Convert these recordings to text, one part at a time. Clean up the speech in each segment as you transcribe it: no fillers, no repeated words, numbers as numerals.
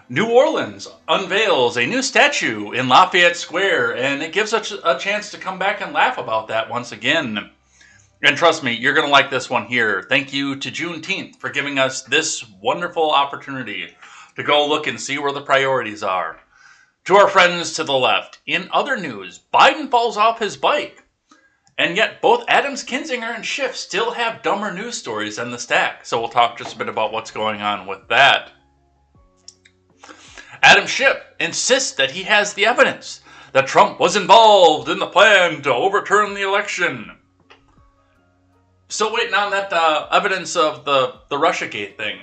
New Orleans unveils a new statue in Lafayette Square, and it gives us a chance to come back and laugh about that once again. And trust me, you're going to like this one here. Thank you to Juneteenth for giving us this wonderful opportunity to go look and see where the priorities are. To our friends to the left, in other news, Biden falls off his bike. And yet both Adams, Kinzinger, and Schiff still have dumber news stories in the stack. So we'll talk just a bit about what's going on with that. Adam Schiff insists that he has the evidence that Trump was involved in the plan to overturn the election. Still waiting on that evidence of the Russiagate thing.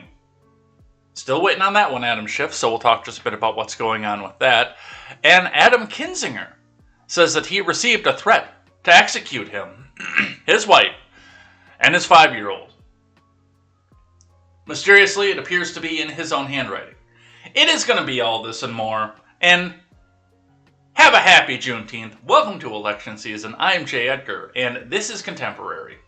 Still waiting on that one, Adam Schiff, so we'll talk just a bit about what's going on with that. And Adam Kinzinger says that he received a threat to execute him, his wife, and his 5-year-old. Mysteriously, it appears to be in his own handwriting. It is going to be all this and more. And have a happy Juneteenth. Welcome to election season. I'm Jay Edgar, and this is Contemporary.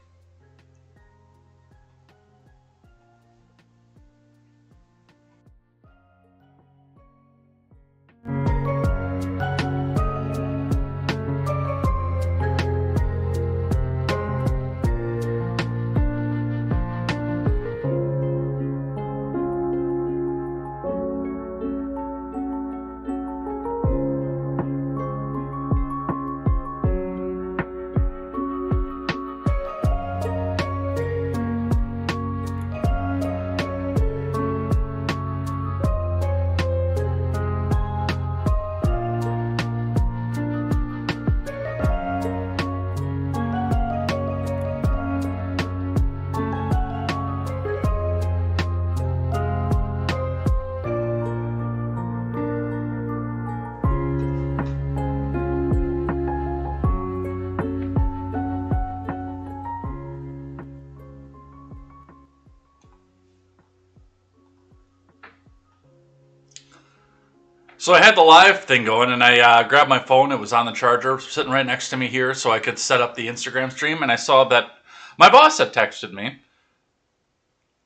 So I had the live thing going, and I grabbed my phone. It was on the charger, sitting right next to me here, so I could set up the Instagram stream. And I saw that my boss had texted me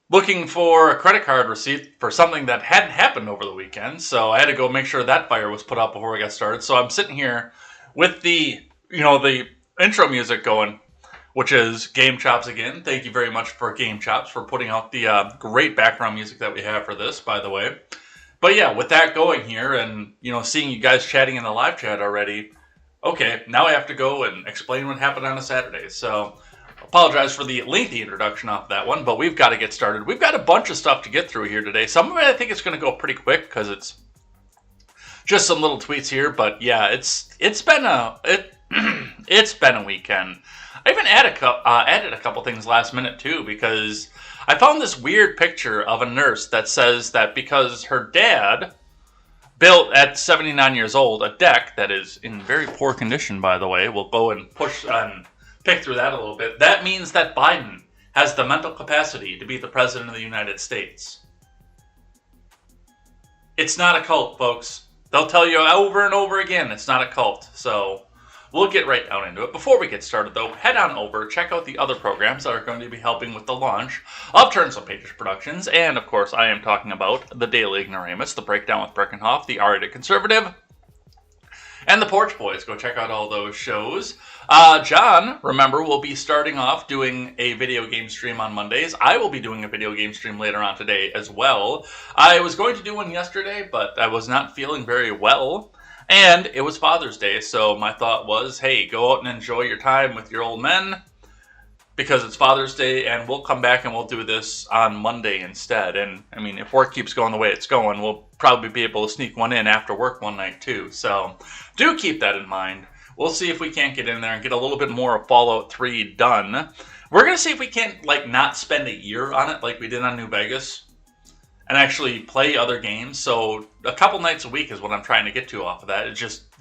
looking for a credit card receipt for something that hadn't happened over the weekend. So I had to go make sure that fire was put out before we got started. So I'm sitting here with the intro music going, which is Game Chops again. Thank you very much for Game Chops for putting out the great background music that we have for this, by the way. But yeah, with that going here and, seeing you guys chatting in the live chat already, okay, now I have to go and explain what happened on a Saturday. So, apologize for the lengthy introduction off that one, but we've got to get started. We've got a bunch of stuff to get through here today. Some of it I think it's going to go pretty quick because it's just some little tweets here. But yeah, it's been a weekend. I even added a couple things last minute too, because I found this weird picture of a nurse that says that because her dad built at 79 years old a deck that is in very poor condition, by the way. We'll go and pick through that a little bit. That means that Biden has the mental capacity to be the president of the United States. It's not a cult, folks. They'll tell you over and over again it's not a cult. So we'll get right down into it. Before we get started, though, head on over, check out the other programs that are going to be helping with the launch of Turns on Pages Productions. And, of course, I am talking about The Daily Ignoramus, The Breakdown with Breckenhoff, The R-Rated Conservative, and The Porch Boys. Go check out all those shows. John, remember, will be starting off doing a video game stream on Mondays. I will be doing a video game stream later on today as well. I was going to do one yesterday, but I was not feeling very well. And it was Father's Day, so my thought was, hey, go out and enjoy your time with your old men. because it's Father's Day, and we'll come back and we'll do this on Monday instead. And I mean, if work keeps going the way it's going, we'll probably be able to sneak one in after work one night too. So do keep that in mind. We'll see if we can't get in there and get a little bit more of Fallout 3 done. We're going to see if we can't, like, not spend a year on it like we did on New Vegas and actually play other games. So a couple nights a week is what I'm trying to get to off of that.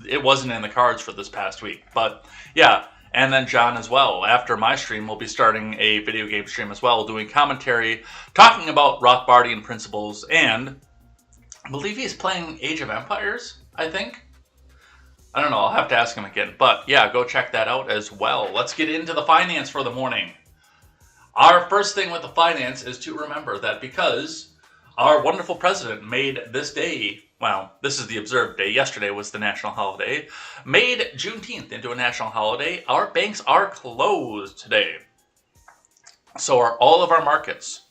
It wasn't in the cards for this past week. But yeah, and then John as well. After my stream, we'll be starting a video game stream as well, doing commentary, talking about Rothbardian principles, and I believe he's playing Age of Empires, I think. I don't know, I'll have to ask him again. But yeah, go check that out as well. Let's get into the finance for the morning. Our first thing with the finance is to remember that because our wonderful president made this day, well, this is the observed day, yesterday was the national holiday, made Juneteenth into a national holiday, our banks are closed today. So are all of our markets.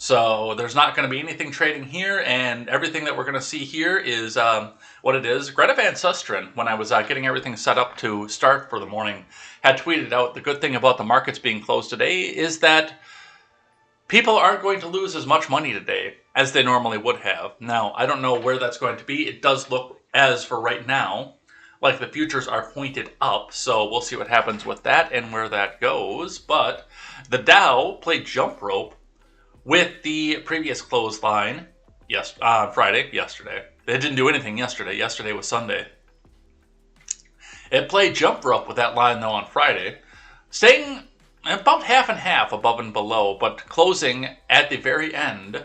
So there's not going to be anything trading here, and everything that we're going to see here is what it is. Greta Van Susteren, when I was getting everything set up to start for the morning, had tweeted out the good thing about the markets being closed today is that people aren't going to lose as much money today as they normally would have. Now, I don't know where that's going to be. It does look, as for right now, like the futures are pointed up, so we'll see what happens with that and where that goes. But the Dow played jump rope with the previous clothesline Friday, yesterday. They didn't do anything yesterday. Yesterday was Sunday. It played jump rope with that line, though, on Friday, staying about half and half above and below, but closing at the very end,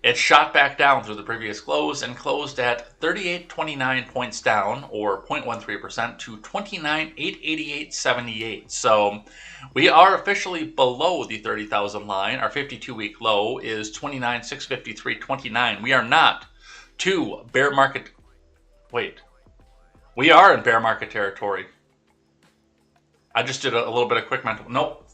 it shot back down through the previous close and closed at 38.29 points down, or 0.13%, to 29,888.78. So we are officially below the 30,000 line. Our 52-week low is 29,653.29. We are not to bear market. Wait. We are in bear market territory. I just did a little bit of quick mental. Nope.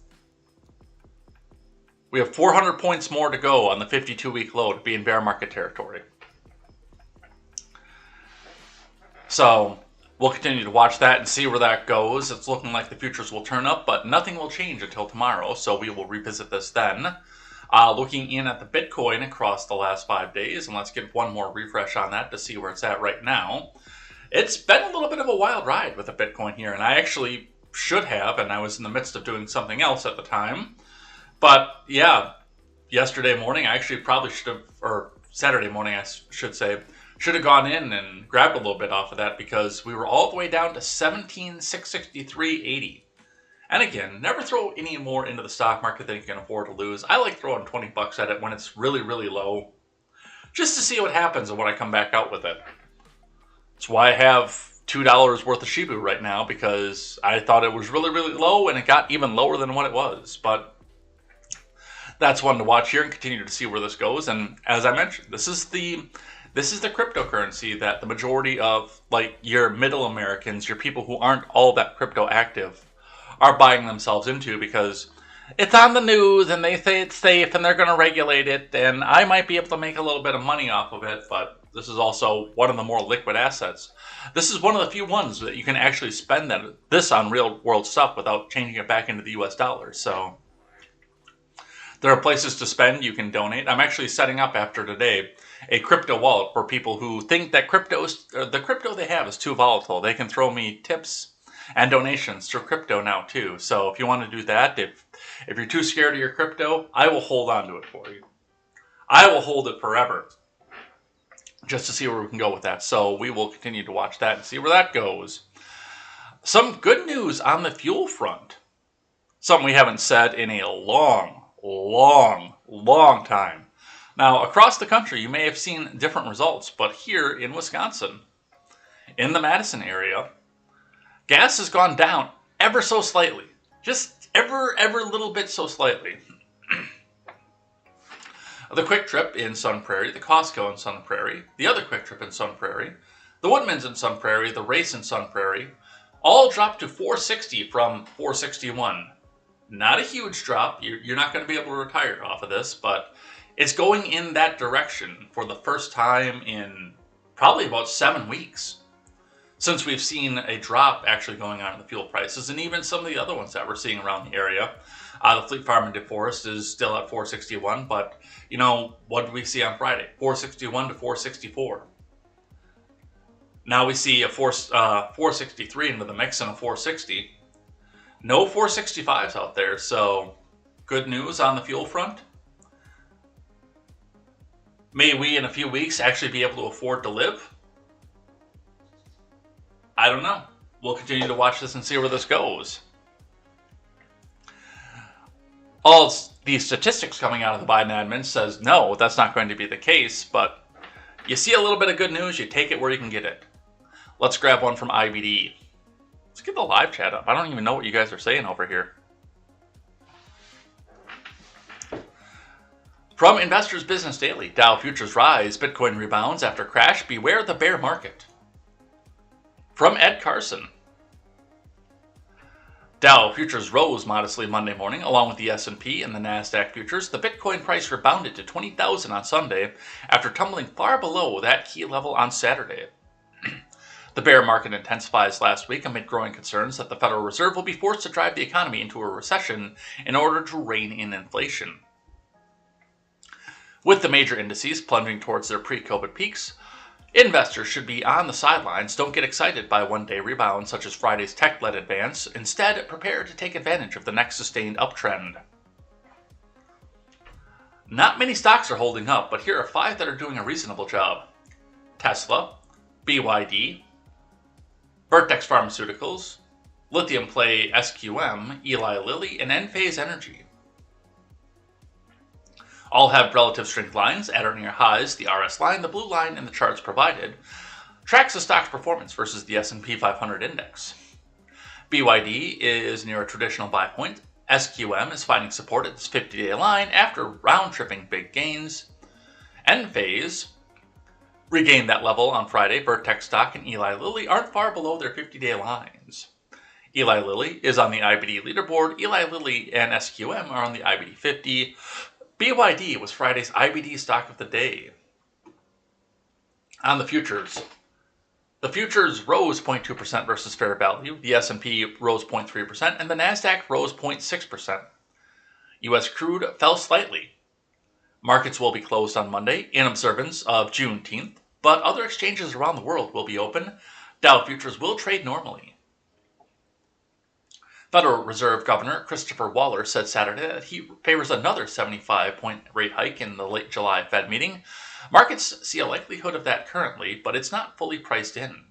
We have 400 points more to go on the 52-week low to be in bear market territory. So we'll continue to watch that and see where that goes. It's looking like the futures will turn up, but nothing will change until tomorrow, so we will revisit this then. Looking in at the Bitcoin across the last 5 days, and let's give one more refresh on that to see where it's at right now. It's been a little bit of a wild ride with the Bitcoin here, and I actually should have, and I was in the midst of doing something else at the time. But yeah, yesterday morning, I actually probably should have, or Saturday morning, I should say, should have gone in and grabbed a little bit off of that because we were all the way down to 17,663.80. And again, never throw any more into the stock market than you can afford to lose. I like throwing 20 bucks at it when it's really, really low, just to see what happens and when I come back out with it. That's why I have $2 worth of Shibu right now, because I thought it was really, really low, and it got even lower than what it was. But that's one to watch here and continue to see where this goes. And as I mentioned, this is the cryptocurrency that the majority of, like, your middle Americans, your people who aren't all that crypto active, are buying themselves into, because it's on the news and they say it's safe and they're going to regulate it, and I might be able to make a little bit of money off of it, but this is also one of the more liquid assets. This is one of the few ones that you can actually spend this on real world stuff without changing it back into the US dollar. So there are places to spend. You can donate. I'm actually setting up after today a crypto wallet for people who think that the crypto they have is too volatile. They can throw me tips and donations through crypto now too. So if you want to do that, if you're too scared of your crypto, I will hold on to it for you. I will hold it forever, just to see where we can go with that. So we will continue to watch that and see where that goes. Some good news on the fuel front. Something we haven't said in a long time. Now, across the country, you may have seen different results, but here in Wisconsin, in the Madison area, gas has gone down ever so slightly. Just ever little bit so slightly. The Quick Trip in Sun Prairie, the Costco in Sun Prairie, the other Quick Trip in Sun Prairie, the Woodman's in Sun Prairie, the Race in Sun Prairie, all dropped to $4.60 from $4.61. Not a huge drop. You're not going to be able to retire off of this, but it's going in that direction for the first time in probably about 7 weeks. since we've seen a drop actually going on in the fuel prices, and even some of the other ones that we're seeing around the area. The Fleet Farm and DeForest is still at 461, but what did we see on Friday? 461 to 464. Now we see a 463 into the mix and a 460. No 465s out there, so good news on the fuel front. May we in a few weeks actually be able to afford to live? I don't know. We'll continue to watch this and see where this goes. All these statistics coming out of the Biden admin says no, that's not going to be the case, but you see a little bit of good news, you take it where you can get it. Let's grab one from IBD. Let's get the live chat up. I don't even know what you guys are saying over here. From Investors Business Daily, Dow futures rise, Bitcoin rebounds after crash, beware the bear market. From Ed Carson, Dow futures rose modestly Monday morning, along with the S&P and the NASDAQ futures. The Bitcoin price rebounded to 20,000 on Sunday after tumbling far below that key level on Saturday. The bear market intensifies last week amid growing concerns that the Federal Reserve will be forced to drive the economy into a recession in order to rein in inflation. With the major indices plunging towards their pre-COVID peaks, investors should be on the sidelines. Don't get excited by one-day rebounds such as Friday's tech-led advance. Instead, prepare to take advantage of the next sustained uptrend. Not many stocks are holding up, but here are 5 that are doing a reasonable job. Tesla, BYD, Vertex Pharmaceuticals, Lithium Play SQM, Eli Lilly, and Enphase Energy. All have relative strength lines at or near highs. The RS line, the blue line, and the charts provided tracks the stock's performance versus the S&P 500 index. BYD is near a traditional buy point. SQM is finding support at this 50-day line after round-tripping big gains. Enphase regained that level on Friday. Vertex stock and Eli Lilly aren't far below their 50-day lines. Eli Lilly is on the IBD leaderboard. Eli Lilly and SQM are on the IBD 50. BYD was Friday's IBD stock of the day. On the futures rose 0.2% versus fair value. The S&P rose 0.3%, and the NASDAQ rose 0.6%. U.S. crude fell slightly. Markets will be closed on Monday in observance of Juneteenth, but other exchanges around the world will be open. Dow futures will trade normally. Federal Reserve Governor Christopher Waller said Saturday that he favors another 75-point rate hike in the late July Fed meeting. Markets see a likelihood of that currently, but it's not fully priced in.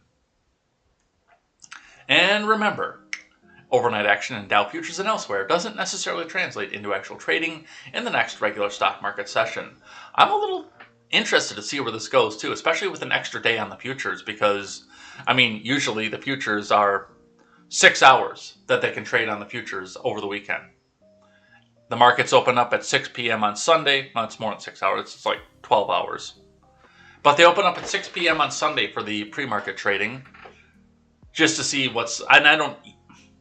And remember, overnight action in Dow futures and elsewhere doesn't necessarily translate into actual trading in the next regular stock market session. I'm a little interested to see where this goes too, especially with an extra day on the futures because, usually the futures are 6 hours that they can trade on the futures over the weekend. The markets open up at 6 p.m. on Sunday. Well, it's more than 6 hours. It's like 12 hours. But they open up at 6 p.m. on Sunday for the pre-market trading just to see what's...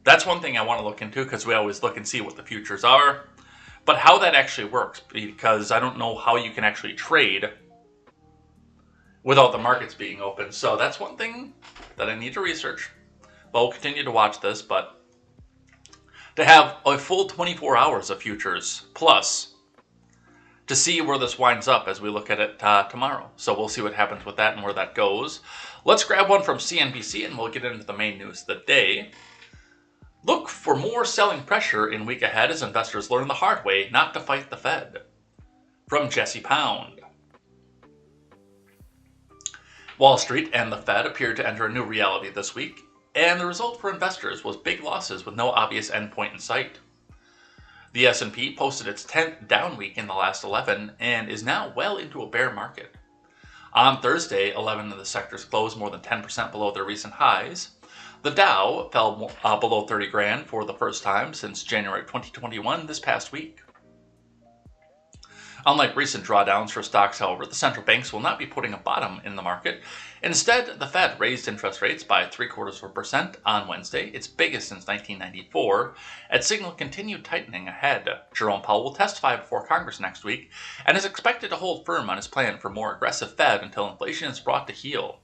That's one thing I want to look into because we always look and see what the futures are. But how that actually works, because I don't know how you can actually trade without the markets being open. So that's one thing that I need to research. We'll continue to watch this, but to have a full 24 hours of futures plus to see where this winds up as we look at it tomorrow. So we'll see what happens with that and where that goes. Let's grab one from CNBC and we'll get into the main news of the day. Look for more selling pressure in week ahead as investors learn the hard way not to fight the Fed. From Jesse Pound. Wall Street and the Fed appeared to enter a new reality this week. And the result for investors was big losses with no obvious endpoint in sight. The S&P posted its 10th down week in the last 11 and is now well into a bear market. On Thursday, 11 of the sectors closed more than 10% below their recent highs. The Dow fell below 30 grand for the first time since January 2021 this past week. Unlike recent drawdowns for stocks, however, the central banks will not be putting a bottom in the market. Instead, the Fed raised interest rates by 0.75% on Wednesday, its biggest since 1994, at signal continued tightening ahead. Jerome Powell will testify before Congress next week and is expected to hold firm on his plan for more aggressive Fed until inflation is brought to heel.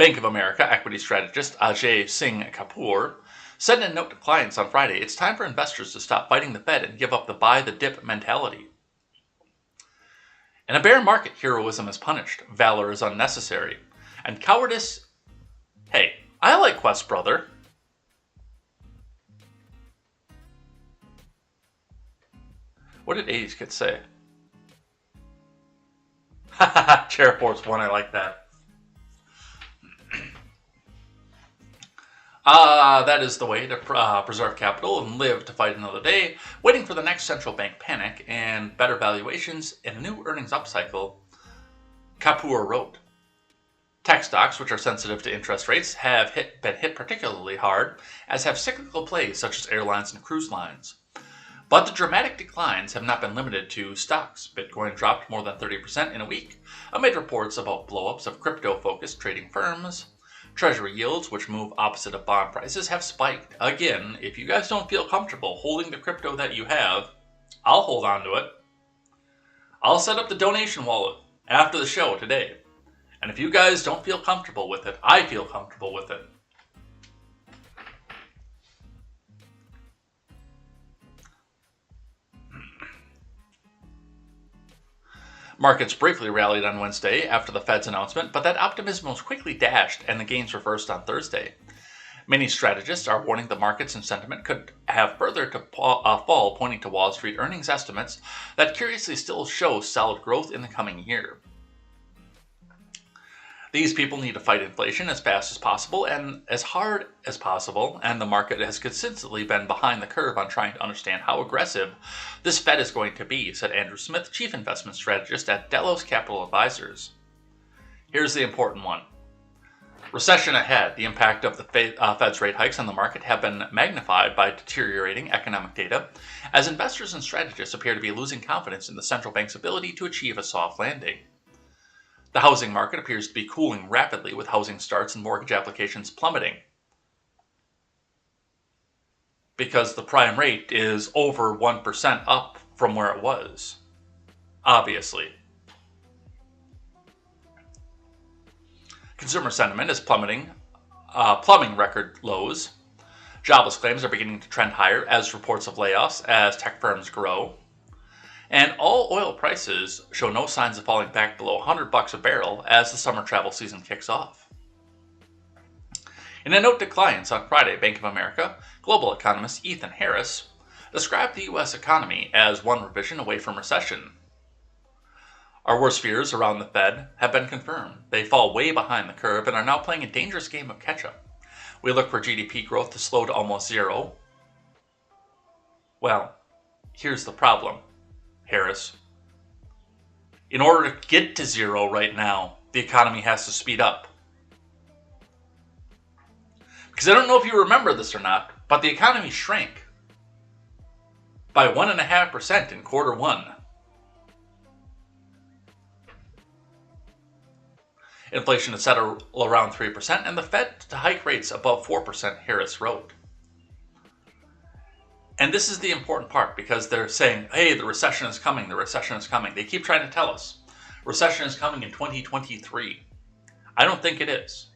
Bank of America equity strategist Ajay Singh Kapoor said in a note to clients on Friday, it's time for investors to stop fighting the Fed and give up the buy the dip mentality. In a bear market, heroism is punished, valor is unnecessary, and cowardice... Hey, I like Quest, brother. What did 80s kids say? Haha, Chair Force 1, I like that. That is the way to preserve capital and live to fight another day, waiting for the next central bank panic and better valuations in a new earnings upcycle, Kapoor wrote. Tech stocks, which are sensitive to interest rates, have been hit particularly hard, as have cyclical plays such as airlines and cruise lines. But the dramatic declines have not been limited to stocks. Bitcoin dropped more than 30% in a week, amid reports about blowups of crypto-focused trading firms. Treasury yields, which move opposite of bond prices, have spiked. Again, if you guys don't feel comfortable holding the crypto that you have, I'll hold on to it. I'll set up the donation wallet after the show today. And if you guys don't feel comfortable with it, I feel comfortable with it. Markets briefly rallied on Wednesday after the Fed's announcement, but that optimism was quickly dashed and the gains reversed on Thursday. Many strategists are warning the markets and sentiment could have further to fall, pointing to Wall Street earnings estimates that curiously still show solid growth in the coming year. These people need to fight inflation as fast as possible and as hard as possible, and the market has consistently been behind the curve on trying to understand how aggressive this Fed is going to be, said Andrew Smith, chief investment strategist at Delos Capital Advisors. Here's the important one. Recession ahead. The impact of the Fed's rate hikes on the market have been magnified by deteriorating economic data, as investors and strategists appear to be losing confidence in the central bank's ability to achieve a soft landing. The housing market appears to be cooling rapidly, with housing starts and mortgage applications plummeting, because the prime rate is over 1% up from where it was, obviously. Consumer sentiment is plumbing record lows. Jobless claims are beginning to trend higher as reports of layoffs as tech firms grow. And all oil prices show no signs of falling back below $100 a barrel as the summer travel season kicks off. In a note to clients on Friday, Bank of America global economist Ethan Harris described the U.S. economy as one revision away from recession. Our worst fears around the Fed have been confirmed. They fall way behind the curve and are now playing a dangerous game of catch-up. We look for GDP growth to slow to almost zero. Well, here's the problem, Harris. In order to get to zero right now, the economy has to speed up. Because I don't know if you remember this or not, but the economy shrank by 1.5% in quarter one. Inflation is set around 3%, and the Fed to hike rates above 4%, Harris wrote. And this is the important part, because they're saying, hey, the recession is coming, the recession is coming. They keep trying to tell us, recession is coming in 2023. I don't think it is.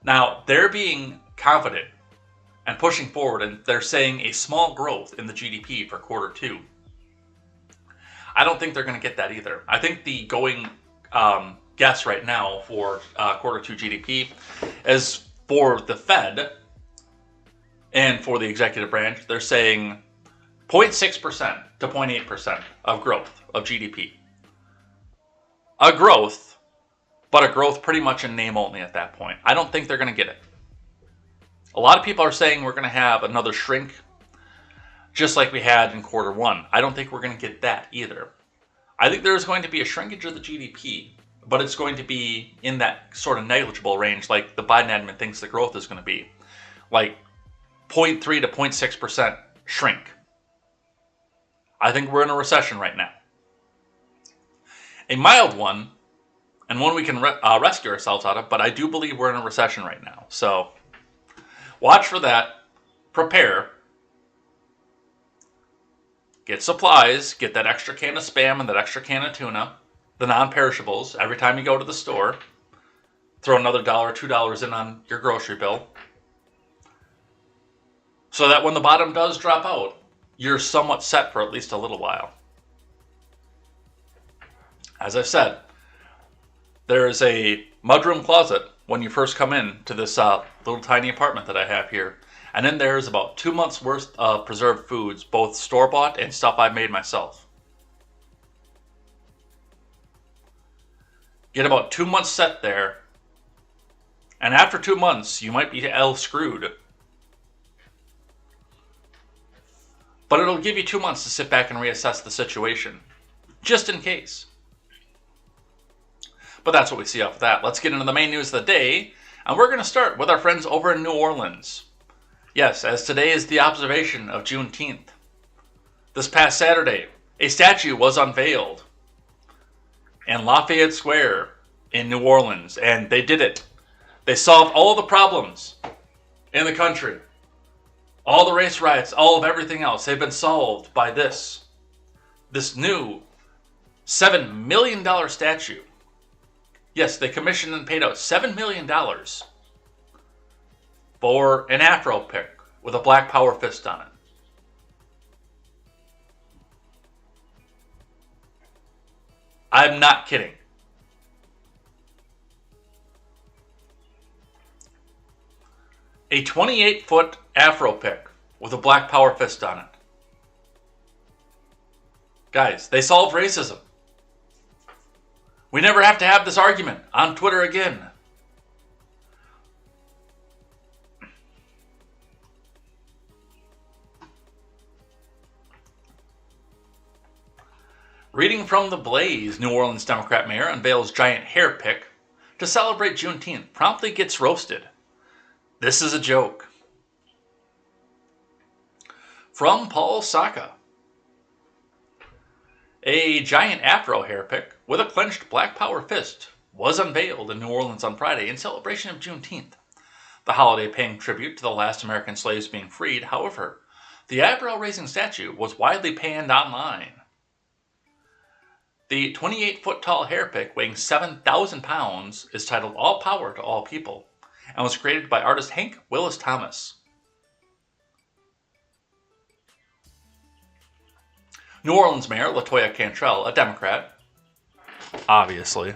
Now, they're being confident and pushing forward, and they're saying a small growth in the GDP for quarter two. I don't think they're going to get that either. I think the going guess right now for quarter two GDP is for the Fed and for the executive branch, they're saying 0.6% to 0.8% of growth of GDP. A growth, but a growth pretty much in name only at that point. I don't think they're going to get it. A lot of people are saying we're going to have another shrink just like we had in quarter one. I don't think we're going to get that either. I think there's going to be a shrinkage of the GDP, but it's going to be in that sort of negligible range like the Biden admin thinks the growth is going to be. Like 0.3 to 0.6% shrink. I think we're in a recession right now. A mild one, and one we can rescue ourselves out of, but I do believe we're in a recession right now. So watch for that. Prepare. Get supplies. Get that extra can of Spam and that extra can of tuna. The non-perishables every time you go to the store. throw another $1, $2 in on your grocery bill, so that when the bottom does drop out, you're somewhat set for at least a little while. As I've said, there is a mudroom closet when you first come in to this little tiny apartment that I have here. And in there is about 2 months worth of preserved foods, both store-bought and stuff I made myself. Get about 2 months set there, and after 2 months, you might be screwed. But it'll give you 2 months to sit back and reassess the situation, just in case. But that's what we see off of that. Let's get into the main news of the day, and we're going to start with our friends over in New Orleans. Yes, as today is the observation of Juneteenth. This past Saturday, a statue was unveiled in Lafayette Square in New Orleans, and they did it. They solved all the problems in the country. All the race riots, all of everything else, they've been solved by this new $7 million statue. Yes, they commissioned and paid out $7 million for an afro pick with a black power fist on it. I'm not kidding. A 28-foot afro pick with a black power fist on it. Guys, they solved racism. We never have to have this argument on Twitter again. Reading from The Blaze, New Orleans Democrat mayor unveils giant hair pick to celebrate Juneteenth, promptly gets roasted. This is a joke. From Paul Saka. A giant afro hair pick with a clenched black power fist was unveiled in New Orleans on Friday in celebration of Juneteenth, the holiday paying tribute to the last American slaves being freed. However, the eyebrow-raising statue was widely panned online. The 28-foot-tall hair pick, weighing 7,000 pounds, is titled All Power to All People, and was created by artist Hank Willis Thomas. New Orleans Mayor LaToya Cantrell, a Democrat, obviously,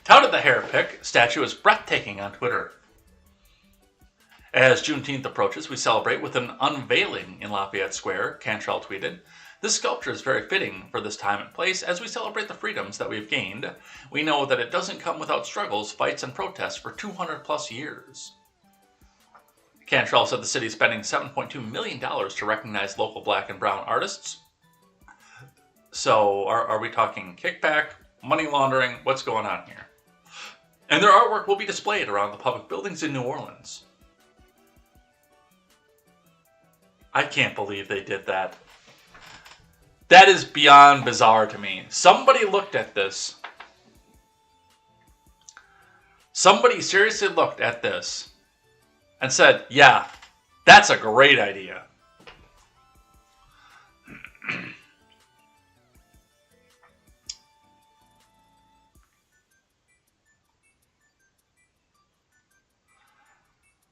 touted the hair pick statue as breathtaking on Twitter. As Juneteenth approaches, we celebrate with an unveiling in Lafayette Square, Cantrell tweeted. This sculpture is very fitting for this time and place as we celebrate the freedoms that we've gained. We know that it doesn't come without struggles, fights, and protests for 200 plus years. Cantrell said the city is spending $7.2 million to recognize local black and brown artists. So are we talking kickback, money laundering? What's going on here? And their artwork will be displayed around the public buildings in New Orleans. I can't believe they did that. That is beyond bizarre to me. Somebody looked at this. Somebody seriously looked at this and said, yeah, that's a great idea.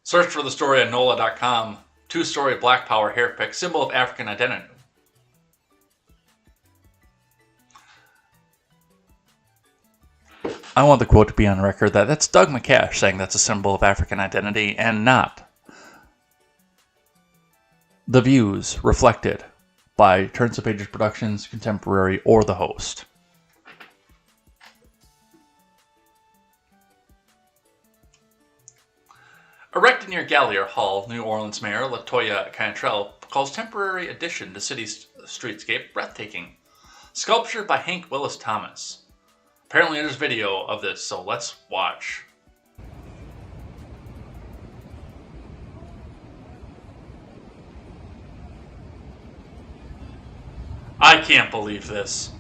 Search for the story on NOLA.com. 2-story black power hair pick, symbol of African identity. I want the quote to be on record that that's Doug McCash saying that's a symbol of African identity and not the views reflected by Turns of Pages Productions, Contemporary, or the host. Erected near Gallier Hall, New Orleans Mayor LaToya Cantrell calls temporary addition to city streetscape breathtaking. Sculpture by Hank Willis Thomas. Apparently there's video of this, so let's watch. I can't believe this.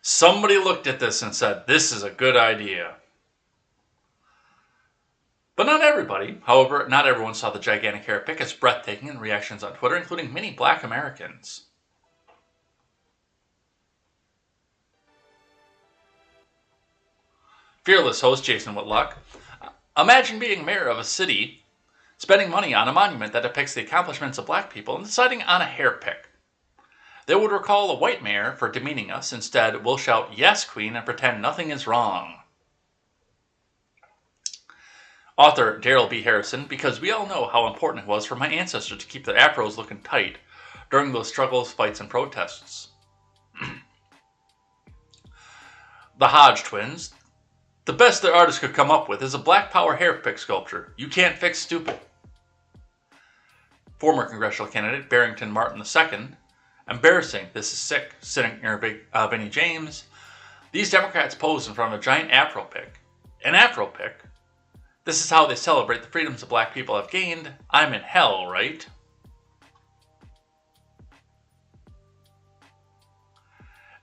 Somebody looked at this and said, this is a good idea. But not everybody. However, not everyone saw the gigantic hair pick as breathtaking in reactions on Twitter, including many black Americans. Fearless host Jason Whitlock. Imagine being mayor of a city, spending money on a monument that depicts the accomplishments of black people, and deciding on a hair pick. They would recall a white mayor for demeaning us. Instead, we'll shout, "Yes, Queen," and pretend nothing is wrong. Author Daryl B. Harrison, because we all know how important it was for my ancestors to keep their afros looking tight during those struggles, fights, and protests. The Hodge twins. The best the artist could come up with is a Black Power hair pick sculpture. You can't fix stupid. Former congressional candidate Barrington Martin II. Embarrassing, this is sick, sitting near Vinnie James. These Democrats pose in front of a giant afro pick. An afro pick? This is how they celebrate the freedoms the black people have gained. I'm in hell, right?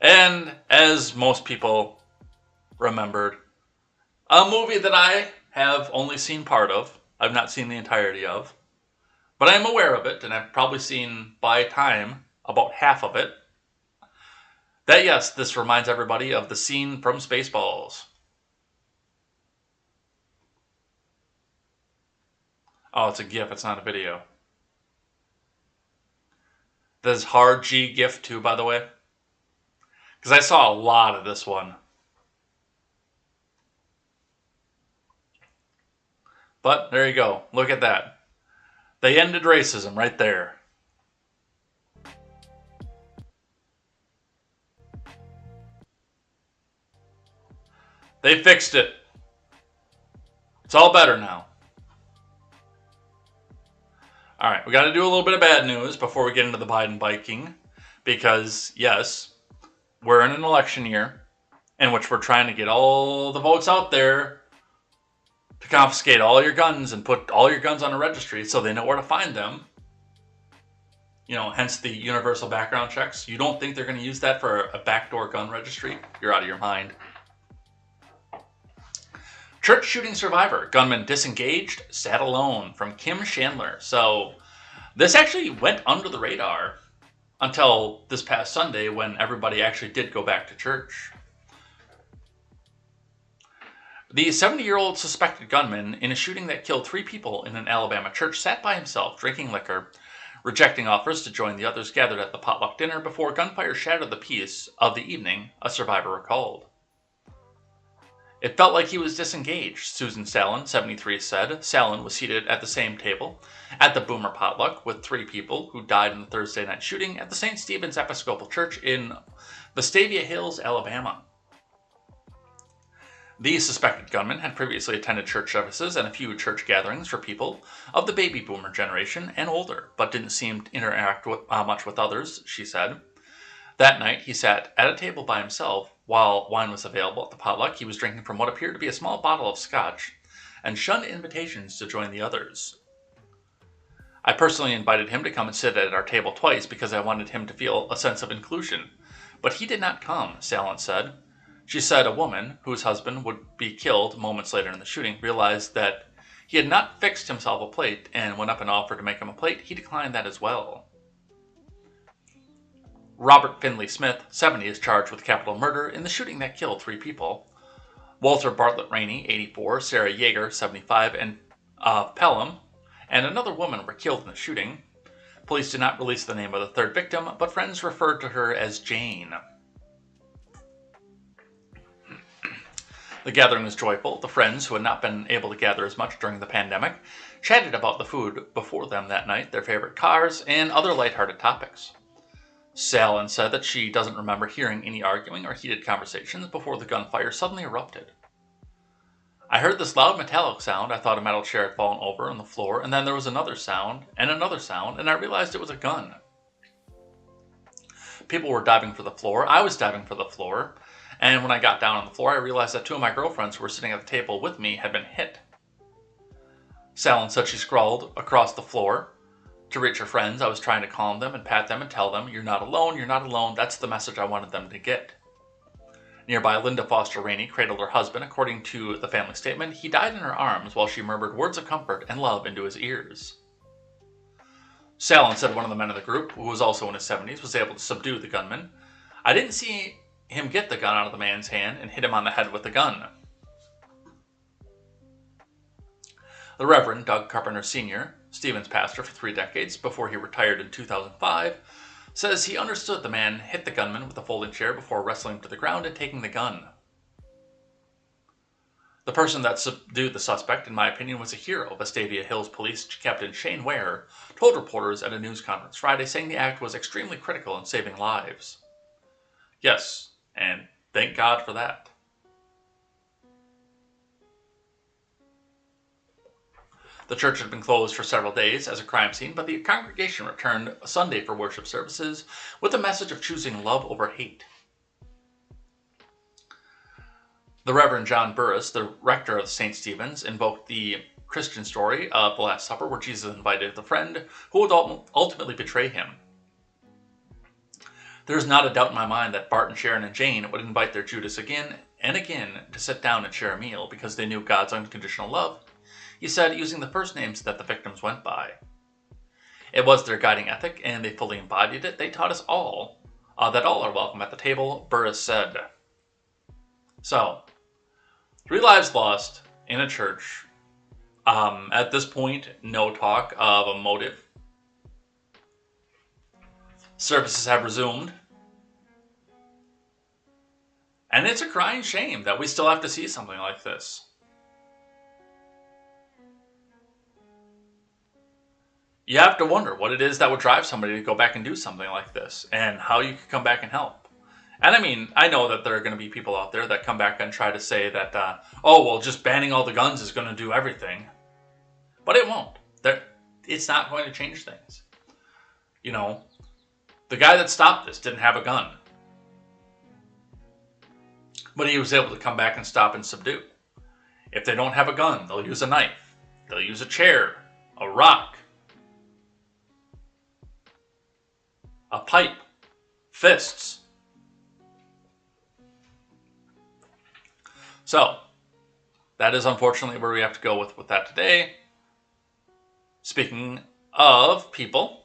And as most people remembered, a movie that I have only seen part of, I've not seen the entirety of, but I am aware of it, and I've probably seen, by time, about half of it. That, yes, this reminds everybody of the scene from Spaceballs. Oh, it's a GIF, it's not a video. This is hard G GIF too, by the way. Because I saw a lot of this one. But there you go. Look at that. They ended racism right there. They fixed it. It's all better now. Alright, we got to do a little bit of bad news before we get into the Biden biking. Because, yes, we're in an election year in which we're trying to get all the votes out there to confiscate all your guns and put all your guns on a registry so they know where to find them. You know, hence the universal background checks. You don't think they're going to use that for a backdoor gun registry? You're out of your mind. Church shooting survivor. Gunman disengaged, sat alone. From Kim Chandler. So this actually went under the radar until this past Sunday when everybody actually did go back to church. The 70-year-old suspected gunman in a shooting that killed 3 people in an Alabama church sat by himself, drinking liquor, rejecting offers to join the others gathered at the potluck dinner before gunfire shattered the peace of the evening, a survivor recalled. It felt like he was disengaged, Susan Sallin, 73, said. Sallin was seated at the same table at the Boomer potluck with 3 people who died in the Thursday night shooting at the St. Stephen's Episcopal Church in Vestavia Hills, Alabama. The suspected gunman had previously attended church services and a few church gatherings for people of the baby boomer generation and older, but didn't seem to interact much with others, she said. That night, he sat at a table by himself. While wine was available at the potluck, he was drinking from what appeared to be a small bottle of scotch and shunned invitations to join the others. I personally invited him to come and sit at our table twice because I wanted him to feel a sense of inclusion, but he did not come, Sallin said. She said a woman, whose husband would be killed moments later in the shooting, realized that he had not fixed himself a plate and went up and offered to make him a plate. He declined that as well. Robert Finley Smith, 70, is charged with capital murder in the shooting that killed 3 people. Walter Bartlett Rainey, 84, Sarah Yeager, 75, and Pelham, and another woman were killed in the shooting. Police did not release the name of the 3rd victim, but friends referred to her as Jane. The gathering was joyful. The friends, who had not been able to gather as much during the pandemic, chatted about the food before them that night, their favorite cars, and other lighthearted topics. Sallin said that she doesn't remember hearing any arguing or heated conversations before the gunfire suddenly erupted. I heard this loud metallic sound. I thought a metal chair had fallen over on the floor, and then there was another sound, and I realized it was a gun. People were diving for the floor. I was diving for the floor. And when I got down on the floor, I realized that 2 of my girlfriends who were sitting at the table with me had been hit. Sallin said she scrawled across the floor to reach her friends. I was trying to calm them and pat them and tell them, "You're not alone, you're not alone." That's the message I wanted them to get. Nearby, Linda Foster Rainey cradled her husband. According to the family statement, he died in her arms while she murmured words of comfort and love into his ears. Salen said one of the men in the group, who was also in his 70s, was able to subdue the gunman. I didn't see him get the gun out of the man's hand and hit him on the head with the gun. The Reverend Doug Carpenter Sr., Stephen's pastor for 3 decades before he retired in 2005, says he understood the man hit the gunman with a folding chair before wrestling him to the ground and taking the gun. The person that subdued the suspect, in my opinion, was a hero, Vestavia Hills Police Captain Shane Ware told reporters at a news conference Friday, saying the act was extremely critical in saving lives. Yes, and thank God for that. The church had been closed for several days as a crime scene, but the congregation returned Sunday for worship services with a message of choosing love over hate. The Reverend John Burris, the rector of St. Stephen's, invoked the Christian story of the Last Supper where Jesus invited the friend who would ultimately betray him. There is not a doubt in my mind that Bart and Sharon and Jane would invite their Judas again and again to sit down and share a meal because they knew God's unconditional love, he said, using the first names that the victims went by. It was their guiding ethic, and they fully embodied it. They taught us all that all are welcome at the table, Burris said. So, 3 lives lost in a church. At this point, no talk of a motive. Services have resumed. And it's a crying shame that we still have to see something like this. You have to wonder what it is that would drive somebody to go back and do something like this, and how you could come back and help. And I mean, I know that there are going to be people out there that come back and try to say that, oh, well, just banning all the guns is going to do everything. But it won't. It's not going to change things. You know, the guy that stopped this didn't have a gun. But he was able to come back and stop and subdue. If they don't have a gun, they'll use a knife. They'll use a chair, a rock, a pipe, fists. So, that is unfortunately where we have to go with that today. Speaking of people,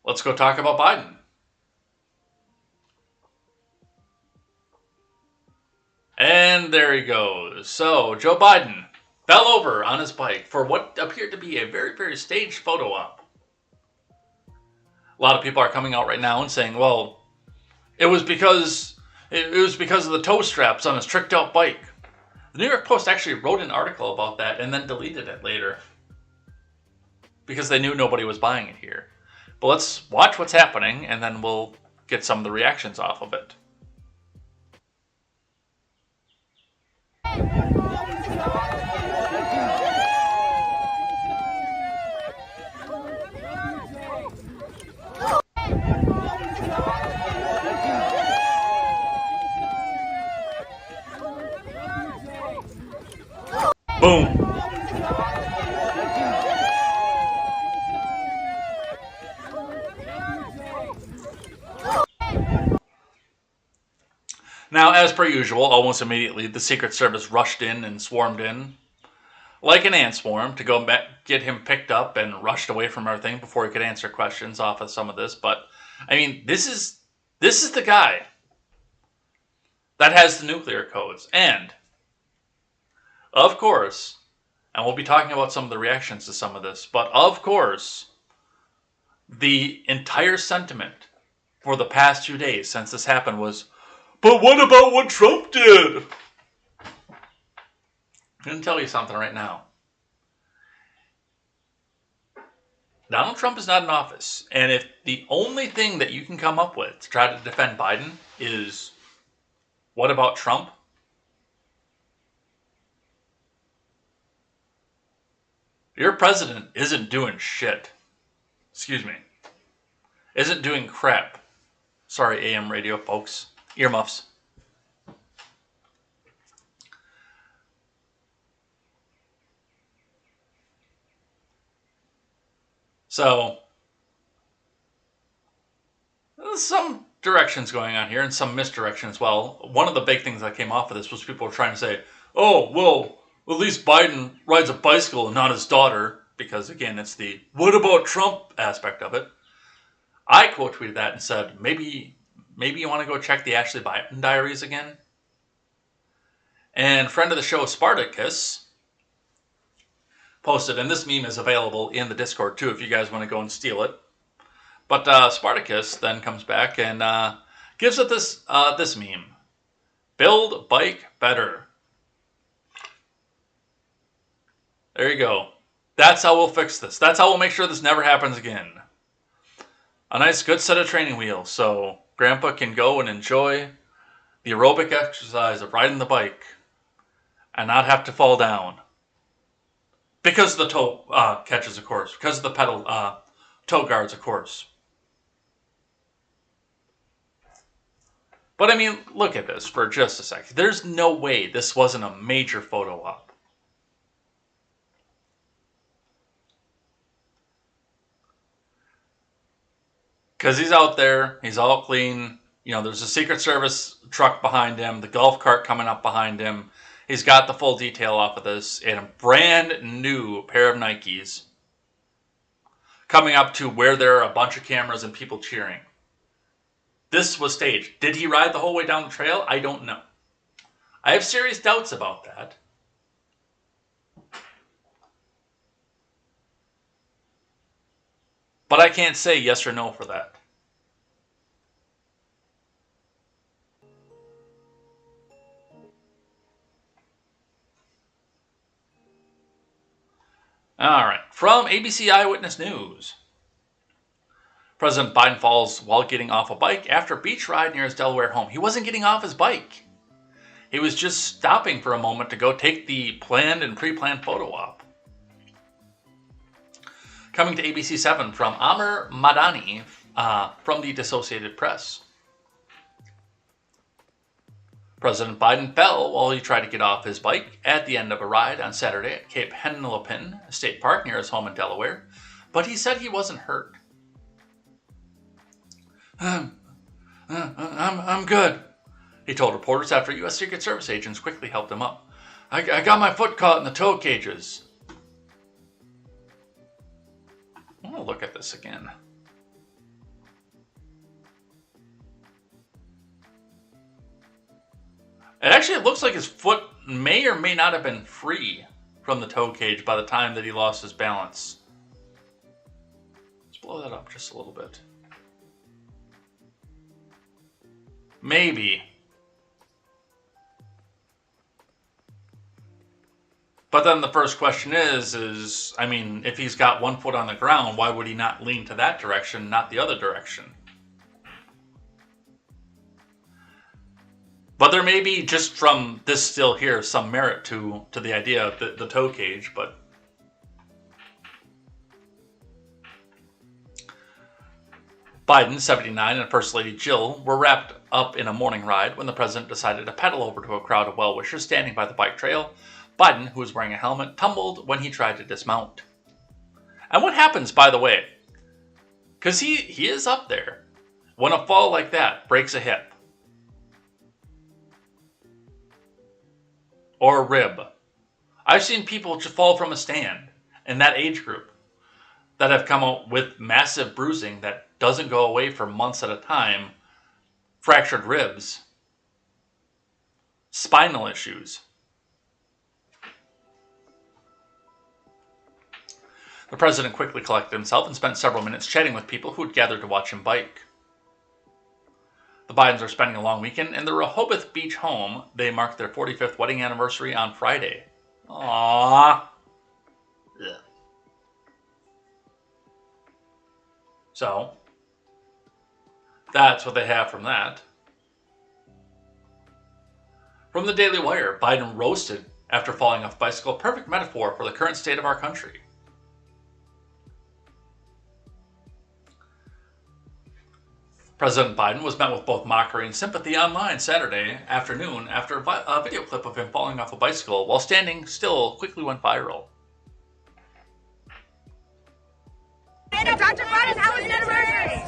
let's go talk about Biden. And there he goes. So, Joe Biden fell over on his bike for what appeared to be a very, very staged photo op. A lot of people are coming out right now and saying, well, it was because of the toe straps on his tricked out bike. The New York Post actually wrote an article about that and then deleted it later because they knew nobody was buying it here. But let's watch what's happening and then we'll get some of the reactions off of it. Boom. Now, as per usual, almost immediately, the Secret Service rushed in and swarmed in like an ant swarm to go get him picked up and rushed away from everything before he could answer questions off of some of this. But, I mean, this is the guy that has the nuclear codes. And, of course, and we'll be talking about some of the reactions to some of this, but of course, the entire sentiment for the past 2 days since this happened was, but what about what Trump did? I'm going to tell you something right now. Donald Trump is not in office. And if the only thing that you can come up with to try to defend Biden is, what about Trump? Your president isn't doing shit. Excuse me. Isn't doing crap. Sorry, AM radio folks. Earmuffs. So, directions going on here and some misdirection as well. One of the big things that came off of this was people were trying to say, oh, well, at least Biden rides a bicycle and not his daughter, because, again, it's the what about Trump aspect of it. I quote tweeted that and said, maybe you want to go check the Ashley Biden diaries again. And friend of the show, Spartacus, posted, and this meme is available in the Discord too if you guys want to go and steal it. But Spartacus then comes back and gives it this meme. Build bike better. There you go. That's how we'll fix this. That's how we'll make sure this never happens again. A nice good set of training wheels so Grandpa can go and enjoy the aerobic exercise of riding the bike and not have to fall down. Because of the toe catches, of course. Because of the pedal toe guards, of course. But I mean, look at this for just a second. There's no way this wasn't a major photo op. Because he's out there, he's all clean. You know, there's a Secret Service truck behind him, the golf cart coming up behind him. He's got the full detail off of this, and a brand new pair of Nikes coming up to where there are a bunch of cameras and people cheering. This was staged. Did he ride the whole way down the trail? I don't know. I have serious doubts about that. But I can't say yes or no for that. All right. From ABC Eyewitness News. President Biden falls while getting off a bike after a beach ride near his Delaware home. He wasn't getting off his bike. He was just stopping for a moment to go take the planned and pre-planned photo op. Coming to ABC 7 from Amr Madani from the Associated Press. President Biden fell while he tried to get off his bike at the end of a ride on Saturday at Cape Henlopen State Park near his home in Delaware, but he said he wasn't hurt. I'm good, he told reporters after U.S. Secret Service agents quickly helped him up. I got my foot caught in the toe cages. I want to look at this again. It actually looks like his foot may or may not have been free from the toe cage by the time that he lost his balance. Let's blow that up just a little bit. Maybe. But then the first question is, I mean, if he's got one foot on the ground, why would he not lean to that direction, not the other direction? But there may be, just from this still here, some merit to the idea of the toe cage, but... Biden, 79, and First Lady Jill were wrapped up in a morning ride when the president decided to pedal over to a crowd of well-wishers standing by the bike trail. Biden, who was wearing a helmet, tumbled when he tried to dismount. And what happens, by the way? Because he is up there. When a fall like that breaks a hip. Or a rib. I've seen people just fall from a stand in that age group that have come out with massive bruising that doesn't go away for months at a time, fractured ribs, spinal issues. The president quickly collected himself and spent several minutes chatting with people who had gathered to watch him bike. The Bidens are spending a long weekend in their Rehoboth Beach home. They marked their 45th wedding anniversary on Friday. Aww. Ugh. So, that's what they have from that. From the Daily Wire, Biden roasted after falling off bicycle. Perfect metaphor for the current state of our country. President Biden was met with both mockery and sympathy online Saturday afternoon after a video clip of him falling off a bicycle while standing still quickly went viral. Dr. Biden, how was your anniversary?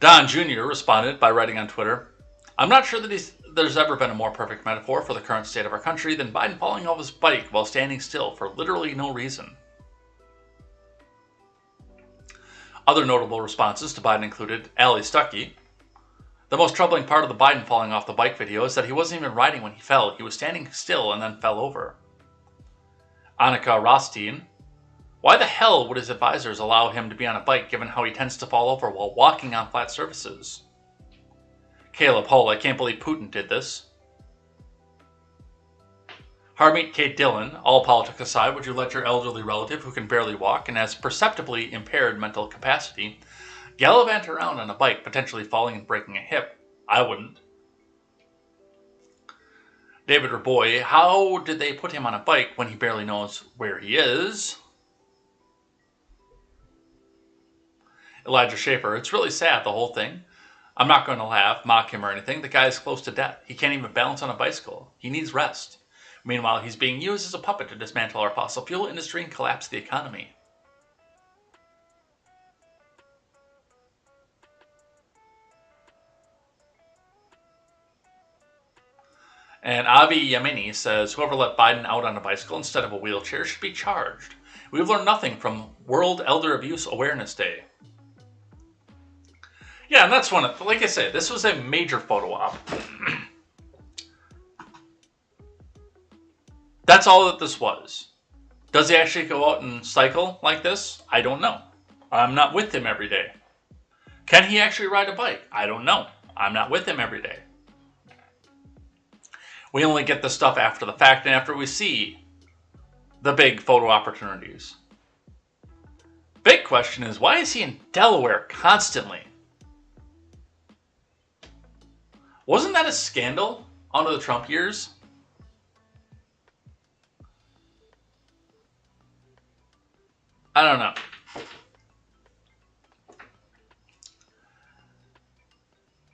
Don Jr. responded by writing on Twitter, "I'm not sure that there's ever been a more perfect metaphor for the current state of our country than Biden falling off his bike while standing still for literally no reason." Other notable responses to Biden included Ali Stuckey. "The most troubling part of the Biden falling off the bike video is that he wasn't even riding when he fell. He was standing still and then fell over." Annika Rothstein, "Why the hell would his advisors allow him to be on a bike given how he tends to fall over while walking on flat surfaces?" Caleb Hull, "I can't believe Putin did this." Harmeet Kate Dillon, "All politics aside, would you let your elderly relative who can barely walk and has perceptibly impaired mental capacity gallivant around on a bike, potentially falling and breaking a hip? I wouldn't." David Raboy, "How did they put him on a bike when he barely knows where he is?" Elijah Schaefer, "It's really sad, the whole thing. I'm not going to laugh, mock him or anything. The guy is close to death. He can't even balance on a bicycle. He needs rest. Meanwhile, he's being used as a puppet to dismantle our fossil fuel industry and collapse the economy." And Avi Yamini says, "Whoever let Biden out on a bicycle instead of a wheelchair should be charged. We've learned nothing from World Elder Abuse Awareness Day." Yeah, and that's one of, like I said, this was a major photo op. That's all that this was. Does he actually go out and cycle like this? I don't know. I'm not with him every day. Can he actually ride a bike? I don't know. I'm not with him every day. We only get this stuff after the fact and after we see the big photo opportunities. Big question is, why is he in Delaware constantly? Wasn't that a scandal under the Trump years? I don't know.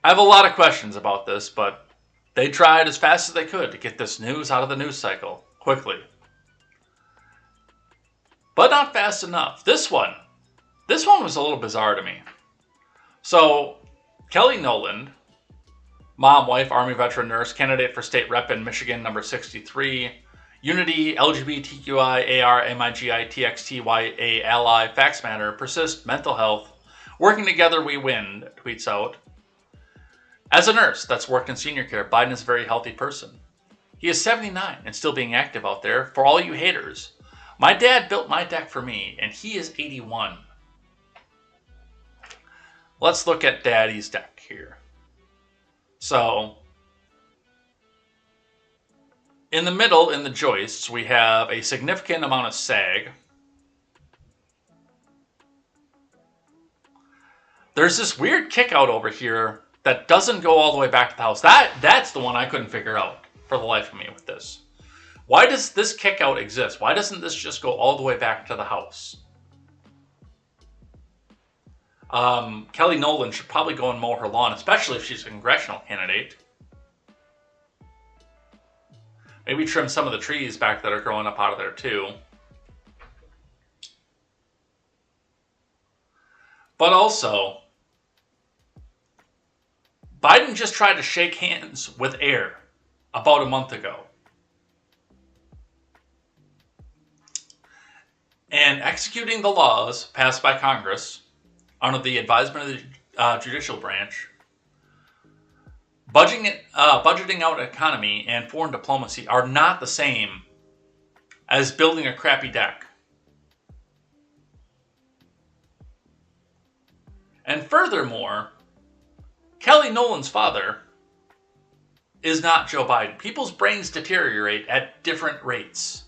I have a lot of questions about this, but they tried as fast as they could to get this news out of the news cycle quickly. But not fast enough. This one was a little bizarre to me. So, Kelly Noland, mom, wife, Army veteran, nurse, candidate for state rep in Michigan, number 63, Unity, LGBTQI, AR, MIGI, TXTYA, ally, facts matter, persist, mental health, working together we win, tweets out, "As a nurse that's worked in senior care, Biden is a very healthy person. He is 79 and still being active out there. For all you haters, my dad built my deck for me, and he is 81. Let's look at Daddy's deck here. So, in the middle, in the joists, we have a significant amount of sag. There's this weird kick out over here that doesn't go all the way back to the house. That's the one I couldn't figure out for the life of me with this. Why does this kick out exist? Why doesn't this just go all the way back to the house? Kelly Nolan should probably go and mow her lawn, especially if she's a congressional candidate. Maybe trim some of the trees back that are growing up out of there too. But also, Biden just tried to shake hands with air about a month ago. And executing the laws passed by Congress under the advisement of the judicial branch, budgeting out economy and foreign diplomacy are not the same as building a crappy deck. And furthermore, Kelly Nolan's father is not Joe Biden. People's brains deteriorate at different rates.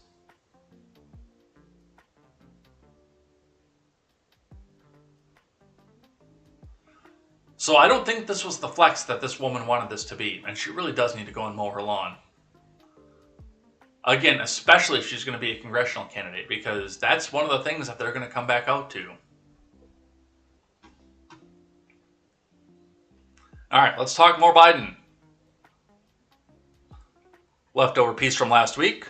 So I don't think this was the flex that this woman wanted this to be, and she really does need to go and mow her lawn. Again, especially if she's going to be a congressional candidate, because that's one of the things that they're going to come back out to. All right, let's talk more Biden. Leftover piece from last week.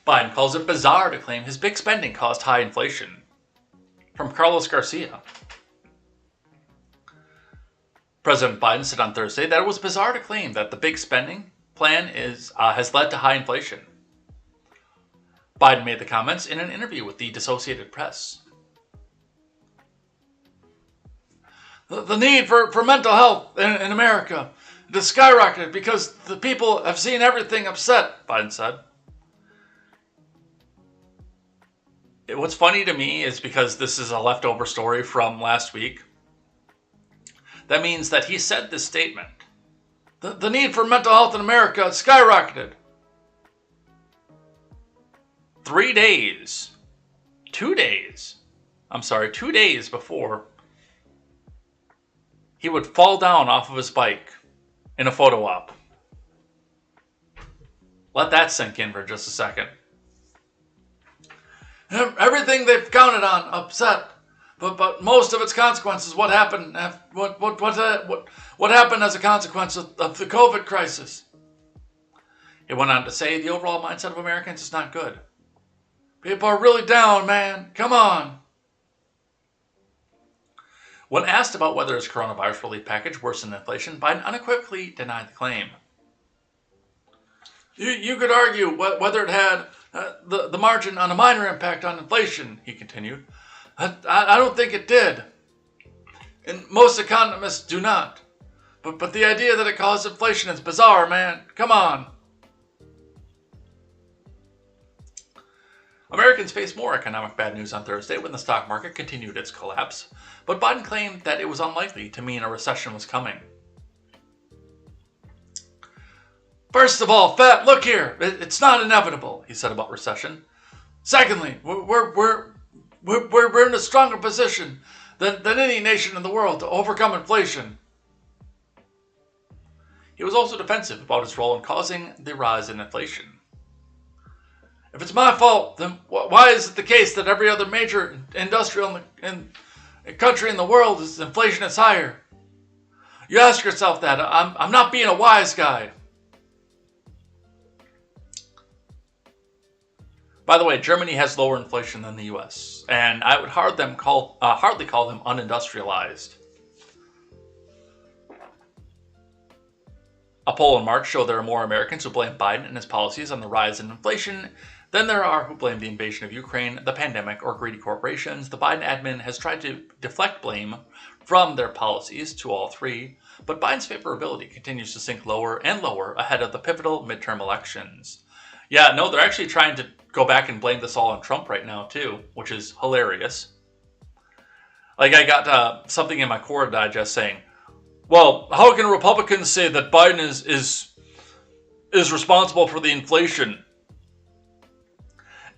Biden calls it bizarre to claim his big spending caused high inflation. From Carlos Garcia. President Biden said on Thursday that it was bizarre to claim that the big spending plan has led to high inflation. Biden made the comments in an interview with the Associated Press. The need for mental health in America has skyrocketed because the people have seen everything upset, Biden said. What's funny to me is because this is a leftover story from last week. That means that he said this statement. The need for mental health in America has skyrocketed. 2 days before he would fall down off of his bike in a photo op. Let that sink in for just a second. Everything they've counted on upset, but most of its consequences. What happened? What happened as a consequence of the COVID crisis? He went on to say the overall mindset of Americans is not good. People are really down, man. Come on. When asked about whether his coronavirus relief package worsened inflation, Biden unequivocally denied the claim. You could argue whether it had the margin on a minor impact on inflation, he continued. I don't think it did. And most economists do not. But the idea that it caused inflation is bizarre, man. Come on. Americans faced more economic bad news on Thursday when the stock market continued its collapse, but Biden claimed that it was unlikely to mean a recession was coming. First of all, look here, it's not inevitable, he said about recession. Secondly, we're in a stronger position than any nation in the world to overcome inflation. He was also defensive about his role in causing the rise in inflation. If it's my fault, then why is it the case that every other major industrial country in the world inflation is higher? You ask yourself that. I'm not being a wise guy. By the way, Germany has lower inflation than the U.S., and I would hardly call them unindustrialized. A poll in March showed there are more Americans who blame Biden and his policies on the rise in inflation than there are who blame the invasion of Ukraine, the pandemic, or greedy corporations. The Biden admin has tried to deflect blame from their policies to all three, but Biden's favorability continues to sink lower and lower ahead of the pivotal midterm elections. Yeah, no, they're actually trying to go back and blame this all on Trump right now, too, which is hilarious. Like, I got something in my Quora Digest saying, well, how can Republicans say that Biden is responsible for the inflation?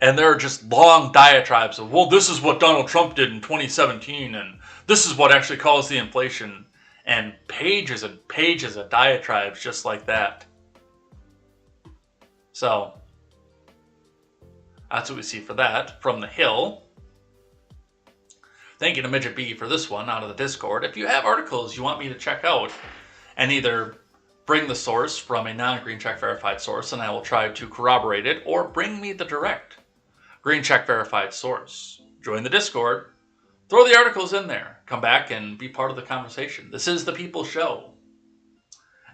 And there are just long diatribes of, well, this is what Donald Trump did in 2017, and this is what actually caused the inflation. And pages of diatribes just like that. So, that's what we see for that. From the Hill. Thank you to Midget B for this one out of the Discord. If you have articles you want me to check out and either bring the source from a non-green check verified source and I will try to corroborate it, or bring me the direct green check verified source, join the Discord, throw the articles in there, come back and be part of the conversation. This is the People's Show.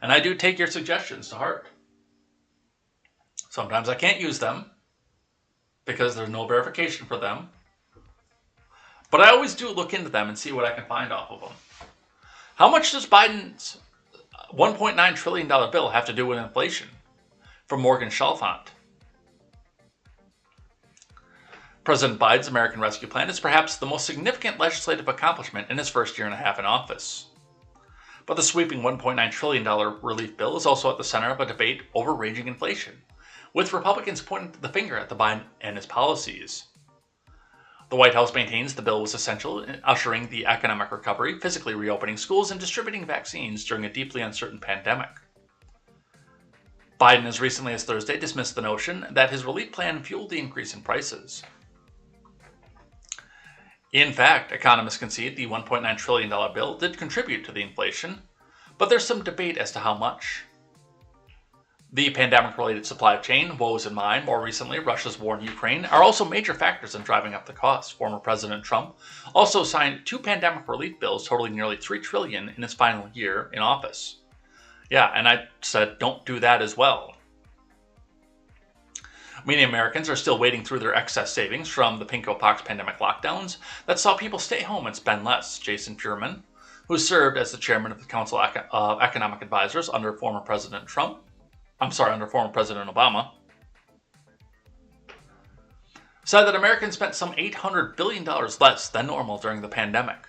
And I do take your suggestions to heart. Sometimes I can't use them because there's no verification for them. But I always do look into them and see what I can find off of them. How much does Biden's $1.9 trillion bill have to do with inflation? From Morgan Chalfant. President Biden's American Rescue Plan is perhaps the most significant legislative accomplishment in his first year and a half in office. But the sweeping $1.9 trillion relief bill is also at the center of a debate over raging inflation, with Republicans pointing the finger at the Biden and his policies. The White House maintains the bill was essential in ushering the economic recovery, physically reopening schools, and distributing vaccines during a deeply uncertain pandemic. Biden, as recently as Thursday, dismissed the notion that his relief plan fueled the increase in prices. In fact, economists concede the $1.9 trillion bill did contribute to the inflation, but there's some debate as to how much. The pandemic-related supply chain woes in mind, more recently Russia's war in Ukraine, are also major factors in driving up the costs. Former President Trump also signed 2 pandemic relief bills totaling nearly $3 trillion in his final year in office. Yeah, and I said don't do that as well. Many Americans are still wading through their excess savings from the pinkpox pandemic lockdowns that saw people stay home and spend less. Jason Furman, who served as the chairman of the Council of Economic Advisors under former President Obama, said that Americans spent some $800 billion less than normal during the pandemic.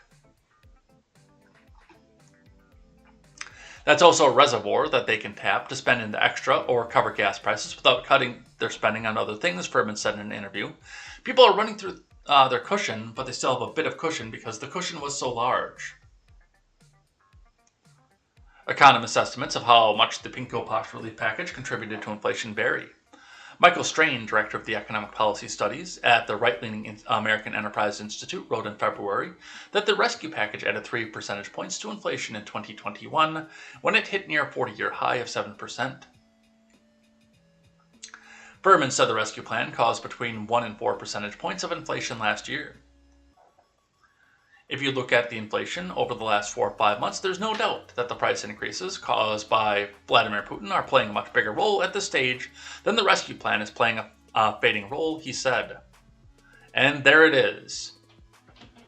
That's also a reservoir that they can tap to spend into extra or cover gas prices without cutting their spending on other things, Furman said in an interview. People are running through their cushion, but they still have a bit of cushion because the cushion was so large. Economists' estimates of how much the pinkpox relief package contributed to inflation vary. Michael Strain, director of the Economic Policy Studies at the right-leaning American Enterprise Institute, wrote in February that the rescue package added 3 percentage points to inflation in 2021 when it hit near a 40-year high of 7%. Furman said the rescue plan caused between 1 and 4 percentage points of inflation last year. If you look at the inflation over the last 4 or 5 months, there's no doubt that the price increases caused by Vladimir Putin are playing a much bigger role at this stage than the rescue plan is playing a fading role, he said. And there it is.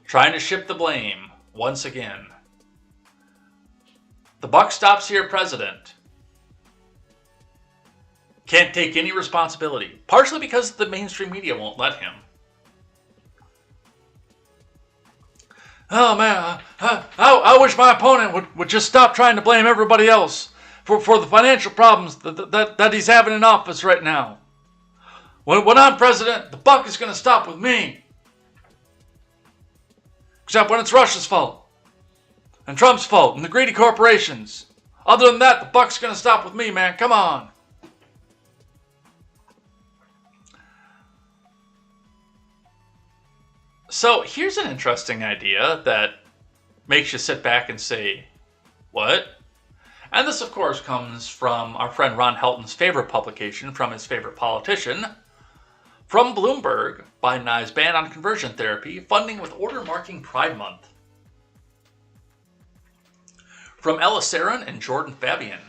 Trying to shift the blame once again. The buck stops here, President. Can't take any responsibility, partially because the mainstream media won't let him. Oh man, I wish my opponent would just stop trying to blame everybody else for the financial problems that he's having in office right now. When I'm president, the buck is going to stop with me. Except when it's Russia's fault, and Trump's fault, and the greedy corporations. Other than that, the buck's going to stop with me, man. Come on. So here's an interesting idea that makes you sit back and say, what? And this, of course, comes from our friend Ron Helton's favorite publication from his favorite politician. From Bloomberg, Biden eyes ban on conversion therapy, funding with order marking Pride Month. From Ella Sarin and Jordan Fabian.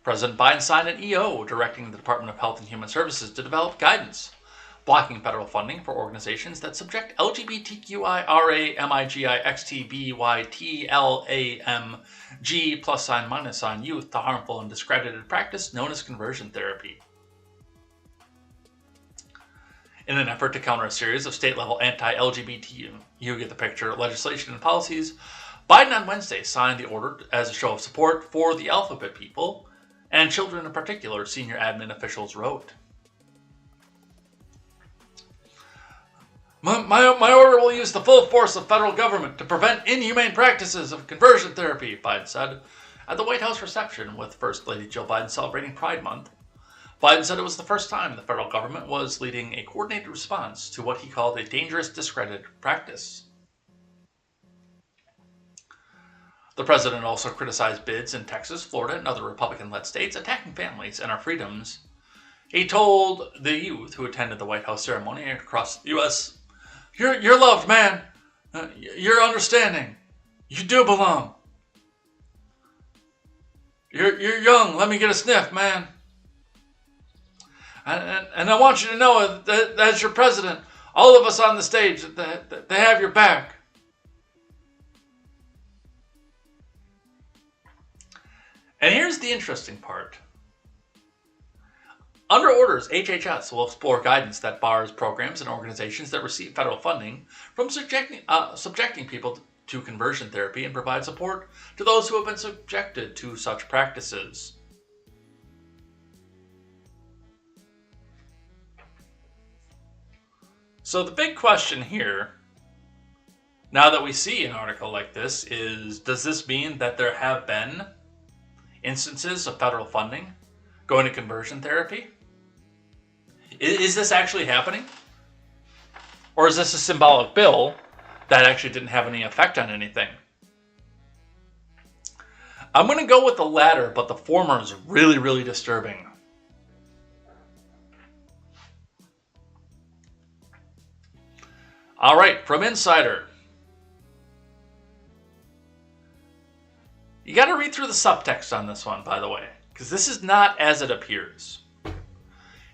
President Biden signed an EO directing the Department of Health and Human Services to develop guidance blocking federal funding for organizations that subject LGBTQIRA-MIGI-XTBYTLAMG +- youth to harmful and discredited practice known as conversion therapy. In an effort to counter a series of state-level anti-LGBT, you get the picture, legislation and policies, Biden on Wednesday signed the order as a show of support for the alphabet people, and children in particular, senior admin officials wrote. My order will use the full force of federal government to prevent inhumane practices of conversion therapy, Biden said at the White House reception with First Lady Jill Biden celebrating Pride Month. Biden said it was the first time the federal government was leading a coordinated response to what he called a dangerous, discredited practice. The president also criticized bids in Texas, Florida, and other Republican-led states attacking families and our freedoms. He told the youth who attended the White House ceremony across the U.S., You're loved, man. You're understanding. You do belong. You're young. Let me get a sniff, man. And I want you to know that as your president, all of us on the stage, they have your back. And here's the interesting part. Under orders, HHS will explore guidance that bars programs and organizations that receive federal funding from subjecting people to conversion therapy and provide support to those who have been subjected to such practices. So the big question here, now that we see an article like this, is does this mean that there have been instances of federal funding going to conversion therapy? Is this actually happening? Or is this a symbolic bill that actually didn't have any effect on anything? I'm going to go with the latter, but the former is really, really disturbing. All right, from Insider. You got to read through the subtext on this one, by the way, because this is not as it appears.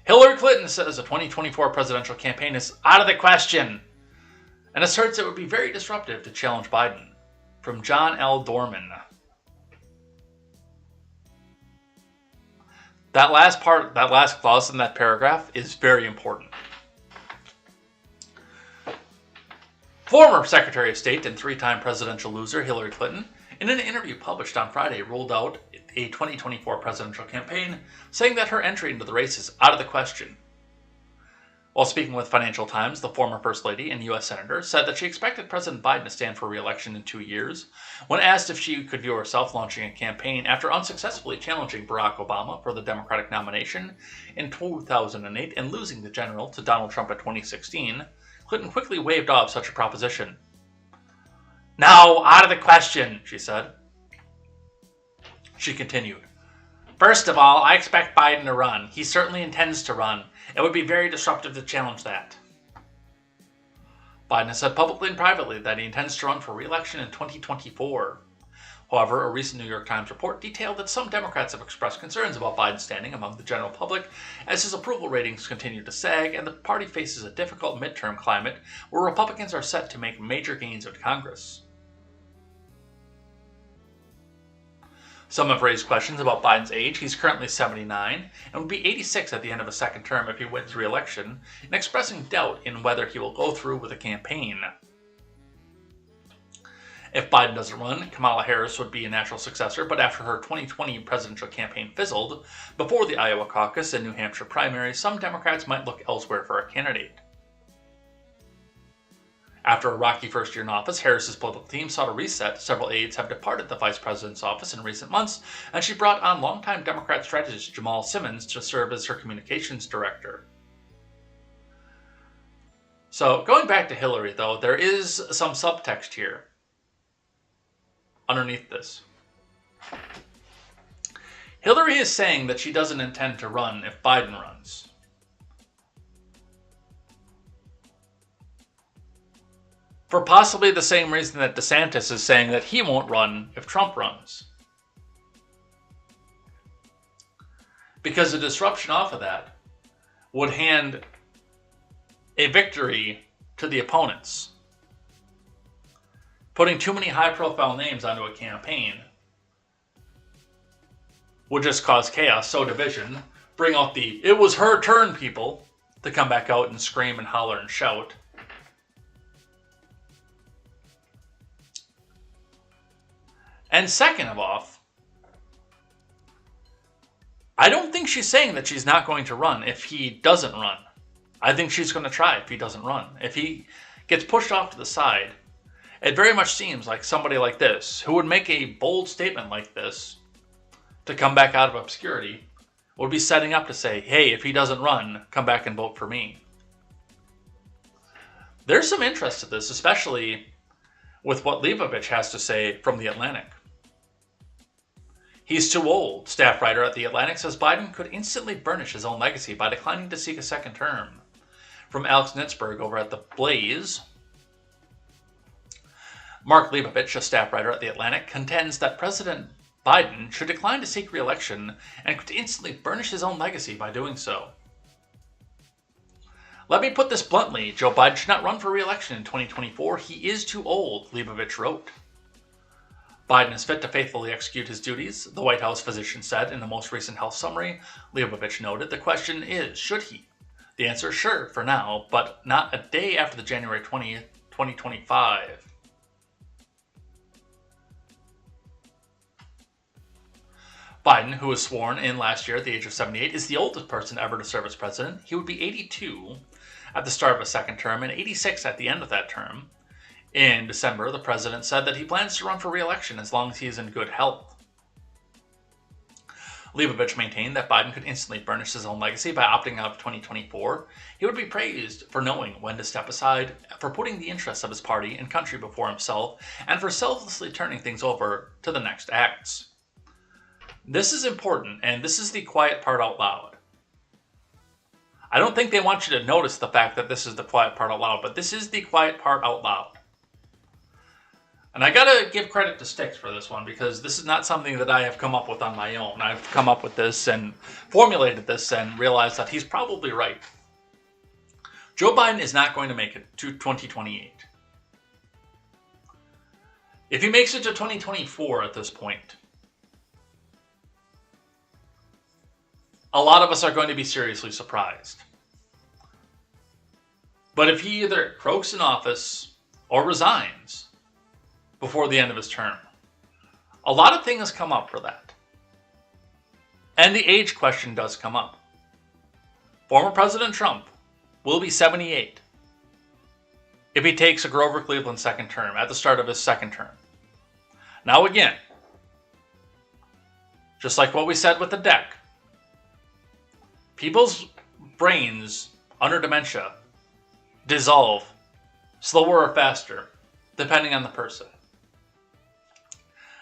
Hillary Clinton says the 2024 presidential campaign is out of the question and asserts it would be very disruptive to challenge Biden. From John L. Dorman. That last clause in that paragraph is very important. Former Secretary of State and three-time presidential loser Hillary Clinton, in an interview published on Friday, ruled out a 2024 presidential campaign, saying that her entry into the race is out of the question. While speaking with Financial Times, the former First Lady and U.S. Senator said that she expected President Biden to stand for re-election in 2 years. When asked if she could view herself launching a campaign after unsuccessfully challenging Barack Obama for the Democratic nomination in 2008 and losing the general to Donald Trump in 2016, Clinton quickly waved off such a proposition. "No, out of the question," she said. She continued, "First of all, I expect Biden to run. He certainly intends to run. It would be very disruptive to challenge that." Biden has said publicly and privately that he intends to run for re-election in 2024. However, a recent New York Times report detailed that some Democrats have expressed concerns about Biden's standing among the general public as his approval ratings continue to sag and the party faces a difficult midterm climate where Republicans are set to make major gains in Congress. Some have raised questions about Biden's age. He's currently 79 and would be 86 at the end of a second term if he wins re-election, and expressing doubt in whether he will go through with a campaign. If Biden doesn't run, Kamala Harris would be a natural successor, but after her 2020 presidential campaign fizzled, before the Iowa caucus and New Hampshire primary, some Democrats might look elsewhere for a candidate. After a rocky first year in office, Harris's political team sought a reset. Several aides have departed the vice president's office in recent months, and she brought on longtime Democrat strategist Jamal Simmons to serve as her communications director. So, going back to Hillary, though, there is some subtext here underneath this. Hillary is saying that she doesn't intend to run if Biden runs. For possibly the same reason that DeSantis is saying that he won't run if Trump runs. Because the disruption off of that would hand a victory to the opponents. Putting too many high-profile names onto a campaign would just cause chaos, sow division, bring out the "it was her turn" people to come back out and scream and holler and shout. And second of all, I don't think she's saying that she's not going to run if he doesn't run. I think she's going to try if he doesn't run. If he gets pushed off to the side, it very much seems like somebody like this, who would make a bold statement like this to come back out of obscurity, would be setting up to say, hey, if he doesn't run, come back and vote for me. There's some interest to this, especially with what Leibovich has to say from The Atlantic. He's too old. Staff writer at The Atlantic says Biden could instantly burnish his own legacy by declining to seek a second term. From Alex Nitzberg over at The Blaze, Mark Leibovich, a staff writer at The Atlantic, contends that President Biden should decline to seek re-election and could instantly burnish his own legacy by doing so. Let me put this bluntly, Joe Biden should not run for re-election in 2024. He is too old, Leibovich wrote. Biden is fit to faithfully execute his duties, the White House physician said in the most recent health summary. Leibovich noted, the question is, should he? The answer is sure for now, but not a day after the January 20th, 2025. Biden, who was sworn in last year at the age of 78, is the oldest person ever to serve as president. He would be 82 at the start of a second term and 86 at the end of that term. In December, the president said that he plans to run for re-election as long as he is in good health. Leibovich maintained that Biden could instantly burnish his own legacy by opting out of 2024. He would be praised for knowing when to step aside, for putting the interests of his party and country before himself, and for selflessly turning things over to the next acts. This is important, and this is the quiet part out loud. I don't think they want you to notice the fact that this is the quiet part out loud, but this is the quiet part out loud. And I gotta give credit to Styx for this one, because this is not something that I have come up with on my own. I've come up with this and formulated this and realized that he's probably right. Joe Biden is not going to make it to 2028. If he makes it to 2024 at this point, a lot of us are going to be seriously surprised. But if he either croaks in office or resigns before the end of his term, a lot of things come up for that. And the age question does come up. Former President Trump will be 78 if he takes a Grover Cleveland second term at the start of his second term. Now again, just like what we said with the deck, people's brains under dementia dissolve slower or faster, depending on the person.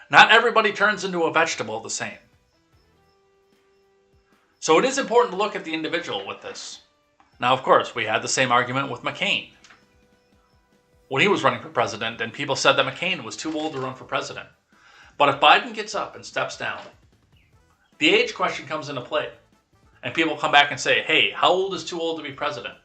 Not everybody turns into a vegetable the same. So it is important to look at the individual with this. Now, of course, we had the same argument with McCain when he was running for president, and people said that McCain was too old to run for president. But if Biden gets up and steps down, the age question comes into play. And people come back and say, hey, how old is too old to be president?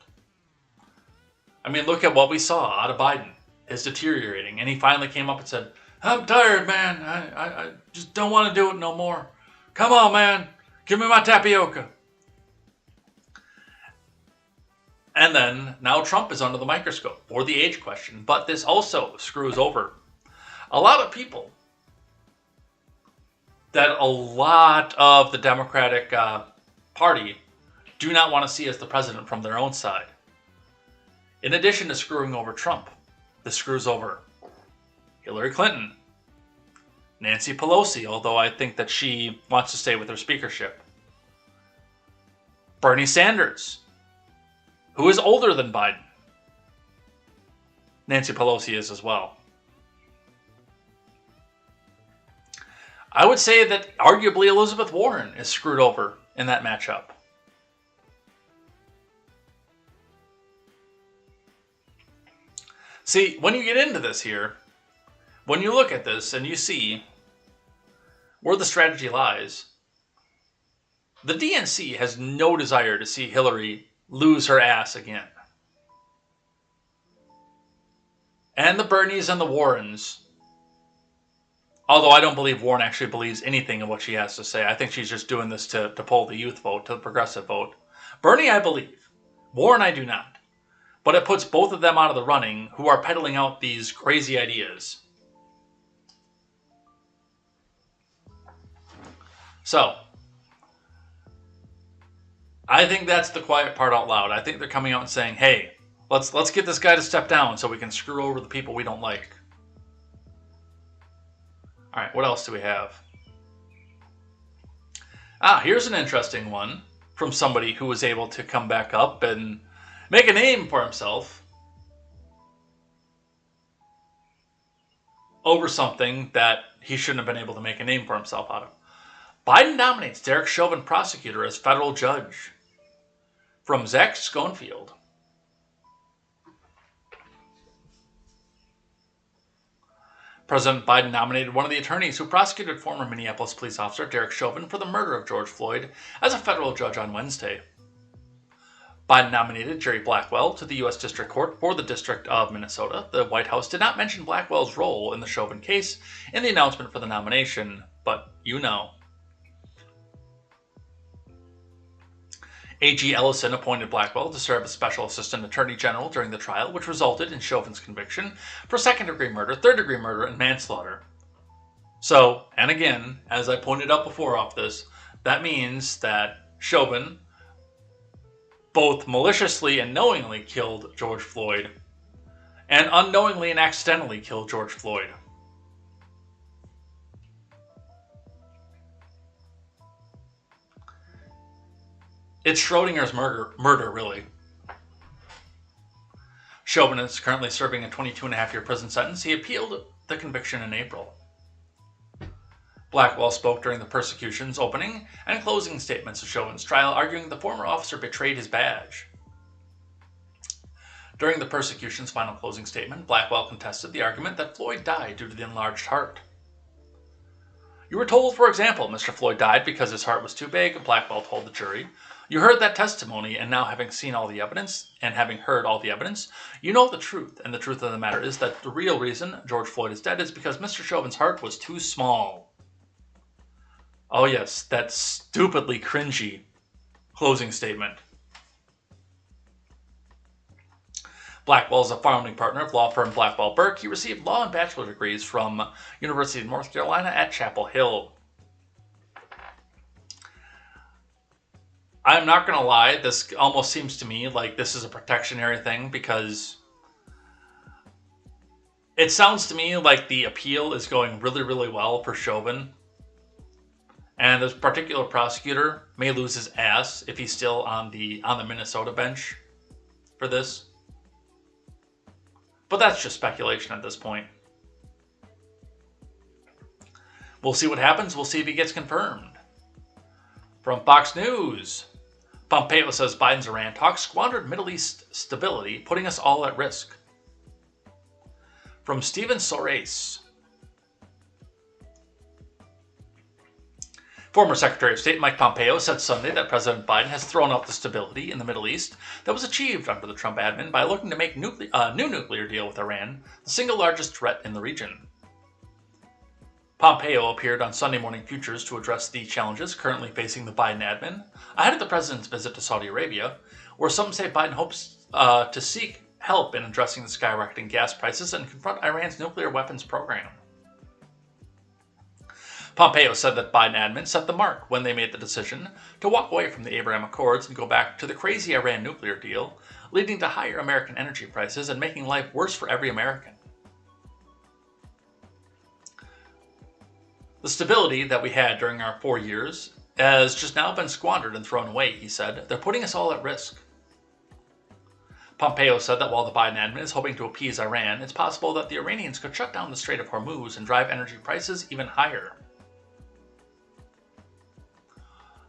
I mean, look at what we saw out of Biden, his deteriorating. And he finally came up and said, I'm tired, man. I just don't want to do it no more. Come on, man. Give me my tapioca. And then now Trump is under the microscope for the age question. But this also screws over a lot of people that a lot of the Democratic Party do not want to see as the president from their own side. In addition to screwing over Trump, this screws over Hillary Clinton, Nancy Pelosi, although I think that she wants to stay with her speakership, Bernie Sanders, who is older than Biden. Nancy Pelosi is as well. I would say that arguably Elizabeth Warren is screwed over in that matchup. See, when you get into this here, when you look at this and you see where the strategy lies, the DNC has no desire to see Hillary lose her ass again. And the Bernies and the Warrens, although I don't believe Warren actually believes anything of what she has to say. I think she's just doing this to pull the youth vote, to the progressive vote. Bernie, I believe. Warren, I do not. But it puts both of them out of the running who are peddling out these crazy ideas. So, I think that's the quiet part out loud. I think they're coming out and saying, hey, let's get this guy to step down so we can screw over the people we don't like. All right, what else do we have? Here's an interesting one from somebody who was able to come back up and make a name for himself over something that he shouldn't have been able to make a name for himself out of. Biden nominates Derek Chauvin, prosecutor, as federal judge. From Zach Schoenfield. President Biden nominated one of the attorneys who prosecuted former Minneapolis police officer Derek Chauvin for the murder of George Floyd as a federal judge on Wednesday. Biden nominated Jerry Blackwell to the U.S. District Court for the District of Minnesota. The White House did not mention Blackwell's role in the Chauvin case in the announcement for the nomination, but you know. A.G. Ellison appointed Blackwell to serve as Special Assistant Attorney General during the trial, which resulted in Chauvin's conviction for second-degree murder, third-degree murder, and manslaughter. So, and again, as I pointed out before off this, that means that Chauvin both maliciously and knowingly killed George Floyd, and unknowingly and accidentally killed George Floyd. It's Schrodinger's murder, really. Chauvin is currently serving a 22-and-a-half-year prison sentence. He appealed the conviction in April. Blackwell spoke during the prosecution's opening and closing statements of Chauvin's trial, arguing the former officer betrayed his badge. During the prosecution's final closing statement, Blackwell contested the argument that Floyd died due to the enlarged heart. "You were told, for example, Mr. Floyd died because his heart was too big," Blackwell told the jury. "You heard that testimony, and now having seen all the evidence, and having heard all the evidence, you know the truth, and the truth of the matter is that the real reason George Floyd is dead is because Mr. Chauvin's heart was too small." Oh yes, that stupidly cringy closing statement. Blackwell is a founding partner of law firm Blackwell Burke. He received law and bachelor degrees from University of North Carolina at Chapel Hill. I'm not going to lie, this almost seems to me like this is a protectionary thing, because it sounds to me like the appeal is going really, really well for Chauvin. And this particular prosecutor may lose his ass if he's still on the Minnesota bench for this. But that's just speculation at this point. We'll see what happens. We'll see if he gets confirmed. From Fox News, Pompeo says Biden's Iran talks squandered Middle East stability, putting us all at risk. From Stephen Soares, former Secretary of State Mike Pompeo said Sunday that President Biden has thrown out the stability in the Middle East that was achieved under the Trump admin by looking to make a new nuclear deal with Iran, the single largest threat in the region. Pompeo appeared on Sunday Morning Futures to address the challenges currently facing the Biden admin ahead of the president's visit to Saudi Arabia, where some say Biden hopes to seek help in addressing the skyrocketing gas prices and confront Iran's nuclear weapons program. Pompeo said that Biden admin set the mark when they made the decision to walk away from the Abraham Accords and go back to the crazy Iran nuclear deal, leading to higher American energy prices and making life worse for every American. "The stability that we had during our 4 years has just now been squandered and thrown away," he said. "They're putting us all at risk." Pompeo said that while the Biden admin is hoping to appease Iran, it's possible that the Iranians could shut down the Strait of Hormuz and drive energy prices even higher.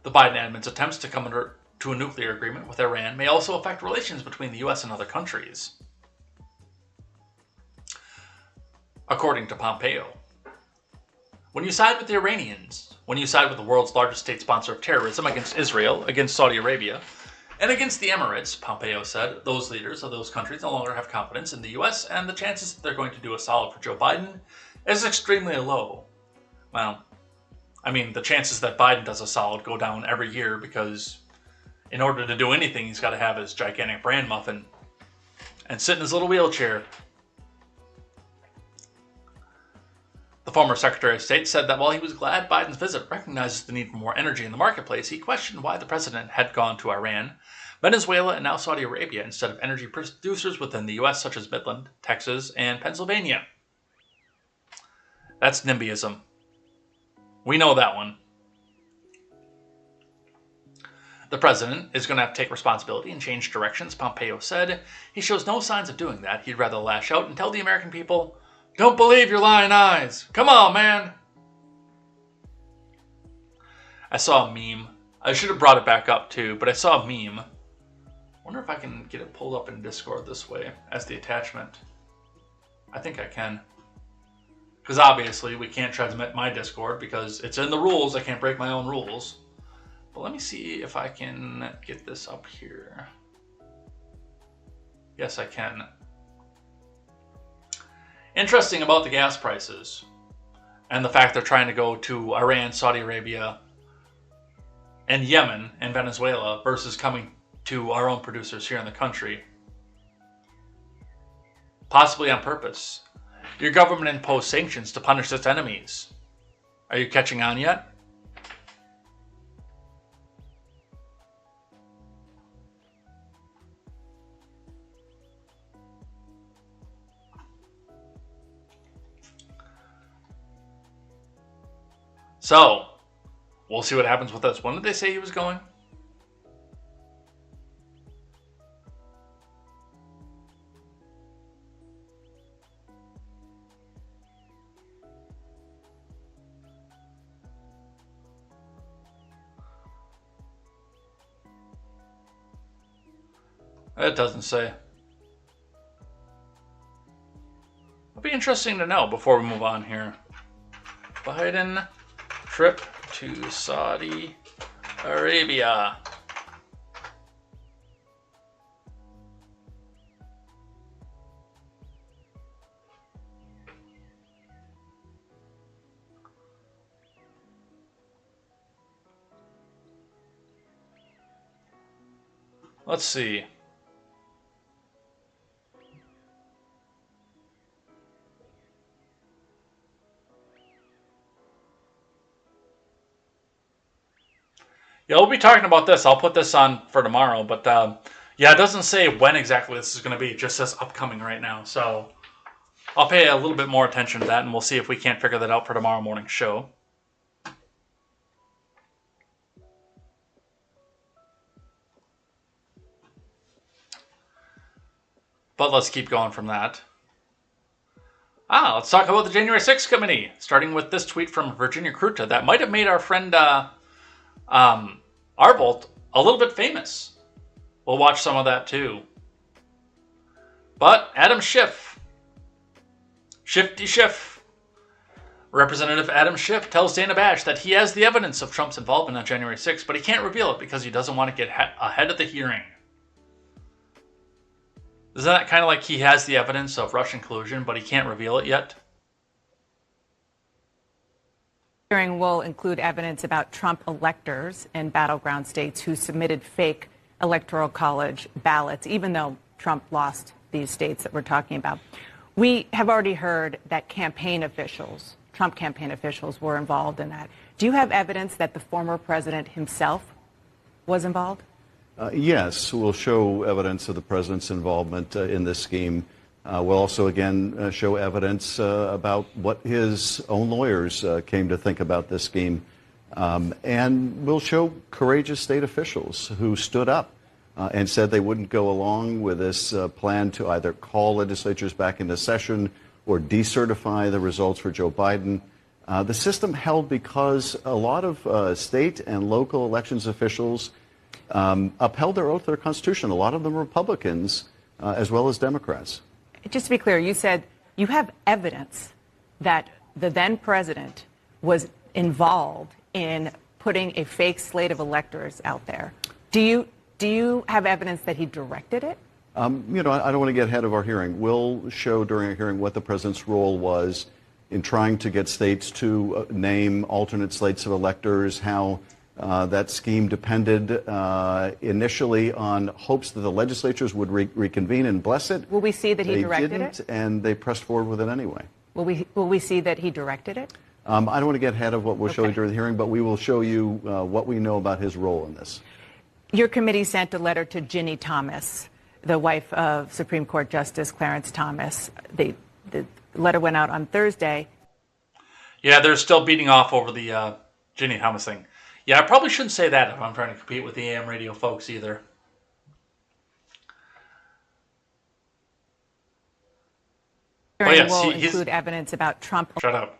The Biden admin's attempts to come to a nuclear agreement with Iran may also affect relations between the U.S. and other countries. According to Pompeo, "When you side with the Iranians, when you side with the world's largest state sponsor of terrorism against Israel, against Saudi Arabia, and against the Emirates," Pompeo said, "those leaders of those countries no longer have confidence in the U.S., and the chances that they're going to do a solid for Joe Biden is extremely low." Well, I mean, the chances that Biden does a solid go down every year, because in order to do anything, he's got to have his gigantic bran muffin and sit in his little wheelchair. The former Secretary of State said that while he was glad Biden's visit recognizes the need for more energy in the marketplace, he questioned why the president had gone to Iran, Venezuela, and now Saudi Arabia instead of energy producers within the U.S. such as Midland, Texas, and Pennsylvania. That's NIMBYism. We know that one. "The president is going to have to take responsibility and change directions," Pompeo said. "He shows no signs of doing that. He'd rather lash out and tell the American people, 'Don't believe your lying eyes. Come on, man.'" I saw a meme. I should have brought it back up too, but I saw a meme. I wonder if I can get it pulled up in Discord this way as the attachment. I think I can. Because obviously we can't transmit my Discord because it's in the rules. I can't break my own rules. But let me see if I can get this up here. Yes, I can. Interesting about the gas prices and the fact they're trying to go to Iran, Saudi Arabia, and Yemen and Venezuela versus coming to our own producers here in the country. Possibly on purpose. Your government imposed sanctions to punish its enemies. Are you catching on yet? So, we'll see what happens with this. When did they say he was going? It doesn't say. It'll be interesting to know before we move on here. Biden trip to Saudi Arabia. Let's see. Yeah, we'll be talking about this. I'll put this on for tomorrow. But yeah, it doesn't say when exactly this is going to be. It just says upcoming right now. So I'll pay a little bit more attention to that, and we'll see if we can't figure that out for tomorrow morning's show. But let's keep going from that. Let's talk about the January 6th committee, starting with this tweet from Virginia Kruta that might have made our friend Arvold a little bit famous. We'll watch some of that too. But Adam Schiff, Shifty Schiff, Representative Adam Schiff tells Dana Bash that he has the evidence of Trump's involvement on January 6th, but he can't reveal it because he doesn't want to get ahead of the hearing. Isn't that kind of like he has the evidence of Russian collusion, but he can't reveal it yet? The hearing will include evidence about Trump electors in battleground states who submitted fake electoral college ballots, even though Trump lost these states that we're talking about. We have already heard that Trump campaign officials were involved in that. Do you have evidence that the former president himself was involved? Yes, we'll show evidence of the president's involvement in this scheme. We'll also, again, show evidence about what his own lawyers came to think about this scheme. And we'll show courageous state officials who stood up and said they wouldn't go along with this plan to either call legislatures back into session or decertify the results for Joe Biden. The system held because a lot of state and local elections officials upheld their oath to their Constitution. A lot of them Republicans as well as Democrats. Just to be clear, you said you have evidence that the then president was involved in putting a fake slate of electors out there. Do you have evidence that he directed it? I don't want to get ahead of our hearing. We'll show during our hearing what the president's role was in trying to get states to name alternate slates of electors, how that scheme depended initially on hopes that the legislatures would reconvene and bless it. Will we see that he directed it? They didn't, and they pressed forward with it anyway. Will we see that he directed it? I don't want to get ahead of what we'll show you during the hearing, but we will show you what we know about his role in this. Your committee sent a letter to Ginny Thomas, the wife of Supreme Court Justice Clarence Thomas. The letter went out on Thursday. Yeah, they're still beating off over the Ginny Thomas thing. Yeah, I probably shouldn't say that if I'm trying to compete with the AM radio folks either. Hearing will include evidence about Trump. Shut up.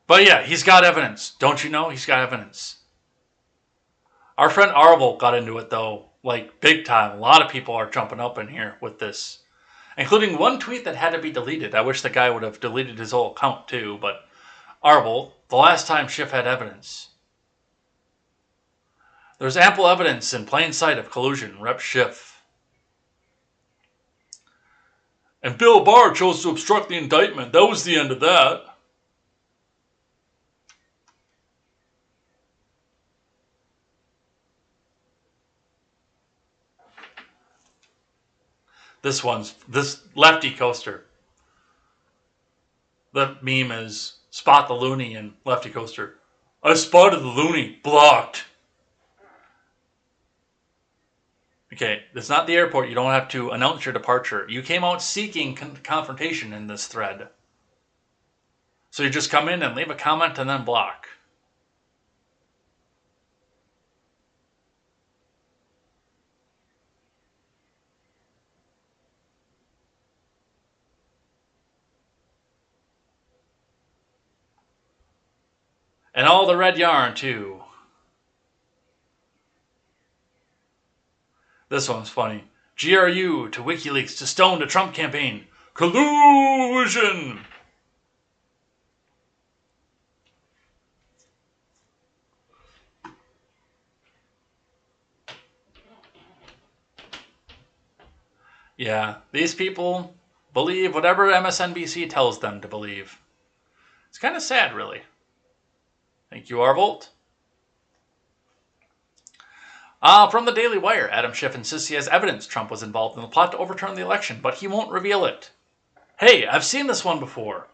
But yeah, he's got evidence. Don't you know? He's got evidence. Our friend Arvold got into it, though, like big time. A lot of people are jumping up in here with this, including one tweet that had to be deleted. I wish the guy would have deleted his whole account, too. But Arvold, the last time Schiff had evidence. There's ample evidence in plain sight of collusion, Rep. Schiff. And Bill Barr chose to obstruct the indictment. That was the end of that. This lefty coaster. The meme is spot the loony and lefty coaster. I spotted the loony. Blocked. Okay, it's not the airport. You don't have to announce your departure. You came out seeking confrontation in this thread. So you just come in and leave a comment and then block. And all the red yarn, too. This one's funny. GRU to WikiLeaks to stone the Trump campaign. Collusion! Yeah, these people believe whatever MSNBC tells them to believe. It's kind of sad, really. Thank you, Arvolt. From the Daily Wire, Adam Schiff insists he has evidence Trump was involved in the plot to overturn the election, but he won't reveal it. Hey, I've seen this one before.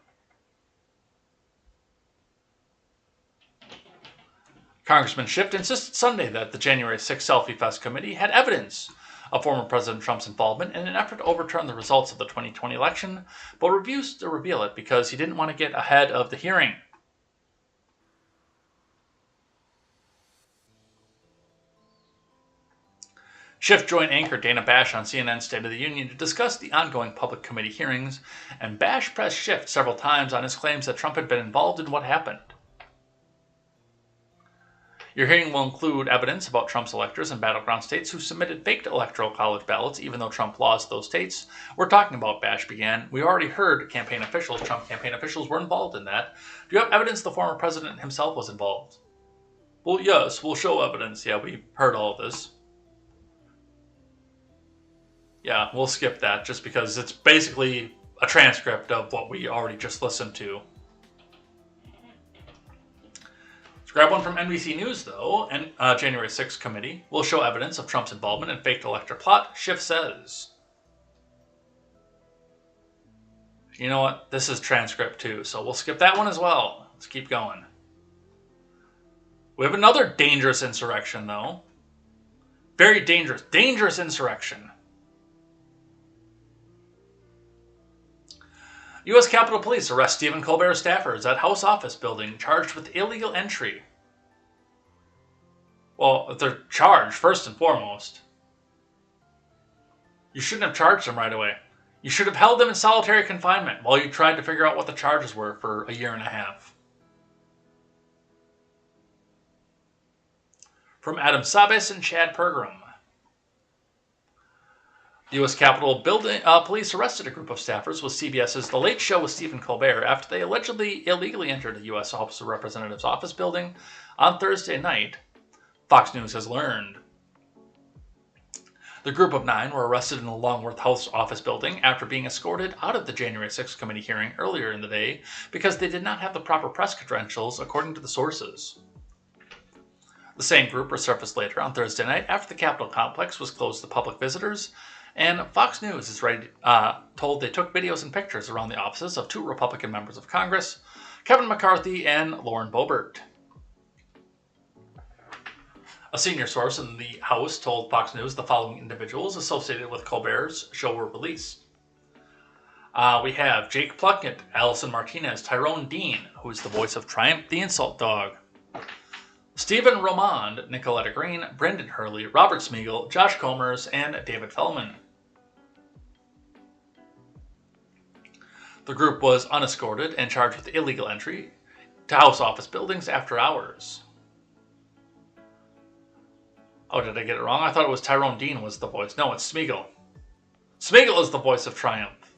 Congressman Schiff insisted Sunday that the January 6th Selfie Fest committee had evidence of former President Trump's involvement in an effort to overturn the results of the 2020 election, but refused to reveal it because he didn't want to get ahead of the hearing. Schiff joined anchor Dana Bash on CNN's State of the Union to discuss the ongoing public committee hearings, and Bash pressed Schiff several times on his claims that Trump had been involved in what happened. Your hearing will include evidence about Trump's electors in battleground states who submitted faked electoral college ballots even though Trump lost those states. We're talking about, Bash began. We already heard Trump campaign officials were involved in that. Do you have evidence the former president himself was involved? Well, yes, we'll show evidence. Yeah, we heard all of this. Yeah, we'll skip that just because it's basically a transcript of what we already just listened to. Let's grab one from NBC News, though. And January 6th committee will show evidence of Trump's involvement in faked elector plot, Schiff says. You know what? This is transcript too, so we'll skip that one as well. Let's keep going. We have another dangerous insurrection, though. Very dangerous. Dangerous insurrection. U.S. Capitol Police arrest Stephen Colbert staffers at House Office Building charged with illegal entry. Well, they're charged, first and foremost. You shouldn't have charged them right away. You should have held them in solitary confinement while you tried to figure out what the charges were for a year and a half. From Adam Sabes and Chad Pergram. The U.S. Capitol Building police arrested a group of staffers with CBS's The Late Show with Stephen Colbert after they allegedly illegally entered the U.S. House of Representatives office building on Thursday night, Fox News has learned. The group of 9 were arrested in the Longworth House office building after being escorted out of the January 6th committee hearing earlier in the day because they did not have the proper press credentials, according to the sources. The same group resurfaced later on Thursday night after the Capitol complex was closed to public visitors, and Fox News is told they took videos and pictures around the offices of 2 Republican members of Congress, Kevin McCarthy and Lauren Boebert. A senior source in the House told Fox News the following individuals associated with Colbert's show were released. We have Jake Plunkett, Allison Martinez, Tyrone Dean, who is the voice of Triumph the Insult Dog, Stephen Romand, Nicoletta Green, Brendan Hurley, Robert Smigel, Josh Comers, and David Fellman. The group was unescorted and charged with illegal entry to House office buildings after hours. Oh, did I get it wrong? I thought it was Tyrone Dean was the voice. No, it's Smigel. Smigel is the voice of Triumph.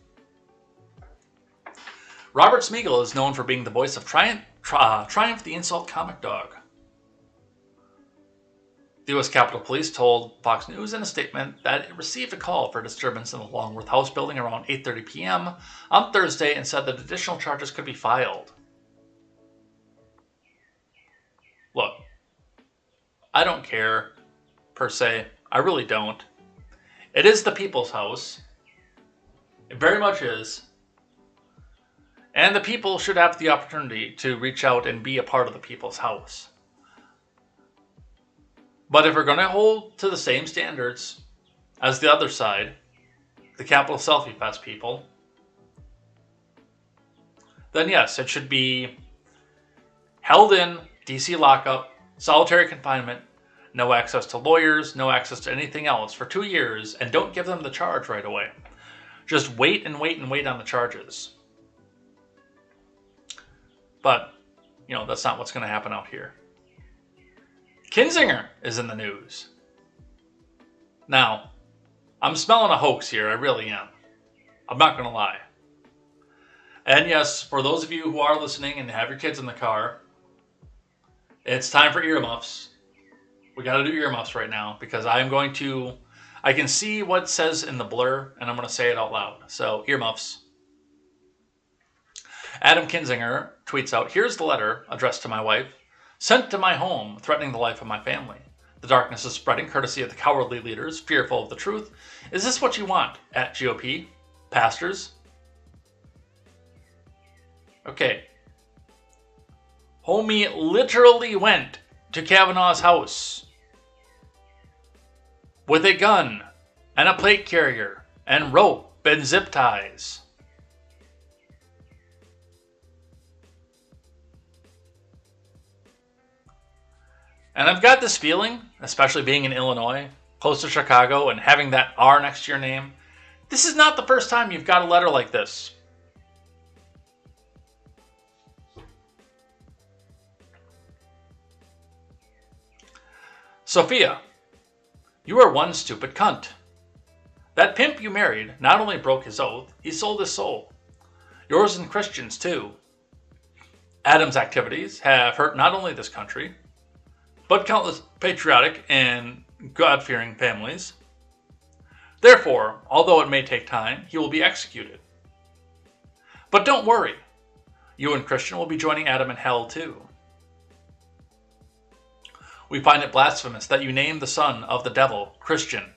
Robert Smigel is known for being the voice of Triumph the Insult Comic Dog. The U.S. Capitol Police told Fox News in a statement that it received a call for a disturbance in the Longworth House building around 8:30 p.m. on Thursday and said that additional charges could be filed. Look, I don't care, per se. I really don't. It is the people's house. It very much is. And the people should have the opportunity to reach out and be a part of the people's house. But if we're going to hold to the same standards as the other side, the Capitol Selfie Fest people, then yes, it should be held in DC lockup, solitary confinement, no access to lawyers, no access to anything else for 2 years, and don't give them the charge right away. Just wait and wait and wait on the charges. But, that's not what's going to happen out here. Kinzinger is in the news. Now, I'm smelling a hoax here. I really am. I'm not going to lie. And yes, for those of you who are listening and have your kids in the car, it's time for earmuffs. We got to do earmuffs right now because I can see what it says in the blur and I'm going to say it out loud. So earmuffs. Adam Kinzinger tweets out, "Here's the letter addressed to my wife, sent to my home, threatening the life of my family. The darkness is spreading, courtesy of the cowardly leaders, fearful of the truth. Is this what you want at GOP? Pastors?" Okay. Homie literally went to Kavanaugh's house with a gun and a plate carrier and rope and zip ties. And I've got this feeling, especially being in Illinois, close to Chicago, and having that R next to your name, this is not the first time you've got a letter like this. Sophia, you are one stupid cunt. That pimp you married not only broke his oath, he sold his soul. Yours and Christians, too. Adam's activities have hurt not only this country, but countless patriotic and God-fearing families. Therefore, although it may take time, he will be executed. But don't worry, you and Christian will be joining Adam in hell, too. We find it blasphemous that you name the son of the devil Christian.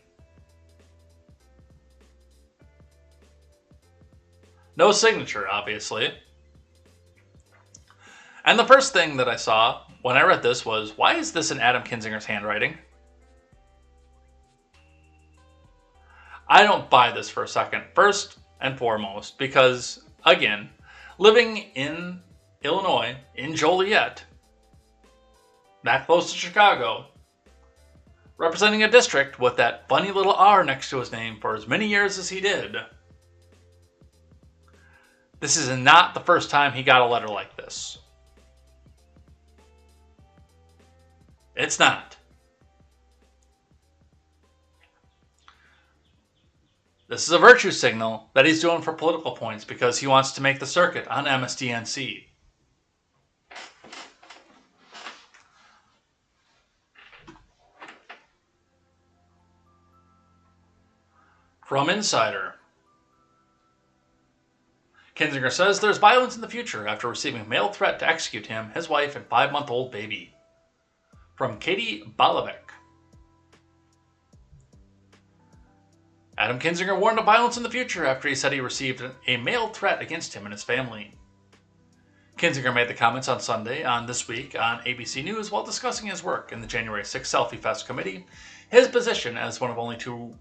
No signature, obviously. And the first thing that I saw when I read this was, why is this in Adam Kinzinger's handwriting? I don't buy this for a second. First and foremost, because, again, living in Illinois, in Joliet, that close to Chicago, representing a district with that funny little R next to his name for as many years as he did, this is not the first time he got a letter like this. It's not. This is a virtue signal that he's doing for political points because he wants to make the circuit on MSDNC. From Insider, Kinzinger says there's violence in the future after receiving a mail threat to execute him, his wife, and 5-month-old baby. From Katie Balavec. Adam Kinzinger warned of violence in the future after he said he received a mail threat against him and his family. Kinzinger made the comments on Sunday on This Week on ABC News while discussing his work in the January 6 Selfie Fest committee. His position as one of only 2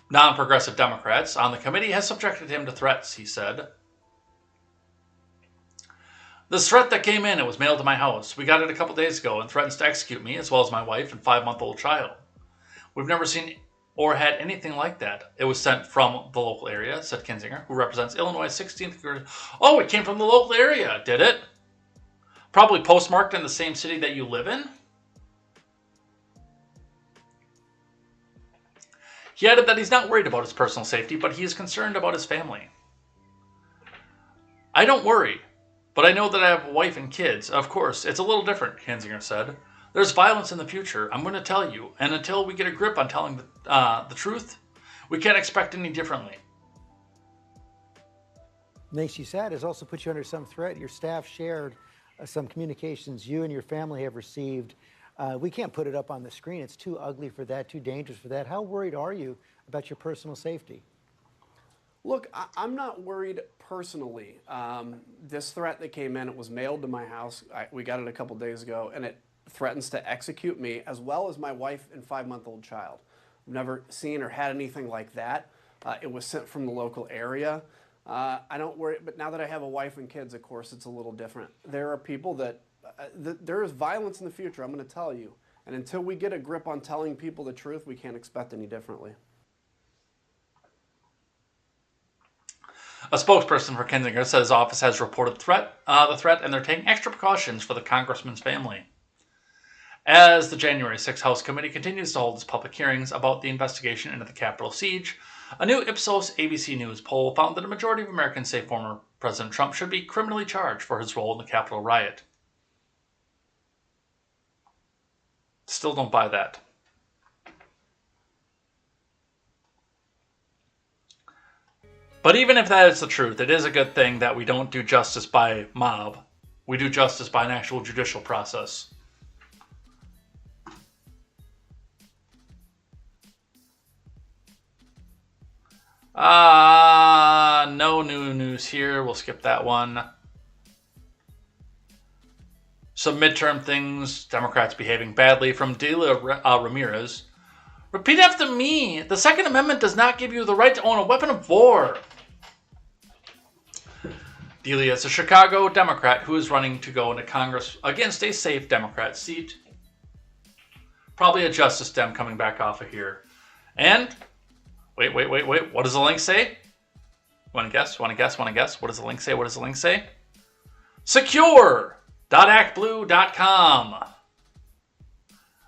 non-progressive Democrats on the committee has subjected him to threats, he said. This threat that came in, it was mailed to my house. We got it a couple days ago and threatens to execute me as well as my wife and 5-month-old child. We've never seen or had anything like that. It was sent from the local area, said Kinzinger, who represents Illinois' 16th. Oh, it came from the local area, did it? Probably postmarked in the same city that you live in? He added that he's not worried about his personal safety, but he is concerned about his family. I don't worry, but I know that I have a wife and kids. Of course, it's a little different, Kinzinger said. There's violence in the future, I'm going to tell you, and until we get a grip on telling the truth, we can't expect any differently. Makes you sad. Has also put you under some threat. Your staff shared some communications you and your family have received. We can't put it up on the screen. It's too ugly for that, too dangerous for that. How worried are you about your personal safety? Look, I'm not worried personally. This threat that came in, it was mailed to my house. We got it a couple days ago, and it threatens to execute me as well as my wife and 5-month-old child. I've never seen or had anything like that. It was sent from the local area. I don't worry, but now that I have a wife and kids, of course, it's a little different. There are people that there is violence in the future, I'm going to tell you. And until we get a grip on telling people the truth, we can't expect any differently. A spokesperson for Kinzinger said his office has reported the threat, and they're taking extra precautions for the congressman's family. As the January 6th House Committee continues to hold its public hearings about the investigation into the Capitol siege, a new Ipsos ABC News poll found that a majority of Americans say former President Trump should be criminally charged for his role in the Capitol riot. Still don't buy that. But even if that is the truth, it is a good thing that we don't do justice by mob. We do justice by an actual judicial process. No new news here. We'll skip that one. Some midterm things. Democrats behaving badly from Delia Ramirez. Repeat after me. The Second Amendment does not give you the right to own a weapon of war. Delia is a Chicago Democrat who is running to go into Congress against a safe Democrat seat. Probably a Justice Dem coming back off of here. And, wait. What does the link say? Want to guess? What does the link say? Secure.actblue.com.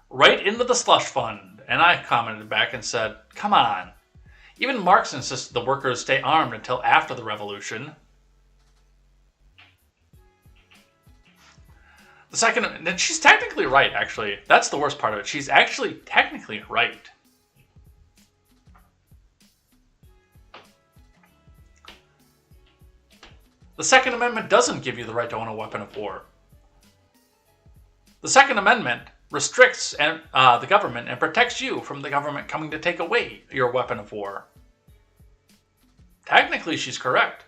Right into the slush fund. And I commented back and said, come on. Even Marx insisted the workers stay armed until after the revolution. The second, and she's technically right, actually. That's the worst part of it. She's actually technically right. The Second Amendment doesn't give you the right to own a weapon of war. The Second Amendment restricts the government and protects you from the government coming to take away your weapon of war. Technically, she's correct.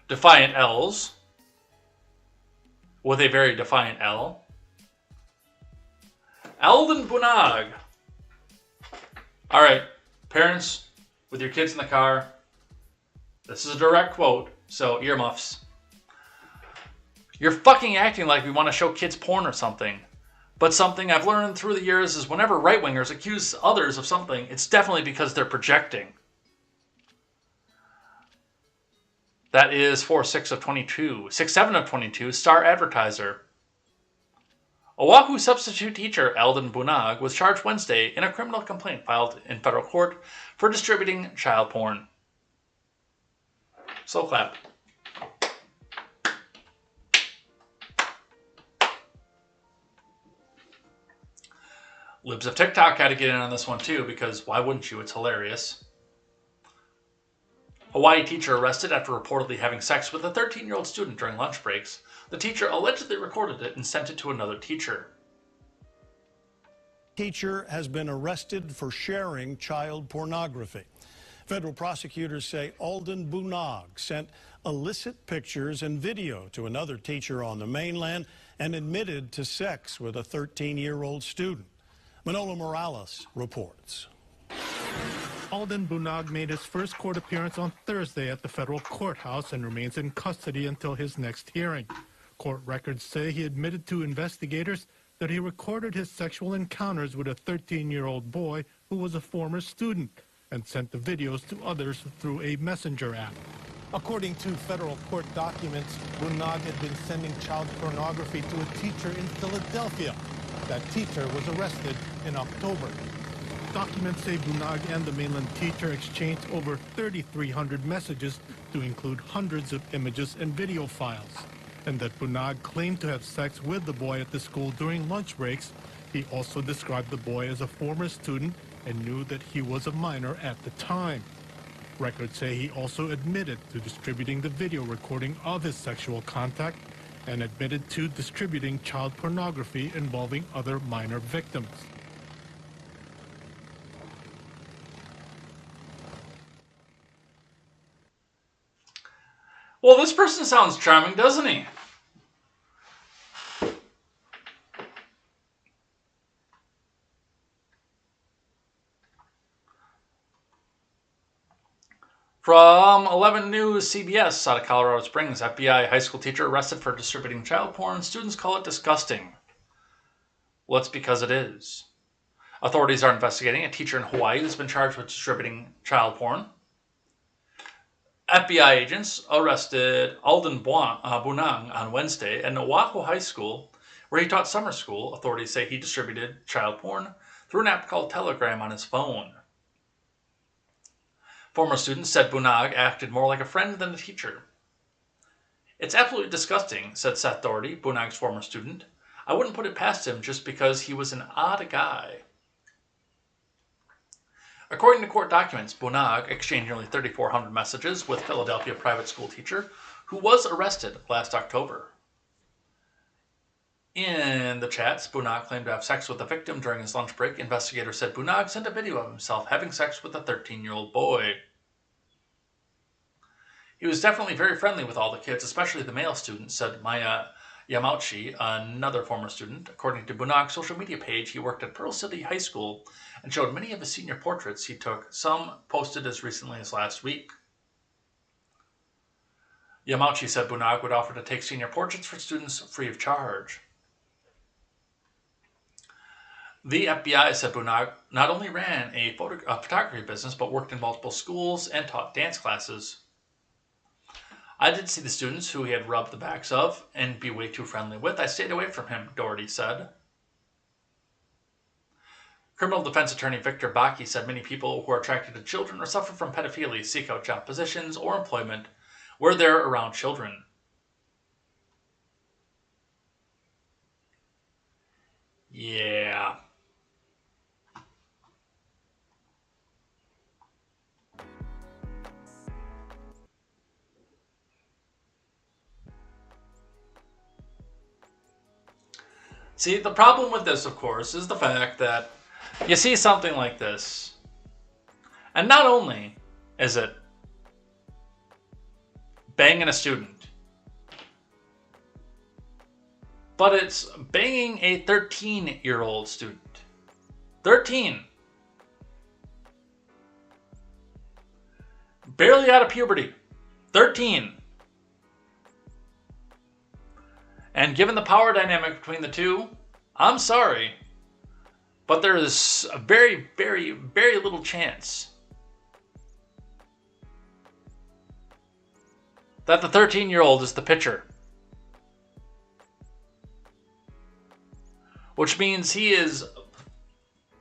Defiant L's with a very defiant L. Alden Bunag. All right, parents with your kids in the car. This is a direct quote, so earmuffs. You're fucking acting like we want to show kids porn or something. But something I've learned through the years is whenever right-wingers accuse others of something, it's definitely because they're projecting. That is 4-6 of 22. 6-7 of 22, Star Advertiser. Oahu substitute teacher Alden Bunag was charged Wednesday in a criminal complaint filed in federal court for distributing child porn. Slow clap. Libs of TikTok had to get in on this one too, because why wouldn't you? It's hilarious. Hawaii teacher arrested after reportedly having sex with a 13-year-old student during lunch breaks. The teacher allegedly recorded it and sent it to another teacher. Teacher has been arrested for sharing child pornography. Federal prosecutors say Alden Bunag sent illicit pictures and video to another teacher on the mainland and admitted to sex with a 13-year-old student. Manolo Morales reports. Alden Bunag made his first court appearance on Thursday at the federal courthouse and remains in custody until his next hearing. Court records say he admitted to investigators that he recorded his sexual encounters with a 13-year-old boy who was a former student and sent the videos to others through a messenger app. According to federal court documents, Bunag had been sending child pornography to a teacher in Philadelphia. That teacher was arrested in October. Documents say Bunag and the mainland teacher exchanged over 3,300 messages to include hundreds of images and video files, and that Bunag claimed to have sex with the boy at the school during lunch breaks. He also described the boy as a former student and knew that he was a minor at the time. Records say he also admitted to distributing the video recording of his sexual contact and admitted to distributing child pornography involving other minor victims. Well, this person sounds charming, doesn't he? From 11 News CBS out of Colorado Springs, FBI high school teacher arrested for distributing child porn. Students call it disgusting. Well, it's because it is. Authorities are investigating a teacher in Hawaii who's been charged with distributing child porn. FBI agents arrested Alden Bunang on Wednesday at Oahu High School, where he taught summer school. Authorities say he distributed child porn through an app called Telegram on his phone. Former students said Bunag acted more like a friend than a teacher. It's absolutely disgusting, said Seth Doherty, Bunag's former student. I wouldn't put it past him just because he was an odd guy. According to court documents, Bunag exchanged nearly 3,400 messages with Philadelphia private school teacher who was arrested last October. In the chats, Bunag claimed to have sex with the victim during his lunch break. Investigators said Bunag sent a video of himself having sex with a 13-year-old boy. He was definitely very friendly with all the kids, especially the male students, said Maya Yamauchi, another former student. According to Bunag's social media page, he worked at Pearl City High School and showed many of his senior portraits he took, some posted as recently as last week. Yamauchi said Bunag would offer to take senior portraits for students free of charge. The FBI said Bunag not only ran a photography business, but worked in multiple schools and taught dance classes. I did see the students who he had rubbed the backs of and be way too friendly with. I stayed away from him, Doherty said. Criminal defense attorney Victor Baki said many people who are attracted to children or suffer from pedophilia seek out job positions or employment where they're around children. Yeah. See, the problem with this, of course, is the fact that you see something like this, and not only is it banging a student, but it's banging a 13-year-old student. 13. Barely out of puberty. 13. And given the power dynamic between the two, I'm sorry, but there is a very, very, very little chance that the 13-year-old is the pitcher. Which means he is,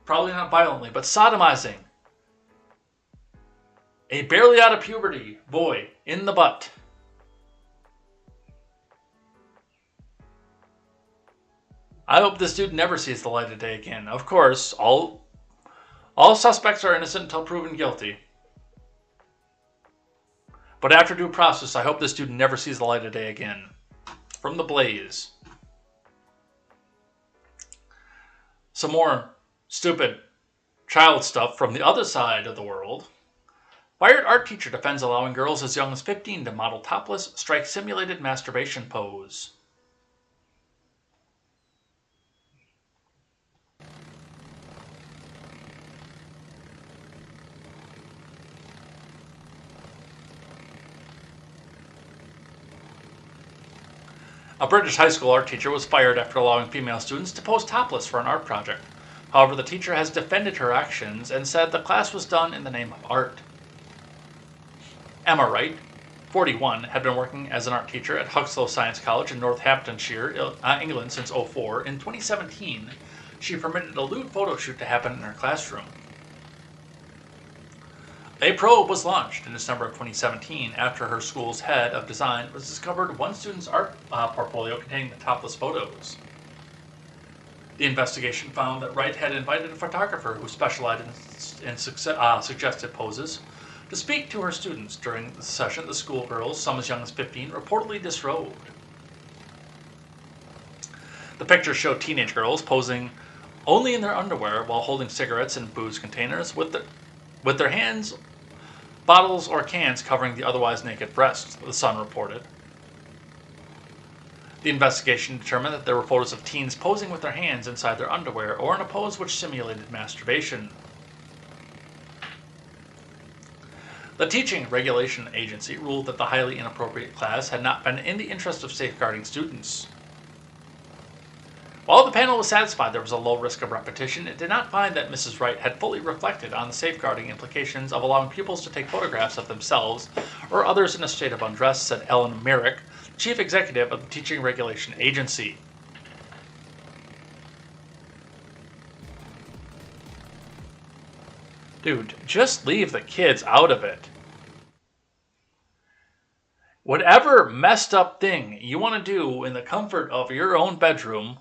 probably not violently, but sodomizing a barely out of puberty boy in the butt. I hope this dude never sees the light of day again. Of course, all suspects are innocent until proven guilty. But after due process, I hope this dude never sees the light of day again. From the Blaze. Some more stupid child stuff from the other side of the world. Fired art teacher defends allowing girls as young as 15 to model topless, strike simulated masturbation pose. A British high school art teacher was fired after allowing female students to pose topless for an art project. However, the teacher has defended her actions and said the class was done in the name of art. Emma Wright, 41, had been working as an art teacher at Huxlow Science College in Northamptonshire, England since 2004. In 2017, she permitted a lewd photo shoot to happen in her classroom. A probe was launched in December of 2017 after her school's head of design was discovered one student's art portfolio containing the topless photos. The investigation found that Wright had invited a photographer who specialized in suggested poses to speak to her students. During the session, the schoolgirls, some as young as 15, reportedly disrobed. The pictures show teenage girls posing only in their underwear while holding cigarettes and booze containers with their hands, bottles, or cans covering the otherwise naked breasts, the Sun reported. The investigation determined that there were photos of teens posing with their hands inside their underwear or in a pose which simulated masturbation. The Teaching Regulation Agency ruled that the highly inappropriate class had not been in the interest of safeguarding students. While the panel was satisfied there was a low risk of repetition, it did not find that Mrs. Wright had fully reflected on the safeguarding implications of allowing pupils to take photographs of themselves or others in a state of undress, said Ellen Merrick, chief executive of the Teaching Regulation Agency. Dude, just leave the kids out of it. Whatever messed up thing you want to do in the comfort of your own bedroom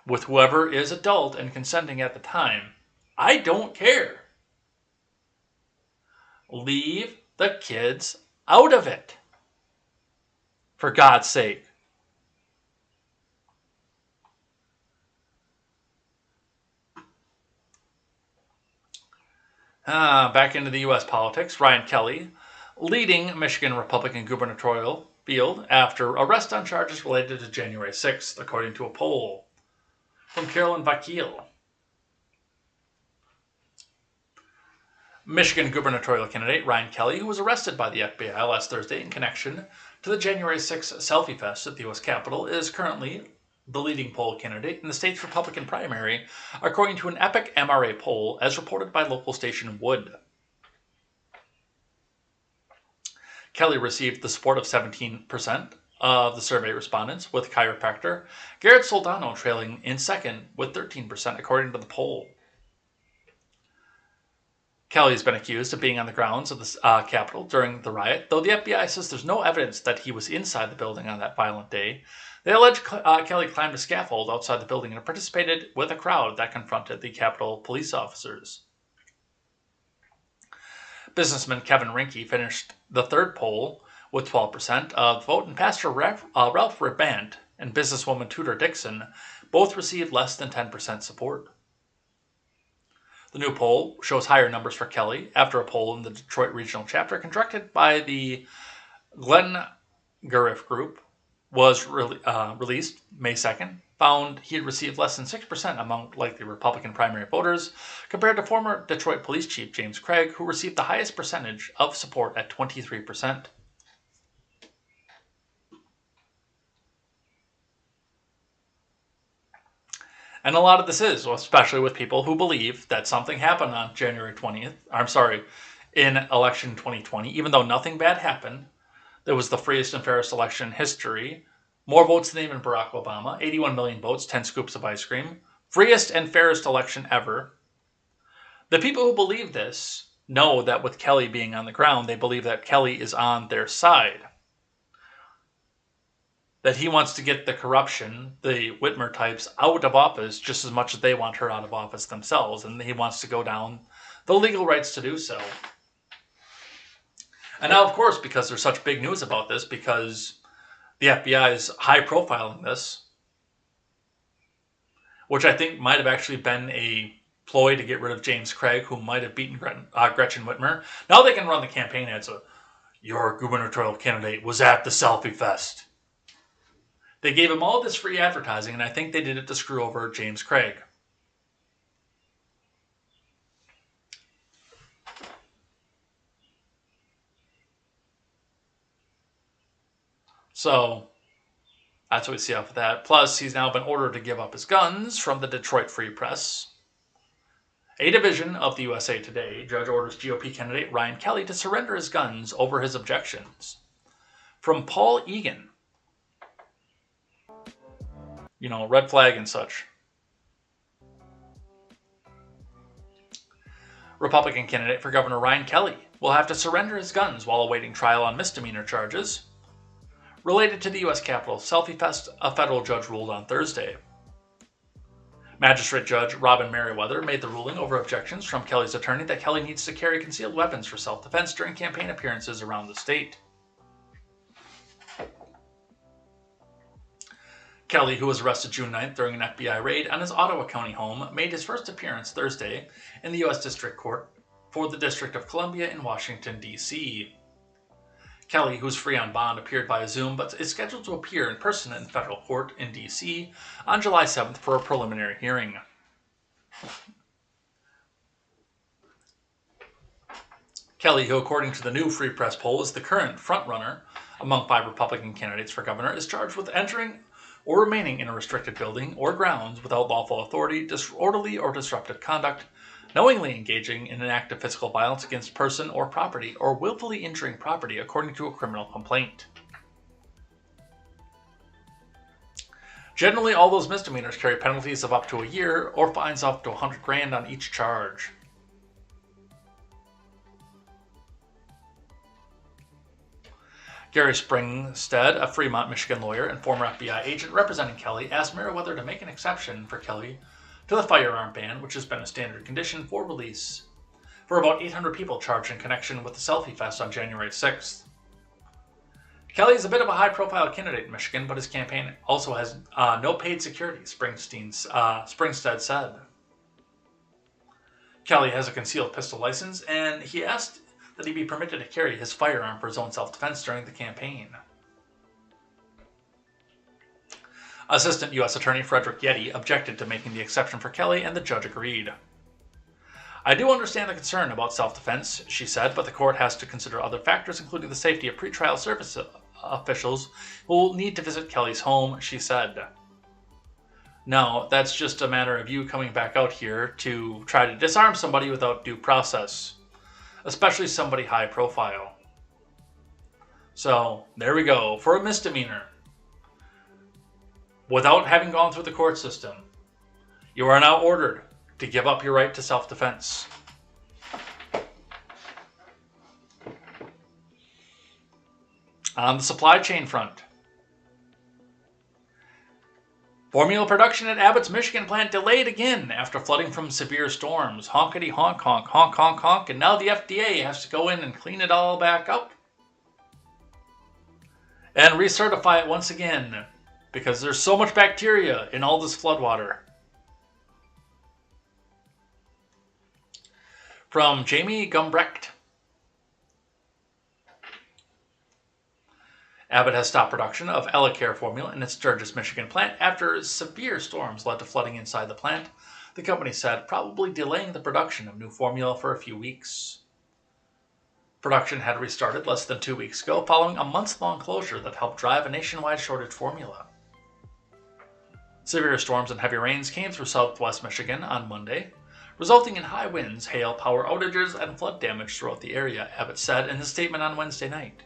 with whoever is adult and consenting at the time, I don't care. Leave the kids out of it. For God's sake. Back into the U.S. politics, Ryan Kelly leading Michigan Republican gubernatorial field after arrest on charges related to January 6th, according to a poll from Carolyn Vakil. Michigan gubernatorial candidate Ryan Kelly, who was arrested by the FBI last Thursday in connection to the January 6th selfie fest at the U.S. Capitol, is currently the leading poll candidate in the state's Republican primary, according to an Epic MRA poll, as reported by local station Wood. Kelly received the support of 17% of the survey respondents, with chiropractor Garrett Soldano trailing in second with 13%, according to the poll. Kelly has been accused of being on the grounds of the Capitol during the riot, though the FBI says there's no evidence that he was inside the building on that violent day. They allege Kelly climbed a scaffold outside the building and participated with a crowd that confronted the Capitol police officers. Businessman Kevin Rinke finished the third poll with 12% of the vote, and Pastor Ralph Rabant and businesswoman Tudor Dixon both received less than 10% support. The new poll shows higher numbers for Kelly after a poll in the Detroit Regional Chapter conducted by the Glenn Gariff Group was released May 2nd, found he had received less than 6% among likely Republican primary voters, compared to former Detroit Police Chief James Craig, who received the highest percentage of support at 23%. And a lot of this is, especially with people who believe that something happened on January 20th, in election 2020, even though nothing bad happened. It was the freest and fairest election in history. More votes than even Barack Obama. 81 million votes, 10 scoops of ice cream. Freest and fairest election ever. The people who believe this know that with Kelly being on the ground, they believe that Kelly is on their side. That he wants to get the corruption, the Whitmer types, out of office just as much as they want her out of office themselves. And he wants to go down the legal rights to do so. And now, of course, because there's such big news about this, because the FBI is high-profiling this, which I think might have actually been a ploy to get rid of James Craig, who might have beaten Gretchen Whitmer. Now they can run the campaign ads of, your gubernatorial candidate was at the selfie fest. They gave him all this free advertising, and I think they did it to screw over James Craig. So, that's what we see off of that. Plus, he's now been ordered to give up his guns from the Detroit Free Press. A division of the USA Today, judge orders GOP candidate Ryan Kelly to surrender his guns over his objections. From Paul Egan. You know, red flag and such. Republican candidate for Governor Ryan Kelly will have to surrender his guns while awaiting trial on misdemeanor charges related to the U.S. Capitol Selfie Fest, a federal judge ruled on Thursday. Magistrate Judge Robin Merriweather made the ruling over objections from Kelly's attorney that Kelly needs to carry concealed weapons for self-defense during campaign appearances around the state. Kelly, who was arrested June 9th during an FBI raid on his Ottawa County home, made his first appearance Thursday in the U.S. District Court for the District of Columbia in Washington, D.C. Kelly, who's free on bond, appeared via Zoom, but is scheduled to appear in person in federal court in D.C. on July 7th for a preliminary hearing. Kelly, who according to the new Free Press poll is the current frontrunner among 5 Republican candidates for governor, is charged with entering or remaining in a restricted building or grounds without lawful authority, disorderly or disruptive conduct, knowingly engaging in an act of physical violence against person or property, or willfully injuring property according to a criminal complaint. Generally, all those misdemeanors carry penalties of up to a year or fines up to $100,000 on each charge. Gary Springstead, a Fremont, Michigan lawyer and former FBI agent representing Kelly, asked Meriwether to make an exception for Kelly to the firearm ban, which has been a standard condition for release for about 800 people charged in connection with the Selfie Fest on January 6th. Kelly is a bit of a high-profile candidate in Michigan, but his campaign also has no paid security, Springstead said. Kelly has a concealed pistol license, and he asked that he be permitted to carry his firearm for his own self-defense during the campaign. Assistant U.S. Attorney Frederick Yeti objected to making the exception for Kelly, and the judge agreed. I do understand the concern about self-defense, she said, but the court has to consider other factors, including the safety of pretrial service officials who will need to visit Kelly's home, she said. No, that's just a matter of you coming back out here to try to disarm somebody without due process, especially somebody high profile. So, there we go. For a misdemeanor, without having gone through the court system, you are now ordered to give up your right to self-defense. On the supply chain front, formula production at Abbott's Michigan plant delayed again after flooding from severe storms. Honkety honk honk honk honk honk, and now the FDA has to go in and clean it all back up and recertify it once again because there's so much bacteria in all this floodwater. From Jamie Gumbrecht. Abbott has stopped production of EleCare formula in its Sturgis, Michigan plant after severe storms led to flooding inside the plant, the company said, probably delaying the production of new formula for a few weeks. Production had restarted less than 2 weeks ago following a months-long closure that helped drive a nationwide shortage formula. Severe storms and heavy rains came through southwest Michigan on Monday, resulting in high winds, hail, power outages, and flood damage throughout the area, Abbott said in his statement on Wednesday night.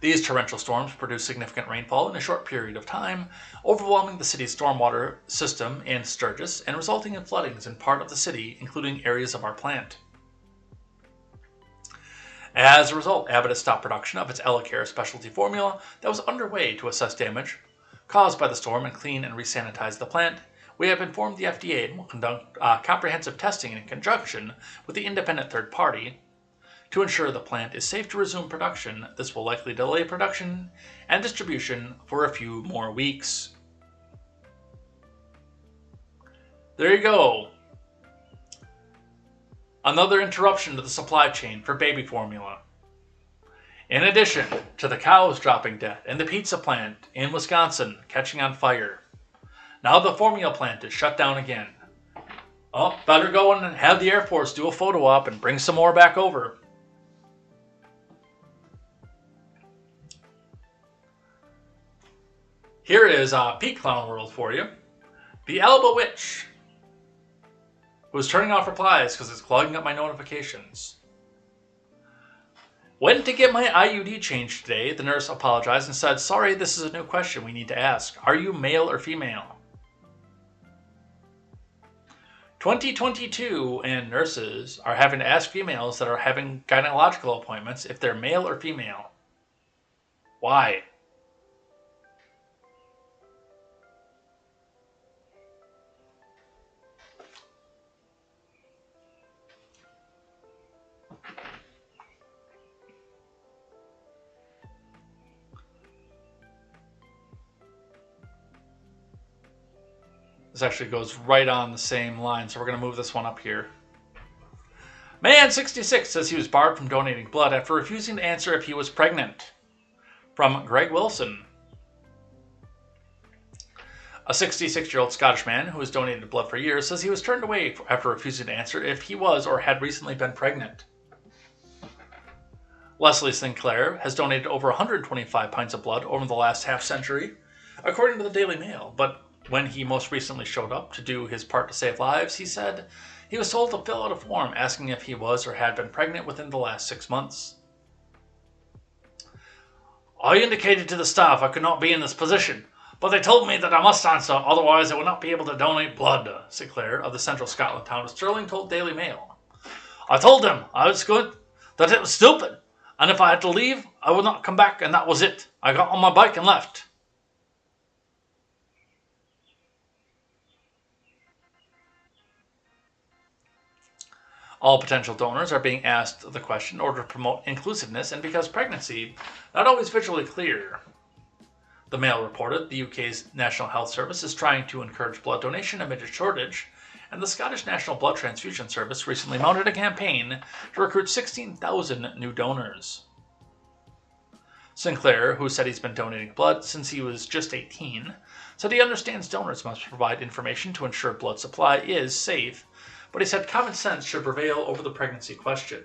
These torrential storms produced significant rainfall in a short period of time, overwhelming the city's stormwater system in Sturgis and resulting in floodings in part of the city, including areas of our plant. As a result, Abbott has stopped production of its EleCare specialty formula that was underway to assess damage caused by the storm and clean and resanitize the plant. We have informed the FDA and will conduct comprehensive testing in conjunction with the independent third party to ensure the plant is safe to resume production. This will likely delay production and distribution for a few more weeks. There you go. Another interruption to the supply chain for baby formula. In addition to the cows dropping dead and the pizza plant in Wisconsin catching on fire, now the formula plant is shut down again. Oh, better go and have the Air Force do a photo op and bring some more back over. Here is Peak Clown World for you. The Alba Witch was turning off replies because it's clogging up my notifications. Went to get my IUD changed today. The nurse apologized and said, sorry, this is a new question we need to ask. Are you male or female? 2022 and nurses are having to ask females that are having gynecological appointments if they're male or female. Why? This actually goes right on the same line, so we're going to move this one up here. Man 66 says he was barred from donating blood after refusing to answer if he was pregnant. From Greg Wilson. A 66-year-old Scottish man who has donated blood for years says he was turned away after refusing to answer if he was or had recently been pregnant. Leslie Sinclair has donated over 125 pints of blood over the last half century, according to the Daily Mail, but when he most recently showed up to do his part to save lives, he said he was told to fill out a form asking if he was or had been pregnant within the last 6 months. I indicated to the staff I could not be in this position, but they told me that I must answer, otherwise I would not be able to donate blood, Sinclair of the central Scotland town of Stirling told Daily Mail. I told them I was good, that it was stupid, and if I had to leave, I would not come back, and that was it. I got on my bike and left. All potential donors are being asked the question in order to promote inclusiveness and because pregnancy not always visually clear. The Mail reported the UK's National Health Service is trying to encourage blood donation amid a shortage, and the Scottish National Blood Transfusion Service recently mounted a campaign to recruit 16,000 new donors. Sinclair, who said he's been donating blood since he was just 18, said he understands donors must provide information to ensure blood supply is safe, but he said common sense should prevail over the pregnancy question.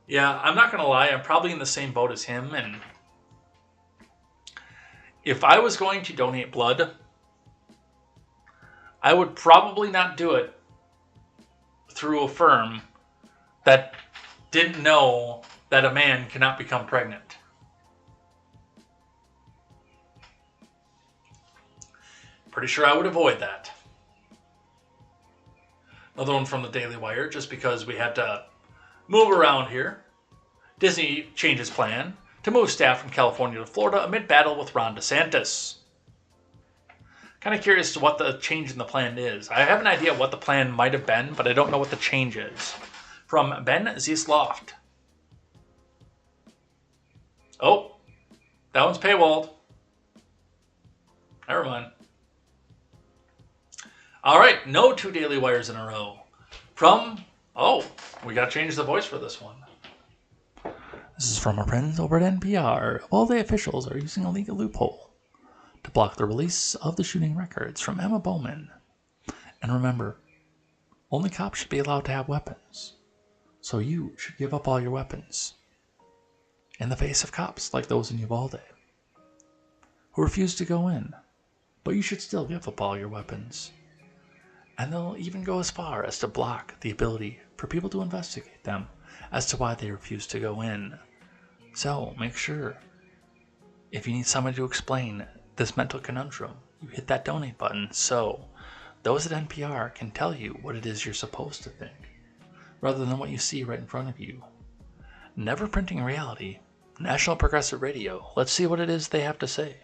Yeah, I'm not going to lie, I'm probably in the same boat as him, and if I was going to donate blood, I would probably not do it through a firm that didn't know that a man cannot become pregnant. Pretty sure I would avoid that. Another one from the Daily Wire, just because we had to move around here. Disney changes plan to move staff from California to Florida amid battle with Ron DeSantis. Kind of curious to what the change in the plan is. I have an idea what the plan might have been, but I don't know what the change is. From Ben Ziesloft. Oh, that one's paywalled. Never mind. All right, no 2 Daily Wires in a row. We got to change the voice for this one. This is from our friends over at NPR. All the officials are using a legal loophole to block the release of the shooting records from Emma Bowman. And remember, only cops should be allowed to have weapons. So you should give up all your weapons in the face of cops like those in Uvalde who refuse to go in. But you should still give up all your weapons. And they'll even go as far as to block the ability for people to investigate them as to why they refuse to go in. So make sure, if you need somebody to explain this mental conundrum, you hit that donate button so those at NPR can tell you what it is you're supposed to think, rather than what you see right in front of you. Never printing reality. National Progressive Radio. Let's see what it is they have to say.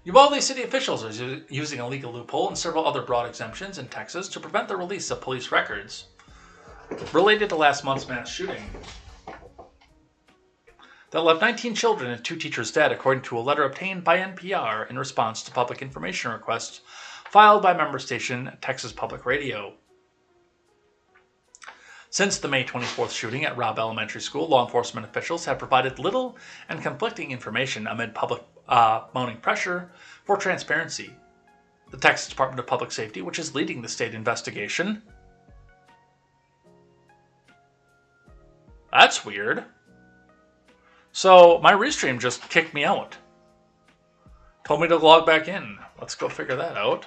Uvalde city officials are using a legal loophole and several other broad exemptions in Texas to prevent the release of police records related to last month's mass shooting that left 19 children and 2 teachers dead, according to a letter obtained by NPR in response to public information requests filed by member station Texas Public Radio. Since the May 24th shooting at Robb Elementary School, law enforcement officials have provided little and conflicting information amid public mounting pressure for transparency. The Texas Department of Public Safety, which is leading the state investigation. That's weird. So my restream just kicked me out. Told me to log back in. Let's go figure that out.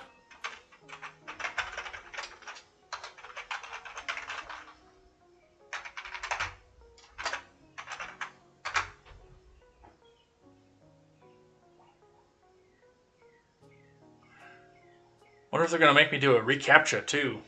Wonder if they're going to make me do a reCAPTCHA too.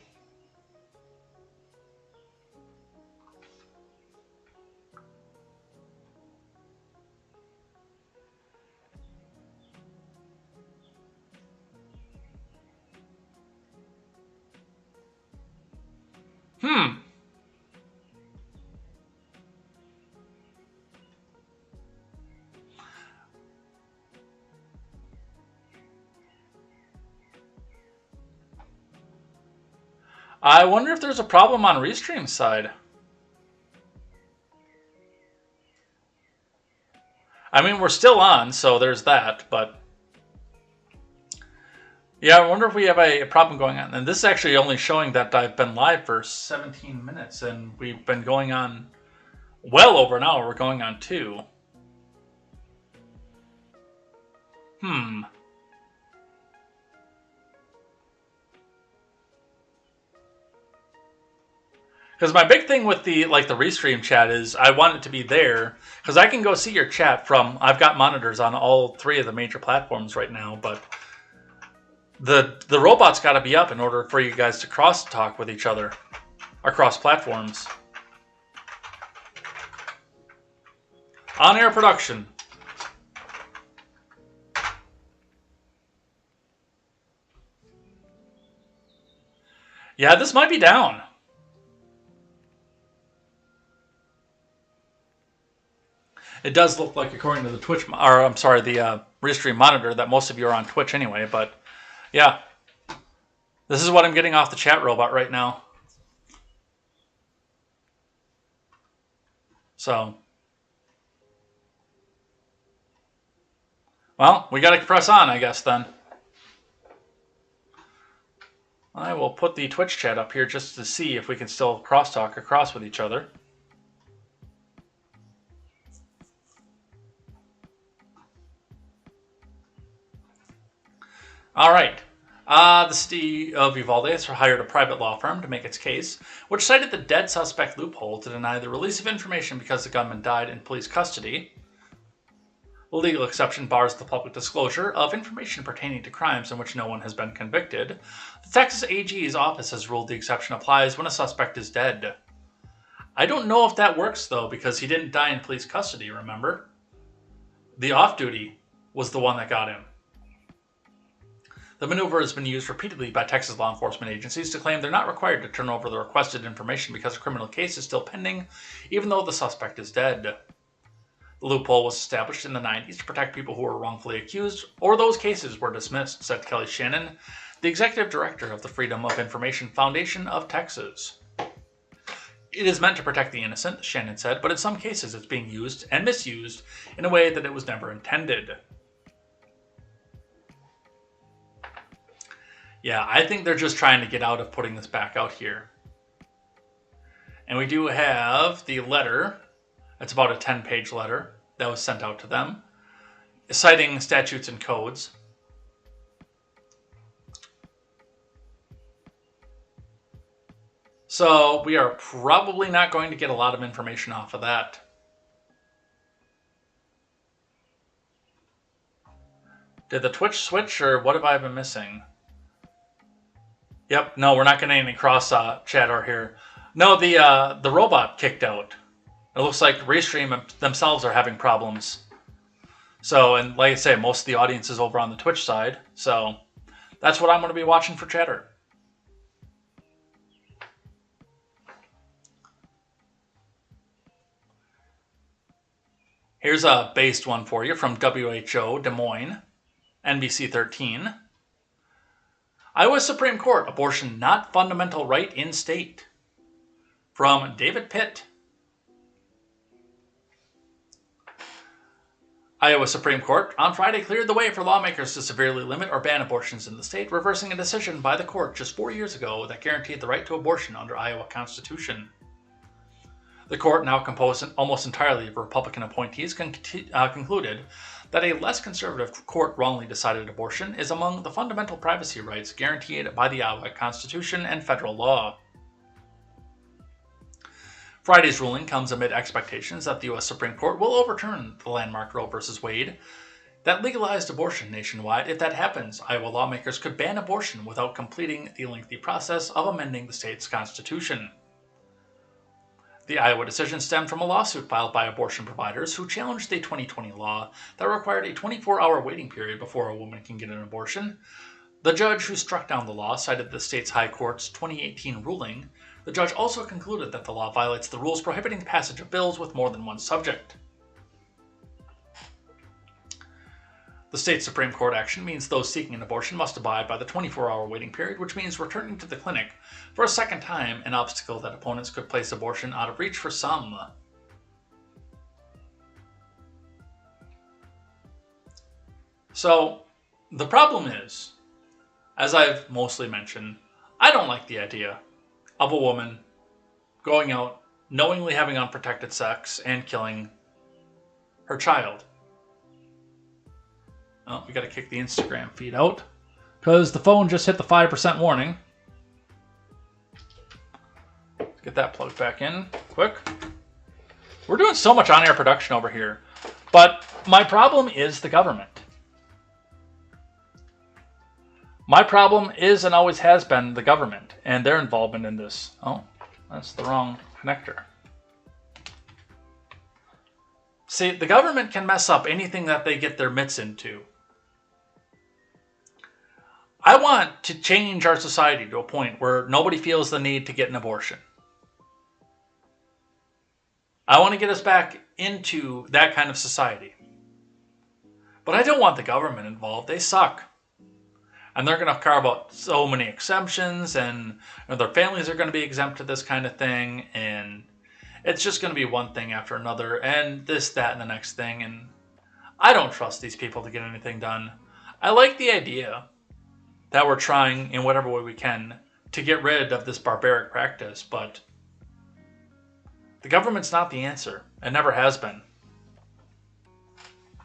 I wonder if there's a problem on Restream's side. I mean, we're still on, so there's that, but Yeah, I wonder if we have a problem going on. And this is actually only showing that I've been live for 17 minutes, and we've been going on well over an hour. We're going on 2. Because my big thing with the restream chat is I want it to be there because I can go see your chat from. I've got monitors on all 3 of the major platforms right now, but the robot's got to be up in order for you guys to cross talk with each other across platforms. On-air production. Yeah, this might be down. It does look like, according to the Twitch, or I'm sorry, the Restream monitor, that most of you are on Twitch anyway. But yeah, this is what I'm getting off the chat robot right now. So, well, we got to press on, I guess, then. I will put the Twitch chat up here just to see if we can still crosstalk across with each other. All right. The city of Uvalde has hired a private law firm to make its case, which cited the dead suspect loophole to deny the release of information because the gunman died in police custody. The legal exception bars the public disclosure of information pertaining to crimes in which no one has been convicted. The Texas AG's office has ruled the exception applies when a suspect is dead. I don't know if that works, though, because he didn't die in police custody, remember? The off-duty was the one that got him. The maneuver has been used repeatedly by Texas law enforcement agencies to claim they're not required to turn over the requested information because a criminal case is still pending, even though the suspect is dead. The loophole was established in the 90s to protect people who were wrongfully accused, or those cases were dismissed, said Kelly Shannon, the executive director of the Freedom of Information Foundation of Texas. It is meant to protect the innocent, Shannon said, but in some cases it's being used and misused in a way that it was never intended. Yeah, I think they're just trying to get out of putting this back out here. And we do have the letter. It's about a 10-page letter that was sent out to them, citing statutes and codes. So we are probably not going to get a lot of information off of that. Did the Twitch switch, or what have I been missing? Yep, no, we're not getting any cross chatter here. No, the robot kicked out. It looks like Restream themselves are having problems. So, and like I say, most of the audience is over on the Twitch side. So that's what I'm going to be watching for chatter. Here's a based one for you from WHO Des Moines, NBC 13. Iowa Supreme Court, abortion not fundamental right in state. From David Pitt. Iowa Supreme Court on Friday cleared the way for lawmakers to severely limit or ban abortions in the state, reversing a decision by the court just 4 years ago that guaranteed the right to abortion under Iowa Constitution. The court, now composed almost entirely of Republican appointees, concluded that a less conservative court wrongly decided abortion is among the fundamental privacy rights guaranteed by the Iowa Constitution and federal law. Friday's ruling comes amid expectations that the U.S. Supreme Court will overturn the landmark Roe v. Wade that legalized abortion nationwide. If that happens, Iowa lawmakers could ban abortion without completing the lengthy process of amending the state's constitution. The Iowa decision stemmed from a lawsuit filed by abortion providers who challenged the 2020 law that required a 24-hour waiting period before a woman can get an abortion. The judge who struck down the law cited the state's high court's 2018 ruling. The judge also concluded that the law violates the rules prohibiting the passage of bills with more than one subject. The state Supreme Court action means those seeking an abortion must abide by the 24-hour waiting period, which means returning to the clinic for a second time, an obstacle that opponents could place abortion out of reach for some. So, the problem is, as I've mostly mentioned, I don't like the idea of a woman going out, knowingly having unprotected sex, and killing her child. Oh, we got to kick the Instagram feed out because the phone just hit the 5% warning. Let's get that plugged back in quick. We're doing so much on-air production over here, but my problem is the government. My problem is and always has been the government and their involvement in this. Oh, that's the wrong connector. See, the government can mess up anything that they get their mitts into. I want to change our society to a point where nobody feels the need to get an abortion. I want to get us back into that kind of society. But I don't want the government involved. They suck. And they're going to carve out so many exemptions, and their families are going to be exempt to this kind of thing, and it's just going to be one thing after another, and this, that, and the next thing, and I don't trust these people to get anything done. I like the idea that we're trying in whatever way we can to get rid of this barbaric practice, but the government's not the answer. It never has been.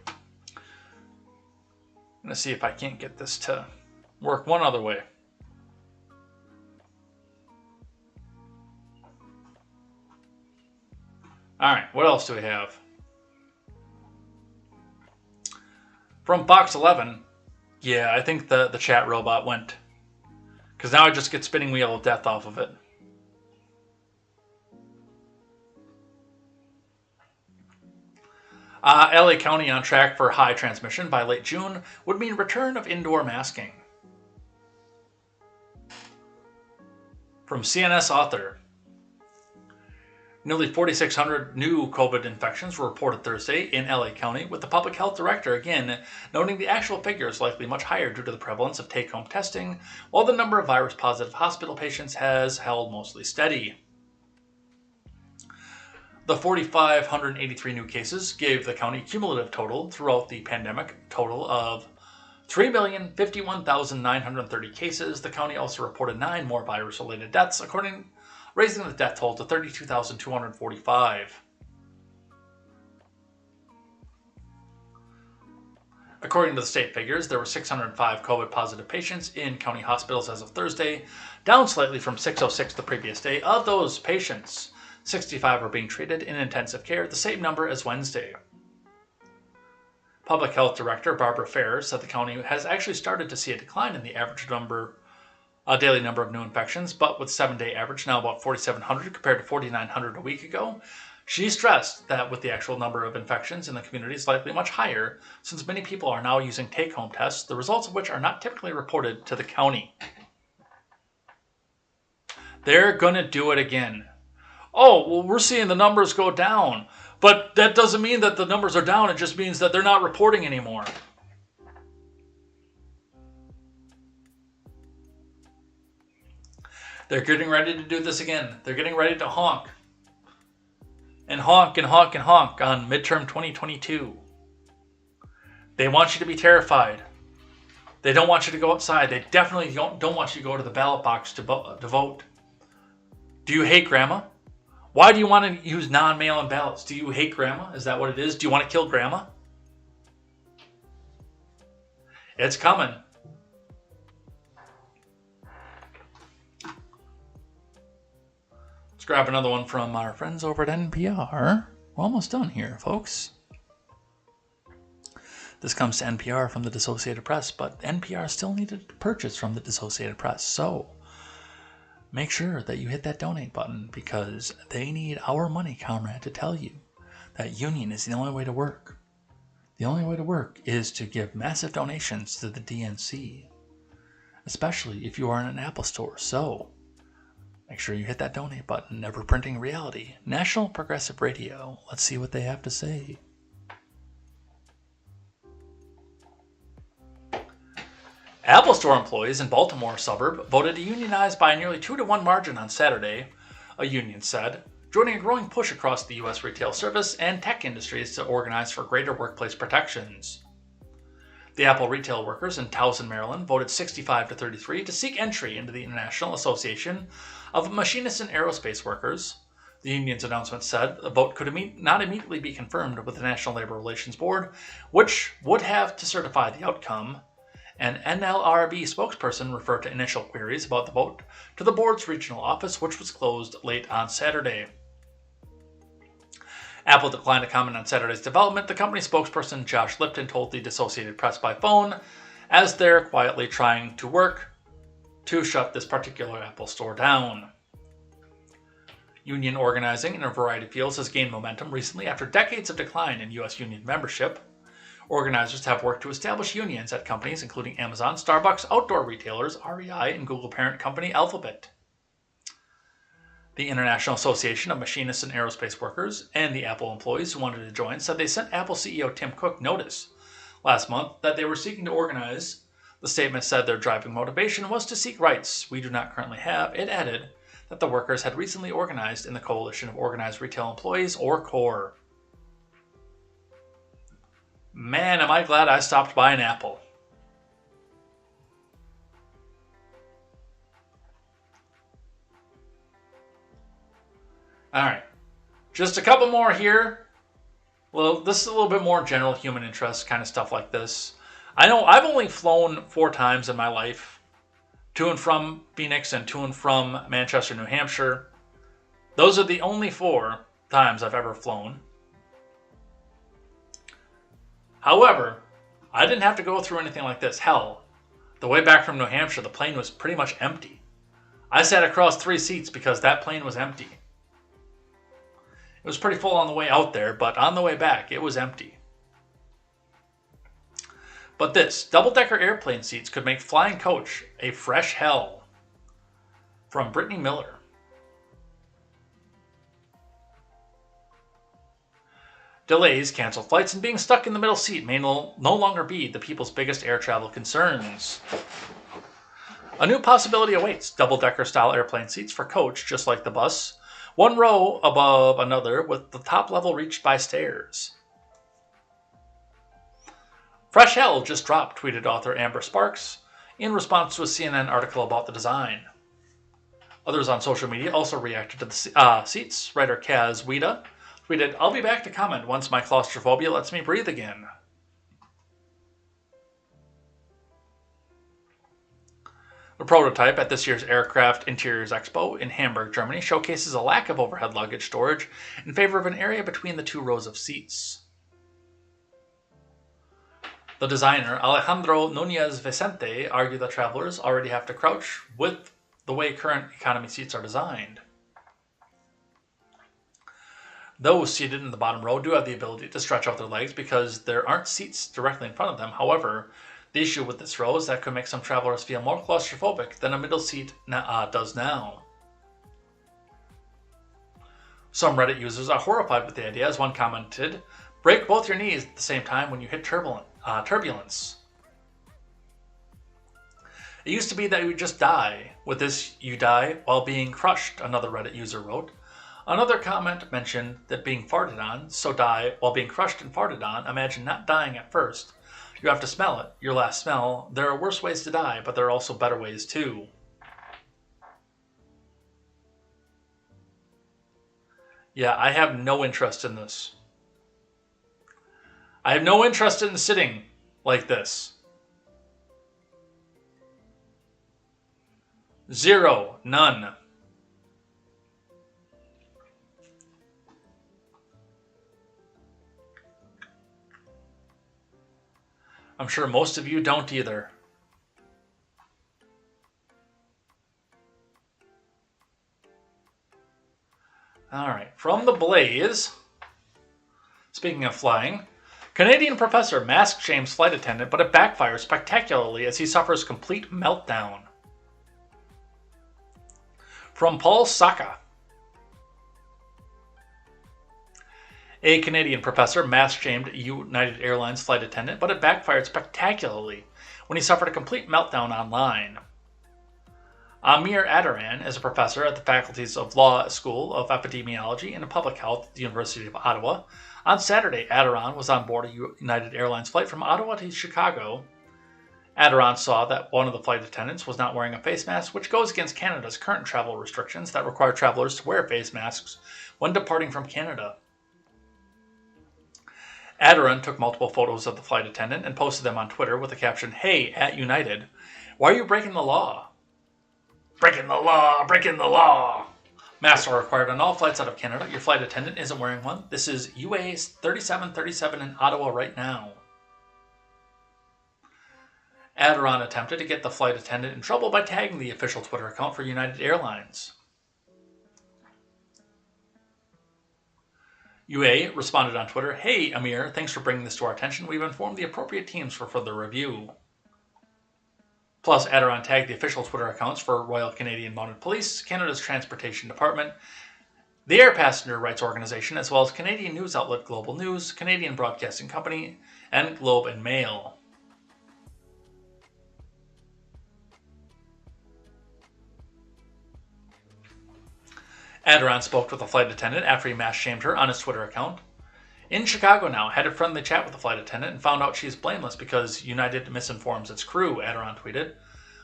I'm going to see if I can't get this to work one other way. All right, what else do we have? From Fox 11, yeah, I think the chat robot went. Because now I just get spinning wheel of death off of it. LA County on track for high transmission by late June would mean return of indoor masking. From CNS author. Nearly 4,600 new COVID infections were reported Thursday in LA County, with the public health director again noting the actual figure is likely much higher due to the prevalence of take-home testing, while the number of virus-positive hospital patients has held mostly steady. The 4,583 new cases gave the county cumulative total throughout the pandemic total of 3,051,930 cases. The county also reported 9 more virus-related deaths, raising the death toll to 32,245. According to the state figures, there were 605 COVID-positive patients in county hospitals as of Thursday, down slightly from 606 the previous day. Of those patients, 65 are being treated in intensive care, the same number as Wednesday. Public Health Director Barbara Fair said the county has actually started to see a decline in the average daily number of new infections, but with 7-day average now about 4,700 compared to 4,900 a week ago. She stressed that with the actual number of infections in the community is likely much higher, since many people are now using take-home tests, the results of which are not typically reported to the county. They're going to do it again. Oh, well, we're seeing the numbers go down. But that doesn't mean that the numbers are down. It just means that they're not reporting anymore. They're getting ready to do this again. They're getting ready to honk. And honk and honk and honk on midterm 2022. They want you to be terrified. They don't want you to go outside. They definitely don't want you to go to the ballot box to vote. Do you hate grandma? Why do you want to use non-mail-in ballots? Do you hate grandma? Is that what it is? Do you want to kill grandma? It's coming. Let's grab another one from our friends over at NPR. We're almost done here, folks. This comes to NPR from the Dissociated Press, but NPR still needed to purchase from the Dissociated Press, so make sure that you hit that donate button because they need our money, comrade, to tell you that union is the only way to work. The only way to work is to give massive donations to the DNC, especially if you are in an Apple store. So make sure you hit that donate button. Ever Printing Reality, National Progressive Radio. Let's see what they have to say. Apple Store employees in Baltimore suburb voted to unionize by a nearly 2-to-1 margin on Saturday, a union said, joining a growing push across the U.S. retail service and tech industries to organize for greater workplace protections. The Apple retail workers in Towson, Maryland voted 65 to 33 to seek entry into the International Association of Machinists and Aerospace Workers. The union's announcement said the vote could not immediately be confirmed with the National Labor Relations Board, which would have to certify the outcome. An NLRB spokesperson referred to initial queries about the vote to the board's regional office, which was closed late on Saturday. Apple declined to comment on Saturday's development. The company spokesperson Josh Lipton told the Associated Press by phone, as they're quietly trying to work to shut this particular Apple store down. Union organizing in a variety of fields has gained momentum recently after decades of decline in U.S. union membership. Organizers have worked to establish unions at companies including Amazon, Starbucks, outdoor retailers, REI, and Google parent company Alphabet. The International Association of Machinists and Aerospace Workers and the Apple employees who wanted to join said they sent Apple CEO Tim Cook notice last month that they were seeking to organize. The statement said their driving motivation was to seek rights we do not currently have. It added that the workers had recently organized in the Coalition of Organized Retail Employees, or CORE. Man, am I glad I stopped by an Apple. All right, just a couple more here. Well, this is a little bit more general human interest kind of stuff like this. I know I've only flown 4 times in my life, to and from Phoenix and to and from Manchester, New Hampshire. Those are the only 4 times I've ever flown. However, I didn't have to go through anything like this. Hell, the way back from New Hampshire, the plane was pretty much empty. I sat across 3 seats because that plane was empty. It was pretty full on the way out there, but on the way back, it was empty. But this, double-decker airplane seats could make flying coach a fresh hell. From Brittany Miller. Delays, canceled flights, and being stuck in the middle seat may no longer be the people's biggest air travel concerns. A new possibility awaits double-decker style airplane seats for coach, just like the bus, 1 row above another with the top level reached by stairs. Fresh hell just dropped, tweeted author Amber Sparks in response to a CNN article about the design. Others on social media also reacted to the seats. Writer Kaz Wida tweeted, "I'll be back to comment once my claustrophobia lets me breathe again." The prototype at this year's Aircraft Interiors Expo in Hamburg, Germany, showcases a lack of overhead luggage storage in favor of an area between the 2 rows of seats. The designer, Alejandro Núñez Vicente, argued that travelers already have to crouch with the way current economy seats are designed. Those seated in the bottom row do have the ability to stretch out their legs because there aren't seats directly in front of them. However, the issue with this row is that could make some travelers feel more claustrophobic than a middle seat does now. Some Reddit users are horrified with the idea, as one commented, "Break both your knees at the same time when you hit turbulence. It used to be that you would just die. With this, you die while being crushed," another Reddit user wrote. Another comment mentioned that being farted on, so die while being crushed and farted on. Imagine not dying at first. You have to smell it, your last smell. There are worse ways to die, but there are also better ways too. Yeah, I have no interest in this. I have no interest in sitting like this. 0, none. I'm sure most of you don't either. All right, from the Blaze. Speaking of flying, Canadian professor mask shames flight attendant, but it backfires spectacularly as he suffers complete meltdown. From Paul Saka. A Canadian professor mask-shamed a United Airlines flight attendant, but it backfired spectacularly when he suffered a complete meltdown online. Amir Adaran is a professor at the Faculties of Law School of Epidemiology and Public Health at the University of Ottawa. On Saturday, Adiron was on board a United Airlines flight from Ottawa to Chicago. Adiron saw that one of the flight attendants was not wearing a face mask, which goes against Canada's current travel restrictions that require travelers to wear face masks when departing from Canada. Adiron took multiple photos of the flight attendant and posted them on Twitter with the caption, "Hey, at United, why are you breaking the law?" Breaking the law, breaking the law. Masks are required on all flights out of Canada. Your flight attendant isn't wearing one. This is UA 3737 in Ottawa right now. Adiron attempted to get the flight attendant in trouble by tagging the official Twitter account for United Airlines. UA responded on Twitter, "Hey, Amir, thanks for bringing this to our attention. We've informed the appropriate teams for further review." Plus, Adiron tagged the official Twitter accounts for Royal Canadian Mounted Police, Canada's Transportation Department, the Air Passenger Rights Organization, as well as Canadian news outlet Global News, Canadian Broadcasting Company, and Globe and Mail. Adiron spoke with the flight attendant after he mass-shamed her on his Twitter account. In Chicago now, had a friendly chat with the flight attendant and found out she is blameless because United misinforms its crew, Adiron tweeted.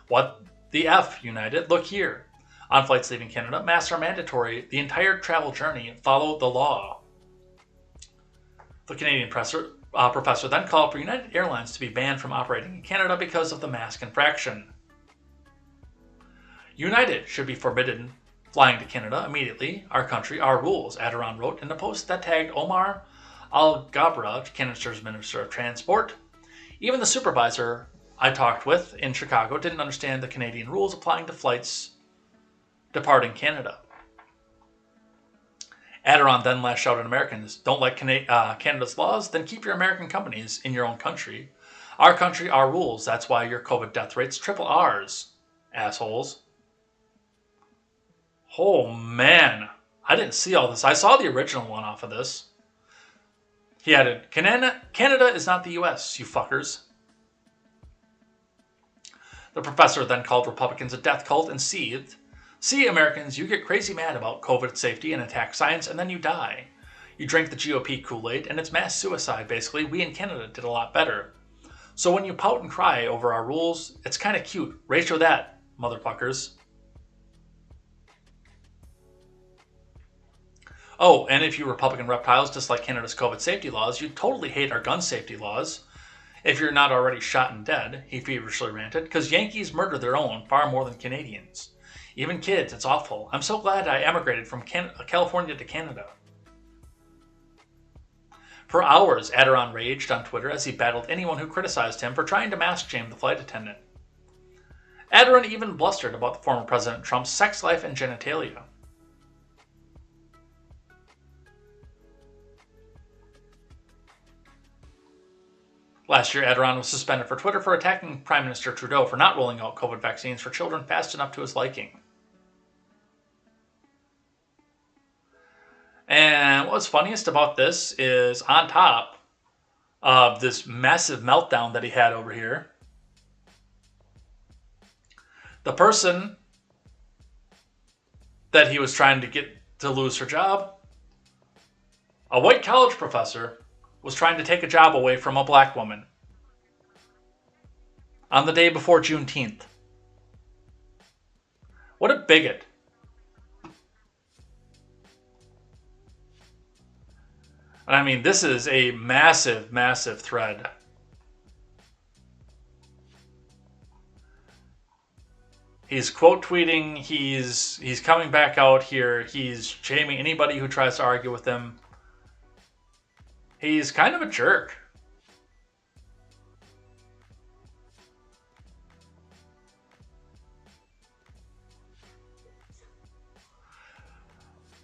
"What the F, United? Look here. On flights leaving Canada, masks are mandatory the entire travel journey. Follow the law." The Canadian professor then called for United Airlines to be banned from operating in Canada because of the mask infraction. United should be forbidden flying to Canada immediately. Our country, our rules, Adiron wrote in a post that tagged Omar Al-Gabra, Canada's Minister of Transport. Even the supervisor I talked with in Chicago didn't understand the Canadian rules applying to flights departing Canada. Adiron then lashed out at Americans. "Don't like Canada's laws? Then keep your American companies in your own country. Our country, our rules. That's why your COVID death rate's triple ours, assholes." Oh man, I didn't see all this. I saw the original one off of this. He added, Canada is not the US, you fuckers." The professor then called Republicans a death cult and seethed. "See, Americans, you get crazy mad about COVID safety and attack science, and then you die. You drink the GOP Kool-Aid, and it's mass suicide, basically. We in Canada did a lot better. So when you pout and cry over our rules, it's kind of cute. Ratio that, motherfuckers." Oh, and if you Republican reptiles dislike Canada's COVID safety laws, you'd totally hate our gun safety laws. If you're not already shot and dead, he feverishly ranted, because Yankees murder their own far more than Canadians. Even kids, it's awful. I'm so glad I emigrated from California to Canada. For hours, Adiron raged on Twitter as he battled anyone who criticized him for trying to mask shame the flight attendant. Adiron even blustered about the former President Trump's sex life and genitalia. Last year, Adiron was suspended for Twitter for attacking Prime Minister Trudeau for not rolling out COVID vaccines for children fast enough to his liking. And what's funniest about this is on top of this massive meltdown that he had over here, the person that he was trying to get to lose her job, a white college professor, was trying to take a job away from a black woman on the day before Juneteenth. What a bigot. And I mean, this is a massive, massive thread. He's quote tweeting, he's coming back out here, he's shaming anybody who tries to argue with him. He's kind of a jerk.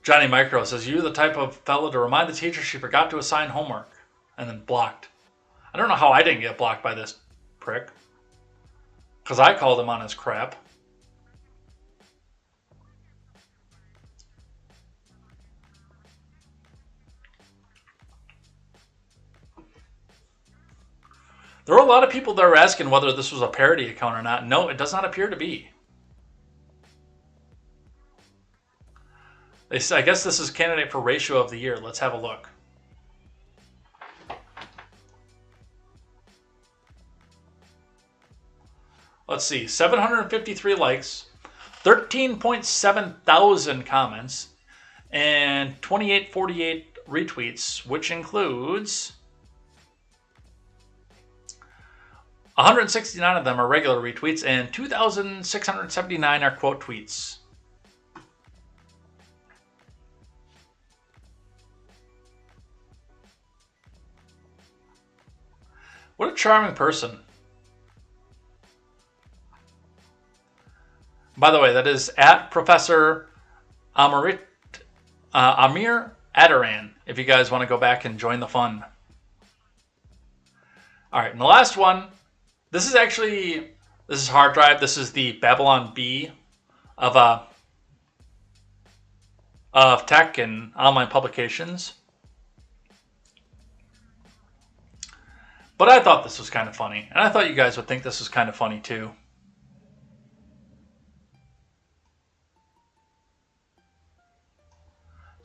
Johnny Micro says, "You're the type of fella to remind the teacher she forgot to assign homework." And then blocked. I don't know how I didn't get blocked by this prick. Because I called him on his crap. There were a lot of people that were asking whether this was a parody account or not. No, it does not appear to be. I guess this is candidate for ratio of the year. Let's have a look. let's see, 753 likes, 13.7 thousand comments, and 2848 retweets, which includes 169 of them are regular retweets, and 2,679 are quote tweets. What a charming person. By the way, that is at Professor Amir Adaran, if you guys want to go back and join the fun. All right, and the last one, this is hard drive. This is the Babylon Bee of tech and online publications. But I thought this was kind of funny, and I thought you guys would think this was kind of funny too.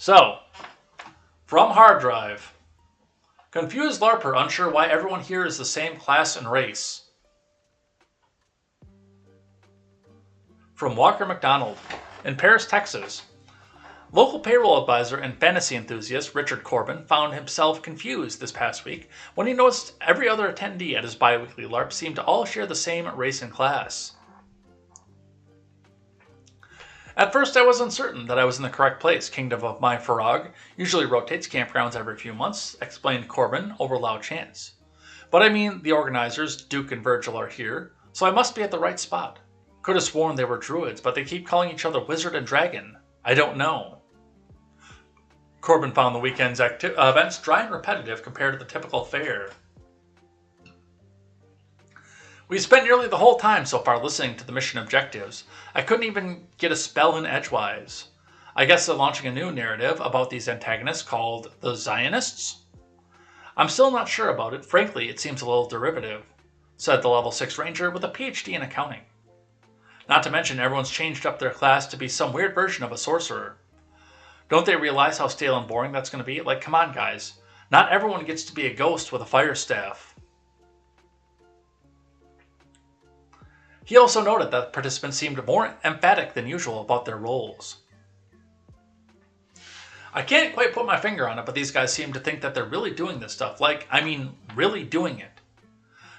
So, from hard drive, confused LARPer unsure why everyone here is the same class and race. From Walker McDonald, in Paris, Texas, local payroll advisor and fantasy enthusiast Richard Corbin found himself confused this past week when he noticed every other attendee at his bi-weekly LARP seemed to all share the same race and class. At first I was uncertain that I was in the correct place. Kingdom of My Farag usually rotates campgrounds every few months, explained Corbin over loud chants. But I mean, the organizers, Duke and Virgil, are here, so I must be at the right spot. Could have sworn they were druids, but they keep calling each other wizard and dragon. I don't know. Corbin found the weekend's events dry and repetitive compared to the typical fair. We spent nearly the whole time so far listening to the mission objectives. I couldn't even get a spell in edgewise. I guess they're launching a new narrative about these antagonists called the Zionists? I'm still not sure about it. Frankly, it seems a little derivative, said the level 6 ranger with a PhD in accounting. Not to mention everyone's changed up their class to be some weird version of a sorcerer. Don't they realize how stale and boring that's going to be? Like, come on, guys. Not everyone gets to be a ghost with a fire staff. He also noted that participants seemed more emphatic than usual about their roles. I can't quite put my finger on it, but these guys seem to think that they're really doing this stuff. Like, I mean, really doing it.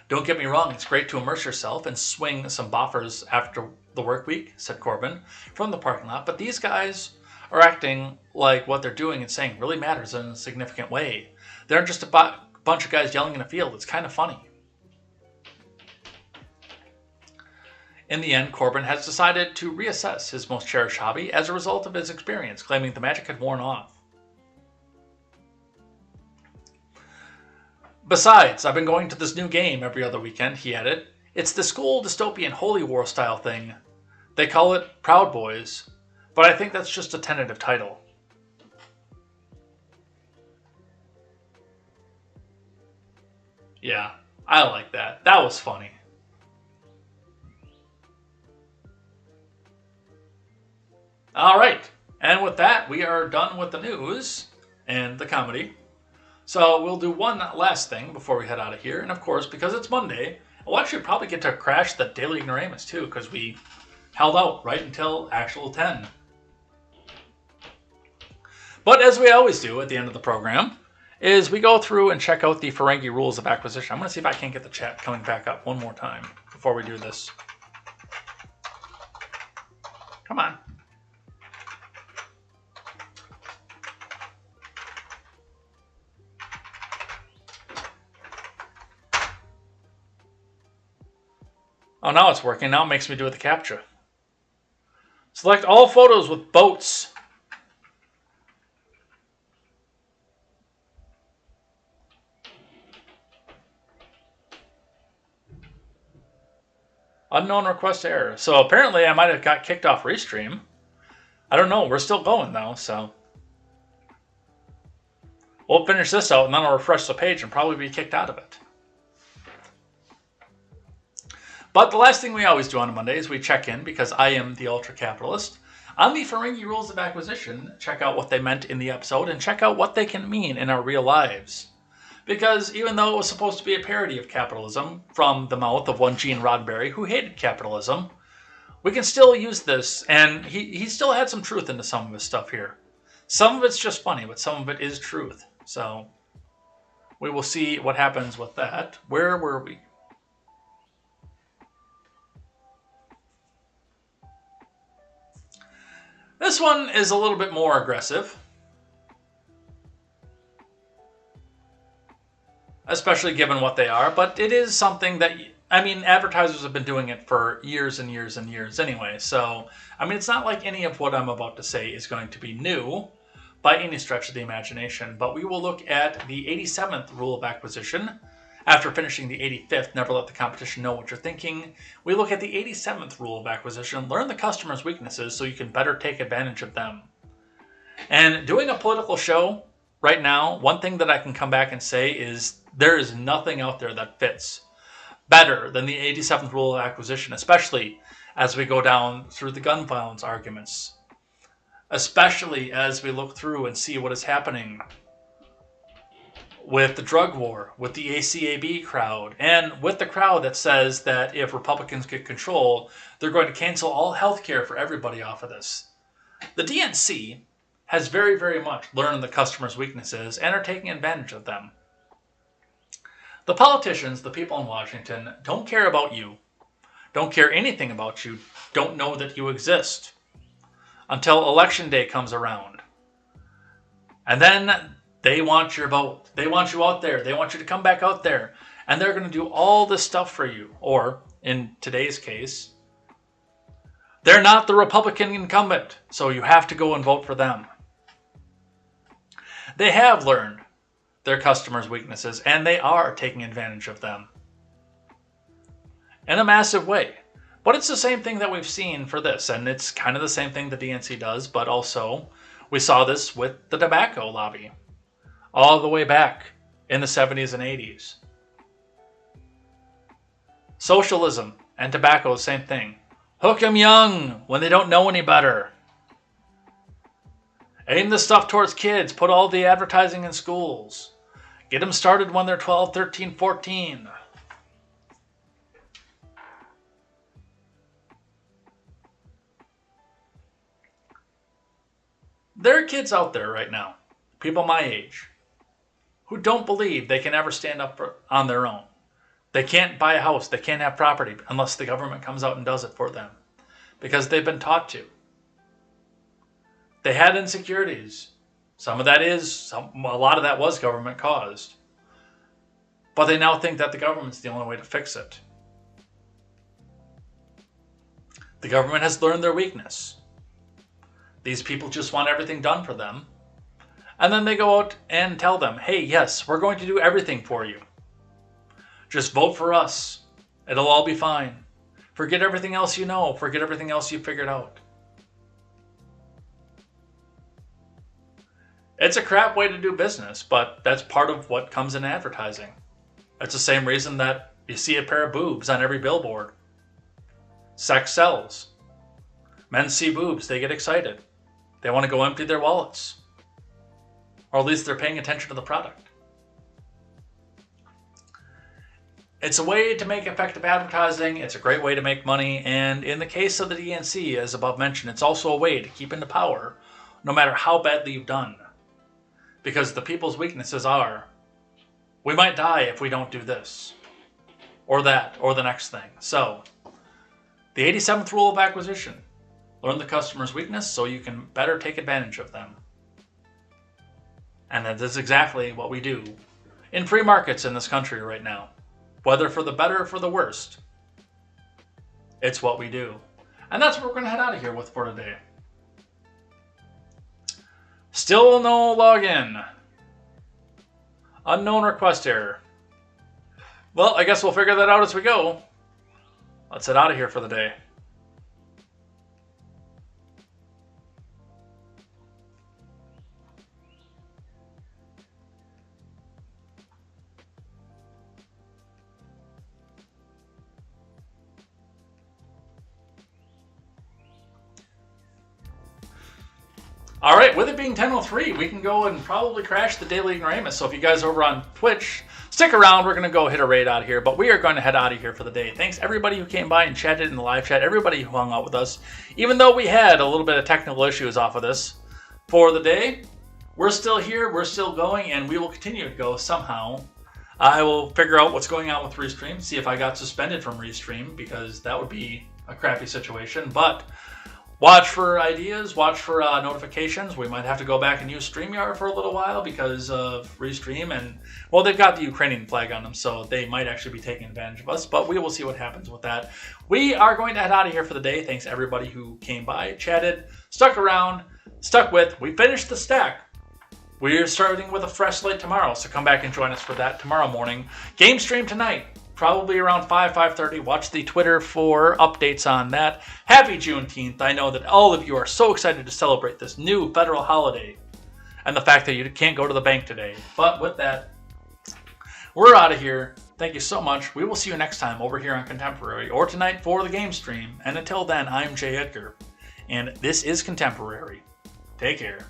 Don't get me wrong, it's great to immerse yourself and swing some boffers after the work week, said Corbin from the parking lot, but these guys are acting like what they're doing and saying really matters in a significant way. They aren't just a bunch of guys yelling in a field. It's kind of funny. In the end, Corbin has decided to reassess his most cherished hobby as a result of his experience, claiming the magic had worn off. Besides, I've been going to this new game every other weekend, he added. It's the school dystopian Holy War style thing. They call it Proud Boys, but I think that's just a tentative title. Yeah, I like that. That was funny. All right, and with that, we are done with the news and the comedy. So we'll do one last thing before we head out of here. And of course, because it's Monday, we'll actually probably get to crash the Daily Ignoramus too, because we held out right until actual 10. But as we always do at the end of the program, is we go through and check out the Ferengi rules of acquisition. I'm going to see if I can't get the chat coming back up one more time before we do this. Come on. Oh, now it's working. Now it makes me do the captcha. Select all photos with boats. Unknown request error. So apparently I might have got kicked off Restream. I don't know. We're still going though, so. We'll finish this out and then I'll refresh the page and probably be kicked out of it. But the last thing we always do on a Monday is we check in, because I am the ultra capitalist, on the Ferengi rules of acquisition, check out what they meant in the episode, and check out what they can mean in our real lives. Because even though it was supposed to be a parody of capitalism from the mouth of one Gene Roddenberry who hated capitalism, we can still use this, and he still had some truth into some of his stuff here. Some of it's just funny, but some of it is truth. So we will see what happens with that. Where were we? This one is a little bit more aggressive. Especially given what they are, but it is something that, I mean, advertisers have been doing it for years and years and years anyway. So, I mean, it's not like any of what I'm about to say is going to be new by any stretch of the imagination, but we will look at the 87th rule of acquisition. After finishing the 85th, never let the competition know what you're thinking, we look at the 87th rule of acquisition, learn the customer's weaknesses so you can better take advantage of them. And doing a political show right now, one thing that I can come back and say is there is nothing out there that fits better than the 87th rule of acquisition, especially as we go down through the gun violence arguments, especially as we look through and see what is happening with the drug war, with the ACAB crowd, and with the crowd that says that if Republicans get control, they're going to cancel all health care for everybody off of this. The DNC has very, very much learned the customer's weaknesses and are taking advantage of them. The politicians, the people in Washington, don't care about you, don't care anything about you, don't know that you exist until Election Day comes around. And then they want your vote. They want you out there. They want you to come back out there. And they're going to do all this stuff for you. Or, in today's case, they're not the Republican incumbent, so you have to go and vote for them. They have learned their customers' weaknesses, and they are taking advantage of them in a massive way. But it's the same thing that we've seen for this, and it's kind of the same thing the DNC does, but also we saw this with the tobacco lobby all the way back in the 70s and 80s. Socialism and tobacco, same thing. Hook 'em young when they don't know any better. Aim the stuff towards kids. Put all the advertising in schools. Get them started when they're 12, 13, 14. There are kids out there right now, people my age, who don't believe they can ever stand up on their own. They can't buy a house. They can't have property unless the government comes out and does it for them because they've been taught to. They had insecurities. Some of that a lot of that was government caused. But they now think that the government's the only way to fix it. The government has learned their weakness. These people just want everything done for them. And then they go out and tell them, hey, yes, we're going to do everything for you. Just vote for us. It'll all be fine. Forget everything else you know. Forget everything else you figured out. It's a crap way to do business, but that's part of what comes in advertising. It's the same reason that you see a pair of boobs on every billboard. Sex sells. Men see boobs, they get excited. They want to go empty their wallets. Or at least they're paying attention to the product. It's a way to make effective advertising. It's a great way to make money. And in the case of the DNC, as above mentioned, it's also a way to keep into power no matter how badly you've done. Because the people's weaknesses are, we might die if we don't do this, or that, or the next thing. So, the 87th rule of acquisition. Learn the customer's weakness so you can better take advantage of them. And that is exactly what we do in free markets in this country right now. Whether for the better or for the worst, it's what we do. And that's what we're going to head out of here with for today. Still no login. Unknown request error. Well, I guess we'll figure that out as we go. Let's head out of here for the day. All right, with it being 10:03, we can go and probably crash the daily ignoramus. So if you guys are over on Twitch, stick around. We're going to go hit a raid out here, but we are going to head out of here for the day. Thanks everybody who came by and chatted in the live chat, everybody who hung out with us. Even though we had a little bit of technical issues off of this for the day, we're still here, we're still going, and we will continue to go somehow. I will figure out what's going on with Restream, see if I got suspended from Restream, because that would be a crappy situation, but watch for ideas, watch for notifications. We might have to go back and use StreamYard for a little while because of Restream. And, well, they've got the Ukrainian flag on them, so they might actually be taking advantage of us. But we will see what happens with that. We are going to head out of here for the day. Thanks, everybody who came by, chatted, stuck around, stuck with. We finished the stack. We're starting with a fresh slate tomorrow, so come back and join us for that tomorrow morning. Game stream tonight. Probably around 5:30. Watch the Twitter for updates on that. Happy Juneteenth. I know that all of you are so excited to celebrate this new federal holiday and the fact that you can't go to the bank today. But with that, we're out of here. Thank you so much. We will see you next time over here on Contemporary or tonight for the game stream. And until then, I'm Jay Edgar, and this is Contemporary. Take care.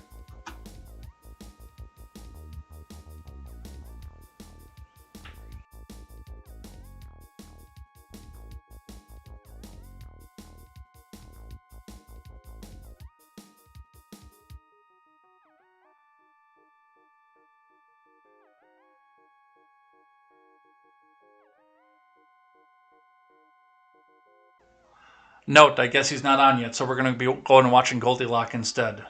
Note, I guess he's not on yet, so we're going to be going and watching Goldilocks instead.